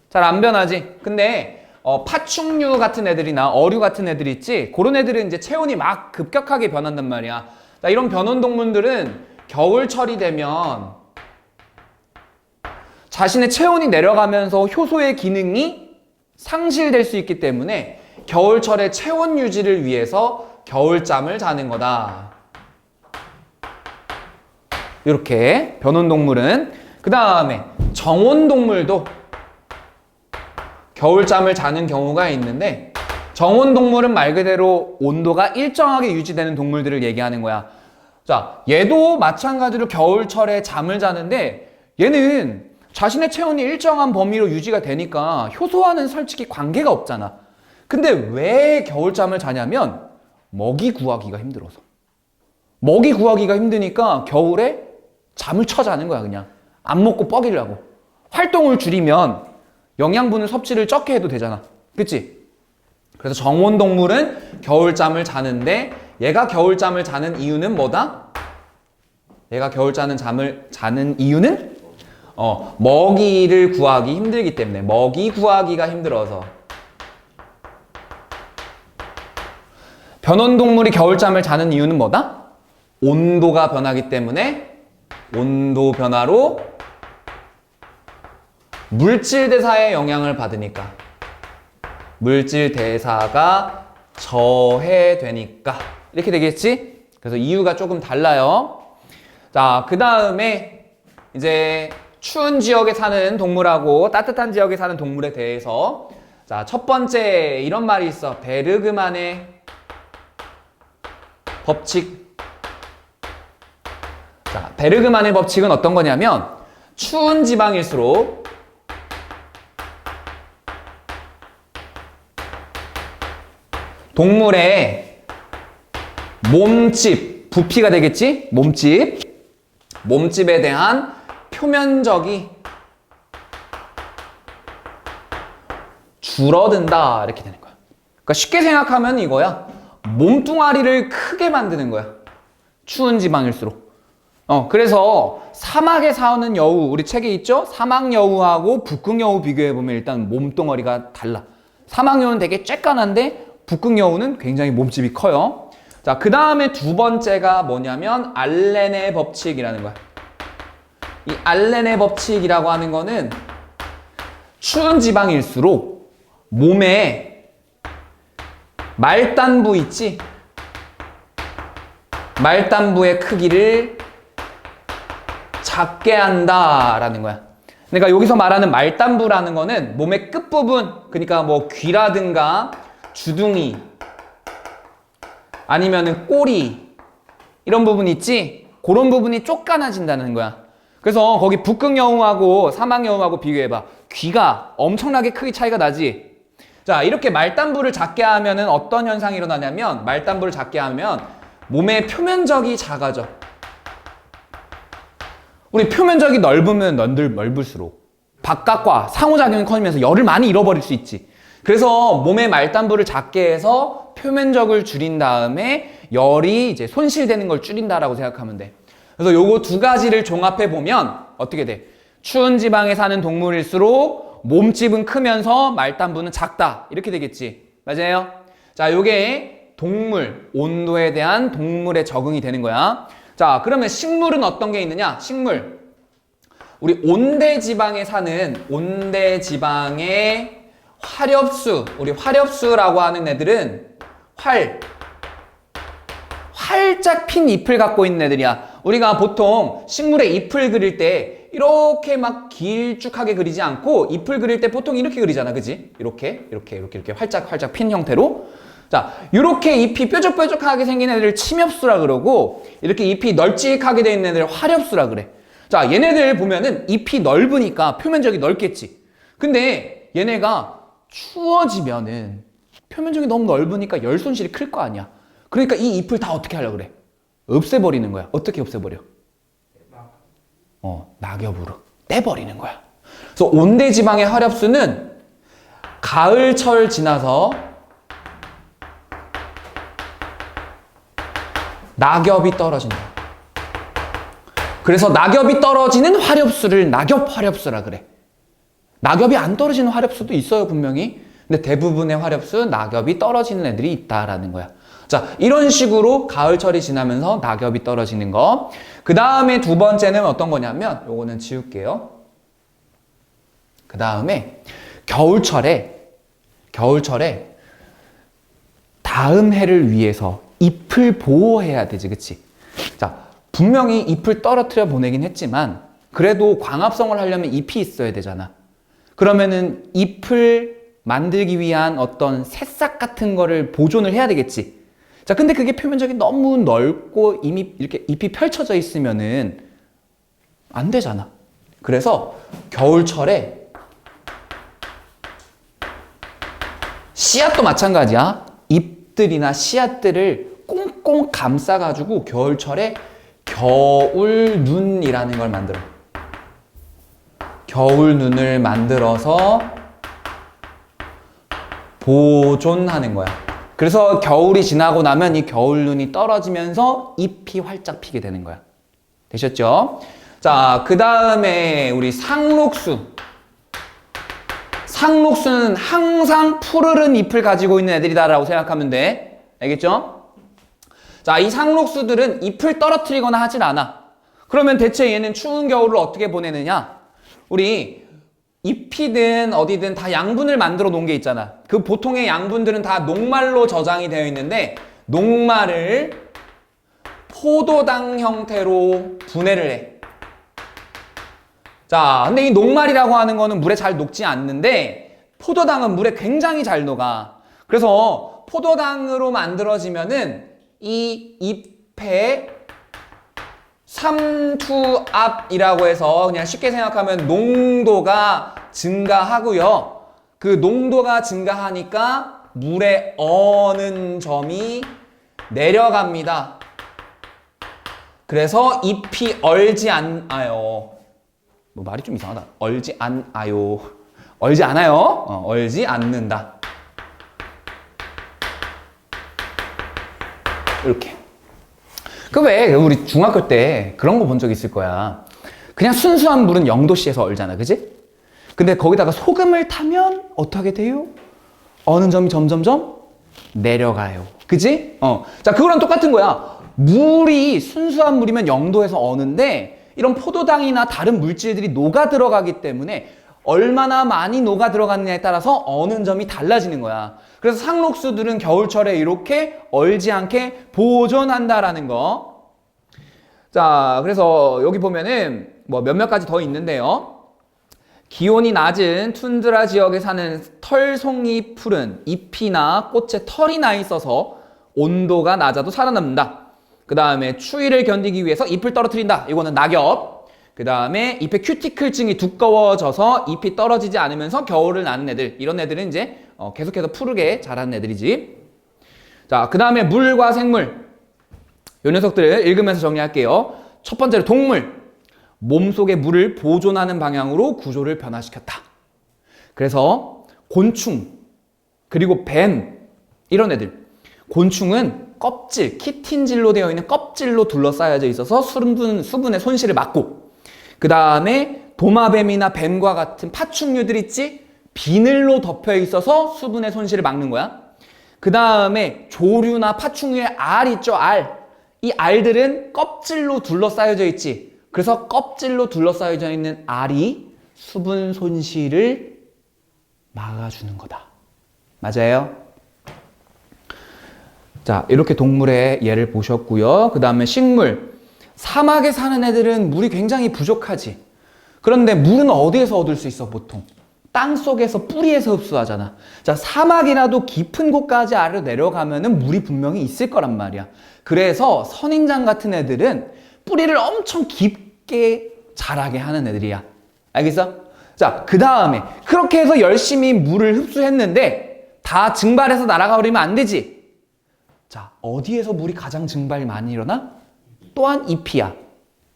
잘 안 변하지. 근데 파충류 같은 애들이나 어류 같은 애들 있지? 그런 애들은 이제 체온이 막 급격하게 변한단 말이야. 자, 이런 변온동물들은 겨울철이 되면 자신의 체온이 내려가면서 효소의 기능이 상실될 수 있기 때문에 겨울철에 체온 유지를 위해서 겨울잠을 자는 거다. 이렇게 변온동물은. 그 다음에 정온동물도 겨울잠을 자는 경우가 있는데 정온동물은 말 그대로 온도가 일정하게 유지되는 동물들을 얘기하는 거야. 자, 얘도 마찬가지로 겨울철에 잠을 자는데 얘는 자신의 체온이 일정한 범위로 유지가 되니까 효소와는 솔직히 관계가 없잖아. 근데 왜 겨울잠을 자냐면 먹이 구하기가 힘들어서. 먹이 구하기가 힘드니까 겨울에 잠을 쳐 자는 거야, 그냥. 안 먹고 뻐기려고. 활동을 줄이면 영양분을 섭취를 적게 해도 되잖아. 그치? 그래서 정온동물은 겨울잠을 자는데 얘가 겨울잠을 자는 이유는 뭐다? 얘가 겨울잠을 자는 이유는 먹이를 구하기 힘들기 때문에. 먹이 구하기가 힘들어서. 변온동물이 겨울잠을 자는 이유는 뭐다? 온도가 변하기 때문에. 온도 변화로 물질 대사에 영향을 받으니까. 물질 대사가 저해되니까. 이렇게 되겠지? 그래서 이유가 조금 달라요. 자, 그 다음에 이제 추운 지역에 사는 동물하고 따뜻한 지역에 사는 동물에 대해서. 자, 첫 번째 이런 말이 있어. 베르그만의 법칙. 자, 베르그만의 법칙은 어떤 거냐면 추운 지방일수록 동물의 몸집, 부피가 되겠지? 몸집에 대한 표면적이 줄어든다. 이렇게 되는 거야. 그러니까 쉽게 생각하면 이거야. 몸뚱아리를 크게 만드는 거야. 추운 지방일수록. 그래서 사막에 사는 여우, 우리 책에 있죠? 사막 여우하고 북극 여우 비교해보면 일단 몸뚱아리가 달라. 사막 여우는 되게 쬐깐한데 북극 여우는 굉장히 몸집이 커요. 자, 그 다음에 두 번째가 뭐냐면 알렌의 법칙이라는 거야. 이 알렌의 법칙이라고 하는 거는 추운 지방일수록 몸에 말단부 있지? 말단부의 크기를 작게 한다라는 거야. 그러니까 여기서 말하는 말단부라는 거는 몸의 끝부분, 그러니까 뭐 귀라든가 주둥이 아니면은 꼬리 이런 부분 있지? 그런 부분이 쫓겨나진다는 거야. 그래서 거기 북극여우하고 사막여우하고 비교해봐. 귀가 엄청나게 크기 차이가 나지? 자, 이렇게 말단부를 작게 하면은 어떤 현상이 일어나냐면 말단부를 작게 하면 몸의 표면적이 작아져. 우리 표면적이 넓으면 넓을수록 바깥과 상호작용이 커지면서 열을 많이 잃어버릴 수 있지. 그래서 몸의 말단부를 작게 해서 표면적을 줄인 다음에 열이 이제 손실되는 걸 줄인다라고 생각하면 돼. 그래서 요거 두 가지를 종합해 보면 어떻게 돼? 추운 지방에 사는 동물일수록 몸집은 크면서 말단부는 작다. 이렇게 되겠지. 맞아요? 자, 요게 동물, 온도에 대한 동물의 적응이 되는 거야. 자, 그러면 식물은 어떤 게 있느냐? 식물. 우리 온대지방에 사는 온대지방의 화렵수, 우리 화렵수라고 하는 애들은 활짝 핀 잎을 갖고 있는 애들이야. 우리가 보통 식물의 잎을 그릴 때 이렇게 막 길쭉하게 그리지 않고 잎을 그릴 때 보통 이렇게 그리잖아. 그지? 이렇게 활짝 핀 형태로. 자, 이렇게 잎이 뾰족뾰족하게 생긴 애들을 침엽수라 그러고 이렇게 잎이 널찍하게 되어 있는 애들을 화렵수라 그래. 자, 얘네들 보면은 잎이 넓으니까 표면적이 넓겠지. 근데 얘네가 추워지면은 표면적이 너무 넓으니까 열 손실이 클 거 아니야. 그러니까 이 잎을 다 어떻게 하려고 그래? 없애버리는 거야. 어떻게 없애버려? 낙엽으로 떼버리는 거야. 그래서 온대지방의 화렵수는 가을철 지나서 낙엽이 떨어진다. 그래서 낙엽이 떨어지는 화렵수를 낙엽화렵수라 그래. 낙엽이 안 떨어지는 화렵수도 있어요, 분명히. 근데 대부분의 화렵수 낙엽이 떨어지는 애들이 있다라는 거야. 자, 이런 식으로 가을철이 지나면서 낙엽이 떨어지는 거. 그 다음에 두 번째는 어떤 거냐면 요거는 지울게요. 그 다음에 겨울철에 다음 해를 위해서 잎을 보호해야 되지, 그치? 자, 분명히 잎을 떨어뜨려 보내긴 했지만 그래도 광합성을 하려면 잎이 있어야 되잖아. 그러면은 잎을 만들기 위한 어떤 새싹 같은 거를 보존을 해야 되겠지. 자, 근데 그게 표면적이 너무 넓고 이미 이렇게 잎이 펼쳐져 있으면은 안 되잖아. 그래서 겨울철에 씨앗도 마찬가지야. 잎들이나 씨앗들을 꽁꽁 감싸가지고 겨울철에 겨울눈이라는 걸 만들어. 겨울눈을 만들어서 보존하는 거야. 그래서 겨울이 지나고 나면 이 겨울눈이 떨어지면서 잎이 활짝 피게 되는 거야. 되셨죠? 자, 그 다음에 우리 상록수. 상록수는 항상 푸르른 잎을 가지고 있는 애들이다라고 생각하면 돼. 알겠죠? 자, 이 상록수들은 잎을 떨어뜨리거나 하질 않아. 그러면 대체 얘는 추운 겨울을 어떻게 보내느냐? 우리 잎이든 어디든 다 양분을 만들어 놓은 게 있잖아. 그 보통의 양분들은 다 녹말로 저장이 되어 있는데 녹말을 포도당 형태로 분해를 해. 자, 근데 이 녹말이라고 하는 거는 물에 잘 녹지 않는데 포도당은 물에 굉장히 잘 녹아. 그래서 포도당으로 만들어지면은 이 잎에 삼투압이라고 해서 그냥 쉽게 생각하면 농도가 증가하고요. 그 농도가 증가하니까 물에 어는 점이 내려갑니다. 그래서 잎이 얼지 않아요. 뭐 말이 좀 이상하다. 얼지 않아요. 얼지 않아요. 얼지 않는다. 이렇게. 그 왜 우리 중학교 때 그런 거 본 적 있을 거야. 그냥 순수한 물은 0도씨에서 얼잖아, 그지? 근데 거기다가 소금을 타면 어떻게 돼요? 어는 점이 점점점 내려가요. 그지? 자, 그거랑 똑같은 거야. 물이 순수한 물이면 0도에서 어는데 이런 포도당이나 다른 물질들이 녹아 들어가기 때문에 얼마나 많이 녹아 들어갔느냐에 따라서 어는 점이 달라지는 거야. 그래서 상록수들은 겨울철에 이렇게 얼지 않게 보존한다라는 거. 자, 그래서 여기 보면은 뭐 몇몇 가지 더 있는데요. 기온이 낮은 툰드라 지역에 사는 털송이 풀은 잎이나 꽃에 털이 나 있어서 온도가 낮아도 살아남는다. 그 다음에 추위를 견디기 위해서 잎을 떨어뜨린다. 이거는 낙엽. 그 다음에 잎의 큐티클층이 두꺼워져서 잎이 떨어지지 않으면서 겨울을 나는 애들. 이런 애들은 이제 계속해서 푸르게 자라는 애들이지. 자, 그 다음에 물과 생물. 이 녀석들을 읽으면서 정리할게요. 첫 번째로 동물. 몸속의 물을 보존하는 방향으로 구조를 변화시켰다. 그래서 곤충, 그리고 뱀, 이런 애들. 곤충은 껍질, 키틴질로 되어 있는 껍질로 둘러싸여져 있어서 수분의 손실을 막고, 그 다음에 도마뱀이나 뱀과 같은 파충류들 있지? 비늘로 덮여 있어서 수분의 손실을 막는 거야. 그 다음에 조류나 파충류의 알 있죠, 알. 이 알들은 껍질로 둘러싸여져 있지. 그래서 껍질로 둘러싸여져 있는 알이 수분 손실을 막아주는 거다. 맞아요? 자, 이렇게 동물의 예를 보셨고요. 그 다음에 식물. 사막에 사는 애들은 물이 굉장히 부족하지. 그런데 물은 어디에서 얻을 수 있어, 보통? 땅 속에서 뿌리에서 흡수하잖아. 자, 사막이라도 깊은 곳까지 아래로 내려가면은 물이 분명히 있을 거란 말이야. 그래서 선인장 같은 애들은 뿌리를 엄청 깊게 자라게 하는 애들이야. 알겠어? 자, 그 다음에 그렇게 해서 열심히 물을 흡수했는데 다 증발해서 날아가 버리면 안 되지. 자, 어디에서 물이 가장 증발이 많이 일어나? 또한 잎이야.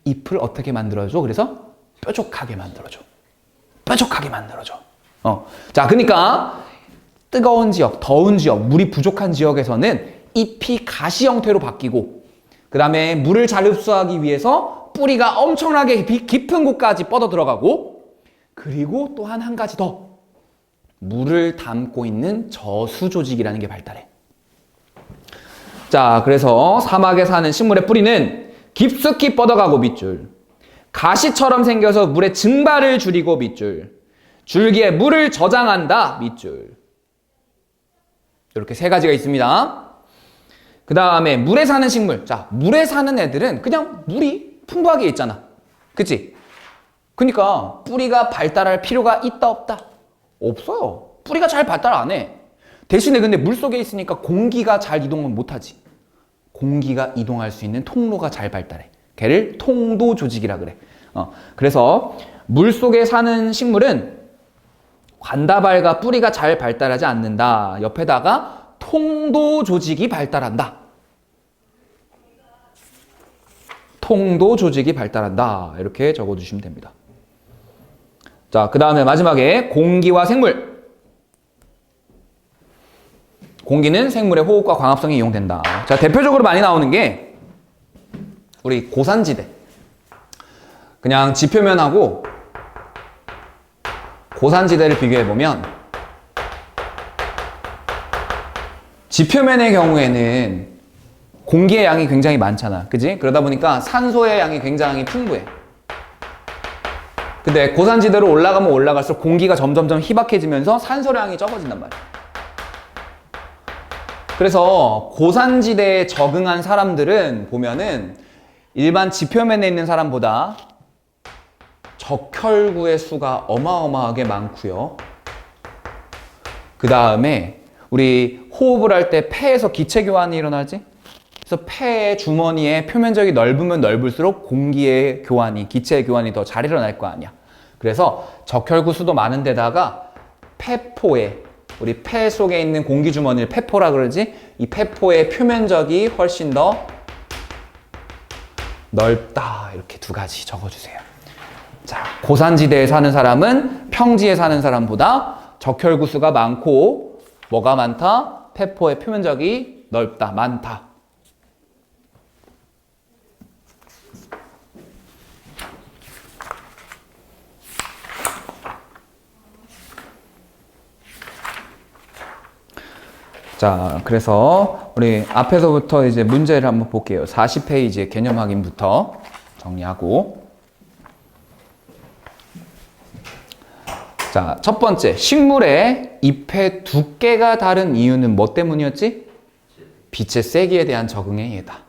잎을 어떻게 만들어줘? 그래서 뾰족하게 만들어줘. 뾰족하게 만들어줘. 자, 그러니까 뜨거운 지역, 더운 지역, 물이 부족한 지역에서는 잎이 가시 형태로 바뀌고, 그 다음에 물을 잘 흡수하기 위해서 뿌리가 엄청나게 깊은 곳까지 뻗어 들어가고, 그리고 또한 한 가지 더, 물을 담고 있는 저수 조직이라는 게 발달해. 자, 그래서 사막에 사는 식물의 뿌리는 깊숙이 뻗어가고 밑줄, 가시처럼 생겨서 물의 증발을 줄이고 밑줄, 줄기에 물을 저장한다 밑줄. 이렇게 세 가지가 있습니다. 그 다음에 물에 사는 식물. 자, 물에 사는 애들은 그냥 물이 풍부하게 있잖아. 그치? 그러니까 뿌리가 발달할 필요가 있다 없다? 없어요. 뿌리가 잘 발달 안 해. 대신에 근데 물속에 있으니까 공기가 잘 이동은 못하지. 공기가 이동할 수 있는 통로가 잘 발달해. 걔를 통도 조직이라 그래. 그래서 물속에 사는 식물은 관다발과 뿌리가 잘 발달하지 않는다. 옆에다가 통도 조직이 발달한다. 통도 조직이 발달한다. 이렇게 적어주시면 됩니다. 자, 그 다음에 마지막에 공기와 생물. 공기는 생물의 호흡과 광합성에 이용된다. 자, 대표적으로 많이 나오는 게 우리 고산지대. 그냥 지표면하고 고산지대를 비교해보면 지표면의 경우에는 공기의 양이 굉장히 많잖아. 그지? 그러다 보니까 산소의 양이 굉장히 풍부해. 근데 고산지대로 올라가면 올라갈수록 공기가 점점점 희박해지면서 산소량이 적어진단 말이야. 그래서 고산지대에 적응한 사람들은 보면은 일반 지표면에 있는 사람보다 적혈구의 수가 어마어마하게 많고요. 그 다음에 우리 호흡을 할 때 폐에서 기체 교환이 일어나지? 그래서 폐의 주머니에 표면적이 넓으면 넓을수록 공기의 교환이, 기체의 교환이 더 잘 일어날 거 아니야. 그래서 적혈구 수도 많은 데다가 폐포에, 우리 폐 속에 있는 공기 주머니를 폐포라 그러지? 이 폐포의 표면적이 훨씬 더 넓다. 이렇게 두 가지 적어주세요. 자, 고산지대에 사는 사람은 평지에 사는 사람보다 적혈구 수가 많고 뭐가 많다? 폐포의 표면적이 넓다, 많다. 자, 그래서 우리 앞에서부터 이제 문제를 한번 볼게요. 40페이지의 개념 확인부터 정리하고. 자, 첫 번째, 식물의 잎의 두께가 다른 이유는 뭐 때문이었지? 빛의 세기에 대한 적응에 의해다.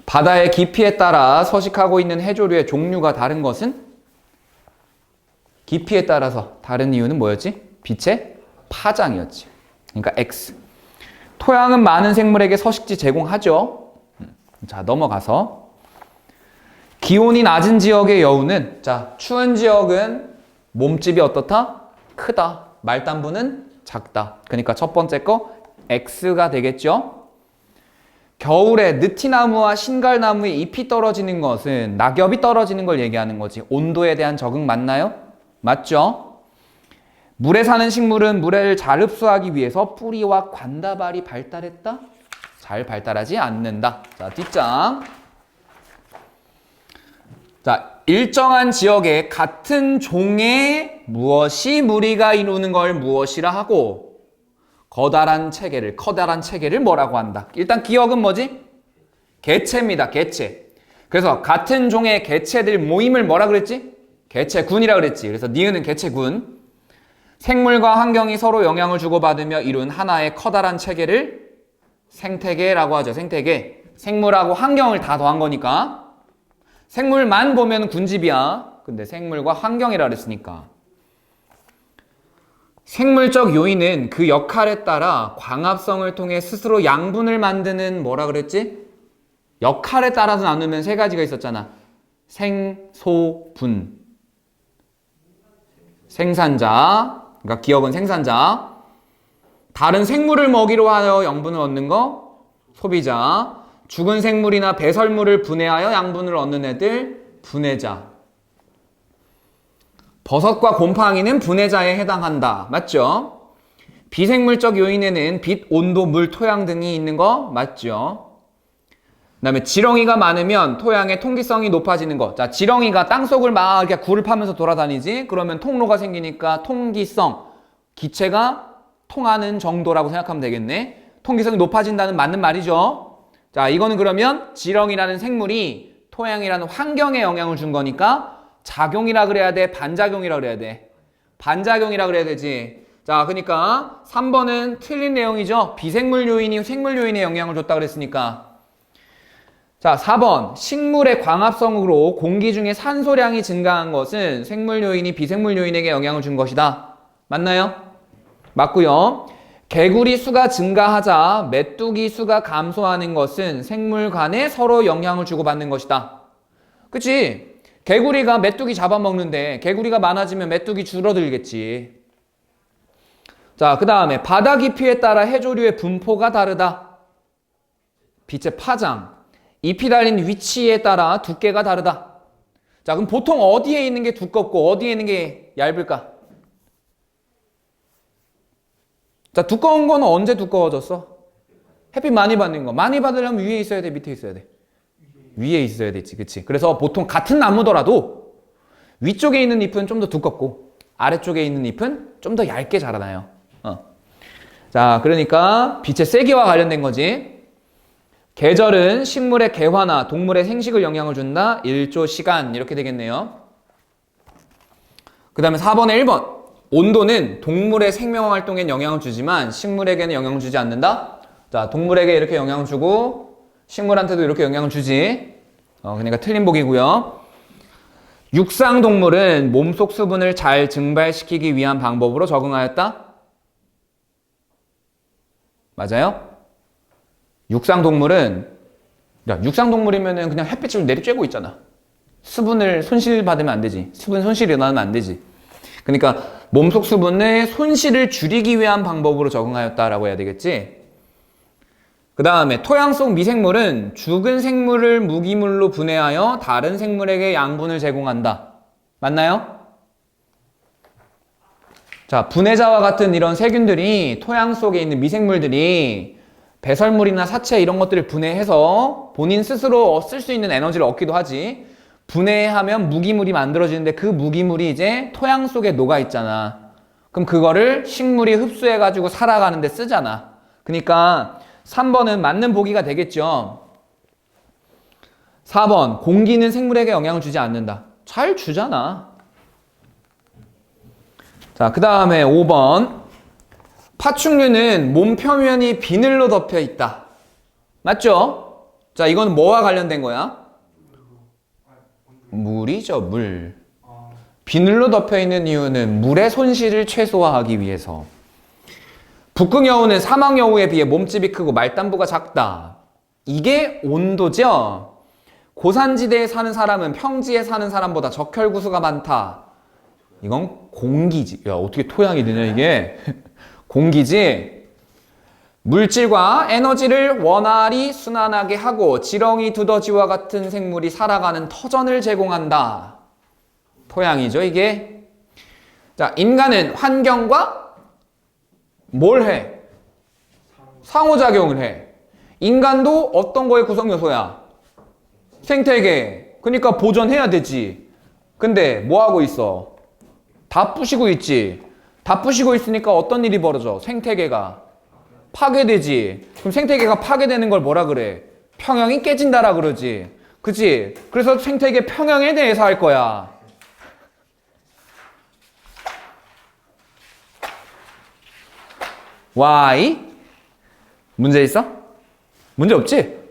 바다의 깊이에 따라 서식하고 있는 해조류의 종류가 다른 것은? 깊이에 따라서 다른 이유는 뭐였지? 빛의 파장이었지. 그러니까 X. 토양은 많은 생물에게 서식지 제공하죠. 자, 넘어가서 기온이 낮은 지역의 여우는, 자, 추운 지역은 몸집이 어떻다? 크다. 말단부는 작다. 그러니까 첫 번째 거 X가 되겠죠. 겨울에 느티나무와 신갈나무의 잎이 떨어지는 것은 낙엽이 떨어지는 걸 얘기하는 거지. 온도에 대한 적응 맞나요? 맞죠? 물에 사는 식물은 물을 잘 흡수하기 위해서 뿌리와 관다발이 발달했다? 잘 발달하지 않는다. 자, 뒷장. 자, 일정한 지역에 같은 종의 무엇이 무리가 이루는 걸 무엇이라 하고, 커다란 체계를 뭐라고 한다? 일단 기억은 뭐지? 개체입니다. 개체. 그래서 같은 종의 개체들 모임을 뭐라 그랬지? 개체군이라 그랬지. 그래서 니은은 개체군. 생물과 환경이 서로 영향을 주고받으며 이룬 하나의 커다란 체계를 생태계라고 하죠. 생태계. 생물하고 환경을 다 더한 거니까. 생물만 보면 군집이야. 근데 생물과 환경이라 그랬으니까. 생물적 요인은 그 역할에 따라 광합성을 통해 스스로 양분을 만드는 뭐라 그랬지? 역할에 따라서 나누면 세 가지가 있었잖아. 생, 소, 분. 생산자, 그러니까 기억은 생산자. 다른 생물을 먹이로 하여 양분을 얻는 거, 소비자. 죽은 생물이나 배설물을 분해하여 양분을 얻는 애들, 분해자. 버섯과 곰팡이는 분해자에 해당한다. 맞죠? 비생물적 요인에는 빛, 온도, 물, 토양 등이 있는 거 맞죠? 그 다음에 지렁이가 많으면 토양의 통기성이 높아지는 거. 자, 지렁이가 땅속을 막 이렇게 굴을 파면서 돌아다니지? 그러면 통로가 생기니까 통기성, 기체가 통하는 정도라고 생각하면 되겠네. 통기성이 높아진다는 맞는 말이죠. 자, 이거는 그러면 지렁이라는 생물이 토양이라는 환경에 영향을 준 거니까 작용이라 그래야 돼? 반작용이라 그래야 돼? 반작용이라 그래야 되지. 자, 그러니까 3번은 틀린 내용이죠. 비생물 요인이 생물 요인에 영향을 줬다 그랬으니까. 자, 4번. 식물의 광합성으로 공기 중에 산소량이 증가한 것은 생물 요인이 비생물 요인에게 영향을 준 것이다. 맞나요? 맞고요. 개구리 수가 증가하자 메뚜기 수가 감소하는 것은 생물 간에 서로 영향을 주고받는 것이다. 그치? 개구리가 메뚜기 잡아먹는데 개구리가 많아지면 메뚜기 줄어들겠지. 자, 그 다음에 바다 깊이에 따라 해조류의 분포가 다르다. 빛의 파장. 잎이 달린 위치에 따라 두께가 다르다. 자, 그럼 보통 어디에 있는 게 두껍고 어디에 있는 게 얇을까? 자, 두꺼운 거는 언제 두꺼워졌어? 햇빛 많이 받는 거. 많이 받으려면 위에 있어야 돼, 밑에 있어야 돼? 위에 있어야 되지, 그치? 그래서 보통 같은 나무더라도 위쪽에 있는 잎은 좀 더 두껍고 아래쪽에 있는 잎은 좀 더 얇게 자라나요. 자, 그러니까 빛의 세기와 관련된 거지. 계절은 식물의 개화나 동물의 생식을 영향을 준다. 일조 시간 이렇게 되겠네요. 그 다음에 4번에 1번. 온도는 동물의 생명활동에 영향을 주지만 식물에게는 영향을 주지 않는다. 자, 동물에게 이렇게 영향을 주고 식물한테도 이렇게 영향을 주지. 그러니까 틀린 보기고요. 육상동물은 몸속 수분을 잘 증발시키기 위한 방법으로 적응하였다. 맞아요? 육상동물은, 야, 육상동물이면은 그냥 햇빛을 내리쬐고 있잖아. 수분을 손실받으면 안 되지. 수분 손실이 일어나면 안 되지. 그러니까 몸속 수분의 손실을 줄이기 위한 방법으로 적응하였다라고 해야 되겠지. 그 다음에 토양 속 미생물은 죽은 생물을 무기물로 분해하여 다른 생물에게 양분을 제공한다. 맞나요? 자, 분해자와 같은 이런 세균들이 토양 속에 있는 미생물들이 배설물이나 사체 이런 것들을 분해해서 본인 스스로 쓸 수 있는 에너지를 얻기도 하지. 분해하면 무기물이 만들어지는데 그 무기물이 이제 토양 속에 녹아 있잖아. 그럼 그거를 식물이 흡수해가지고 살아가는데 쓰잖아. 그러니까 3번은 맞는 보기가 되겠죠. 4번, 공기는 생물에게 영향을 주지 않는다. 잘 주잖아. 자, 그 다음에 5번. 파충류는 몸 표면이 비늘로 덮여 있다. 맞죠? 자, 이건 뭐와 관련된 거야? 물이죠, 물. 비늘로 덮여 있는 이유는 물의 손실을 최소화하기 위해서. 북극여우는 사막여우에 비해 몸집이 크고 말단부가 작다. 이게 온도죠? 고산지대에 사는 사람은 평지에 사는 사람보다 적혈구수가 많다. 이건 공기지. 야, 어떻게 토양이 되냐, 이게? 공기지? 물질과 에너지를 원활히 순환하게 하고 지렁이 두더지와 같은 생물이 살아가는 터전을 제공한다. 토양이죠, 이게. 자, 인간은 환경과 뭘 해? 상호작용을 해. 인간도 어떤 거의 구성 요소야? 생태계. 그러니까 보존해야 되지. 근데 뭐 하고 있어? 다 부시고 있지. 다 부시고 있으니까 어떤 일이 벌어져? 생태계가 파괴되지. 그럼 생태계가 파괴되는 걸 뭐라 그래? 평형이 깨진다라 그러지. 그치? 그래서 생태계 평형에 대해서 할 거야. Why? 문제 있어? 문제 없지?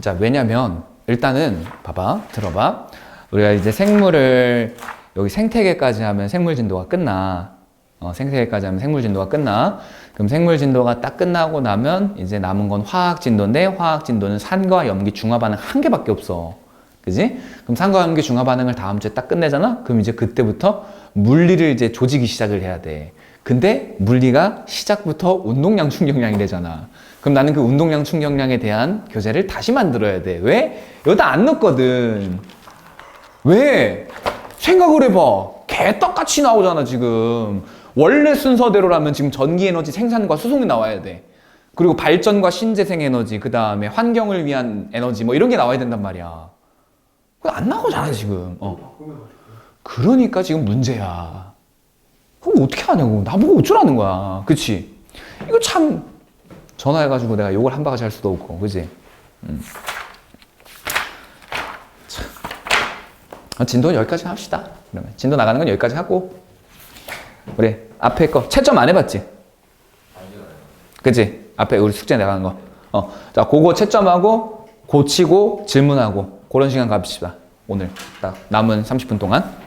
자, 왜냐면 일단은 봐봐, 들어봐. 우리가 이제 생물을 여기 생태계까지 하면 생물 진도가 끝나. 생태계까지 하면 생물 진도가 끝나. 그럼 생물 진도가 딱 끝나고 나면 이제 남은 건 화학 진도인데, 화학 진도는 산과 염기 중화 반응 한 개밖에 없어. 그지? 그럼 산과 염기 중화 반응을 다음 주에 딱 끝내잖아? 그럼 이제 그때부터 물리를 이제 조지기 시작을 해야 돼. 근데 물리가 시작부터 운동량 충격량이 되잖아. 그럼 나는 그 운동량 충격량에 대한 교재를 다시 만들어야 돼. 왜? 여기다 안 넣었거든. 왜? 생각을 해봐. 개떡같이 나오잖아, 지금. 원래 순서대로라면 지금 전기에너지 생산과 수송이 나와야 돼. 그리고 발전과 신재생 에너지, 그 다음에 환경을 위한 에너지, 뭐 이런 게 나와야 된단 말이야. 그거 안 나오잖아, 지금. 그러니까 지금 문제야. 그럼 어떻게 하냐고. 나보고 어쩌라는 거야. 그치? 이거 참, 전화해가지고 내가 욕을 한 바가지 할 수도 없고, 그치? 진도는 여기까지 합시다. 그러면 진도 나가는 건 여기까지 하고, 우리 앞에 거 채점 안 해봤지? 그치? 앞에 우리 숙제 나가는 거. 자, 그거 채점하고 고치고 질문하고 그런 시간 갑시다. 오늘 딱 남은 30분 동안.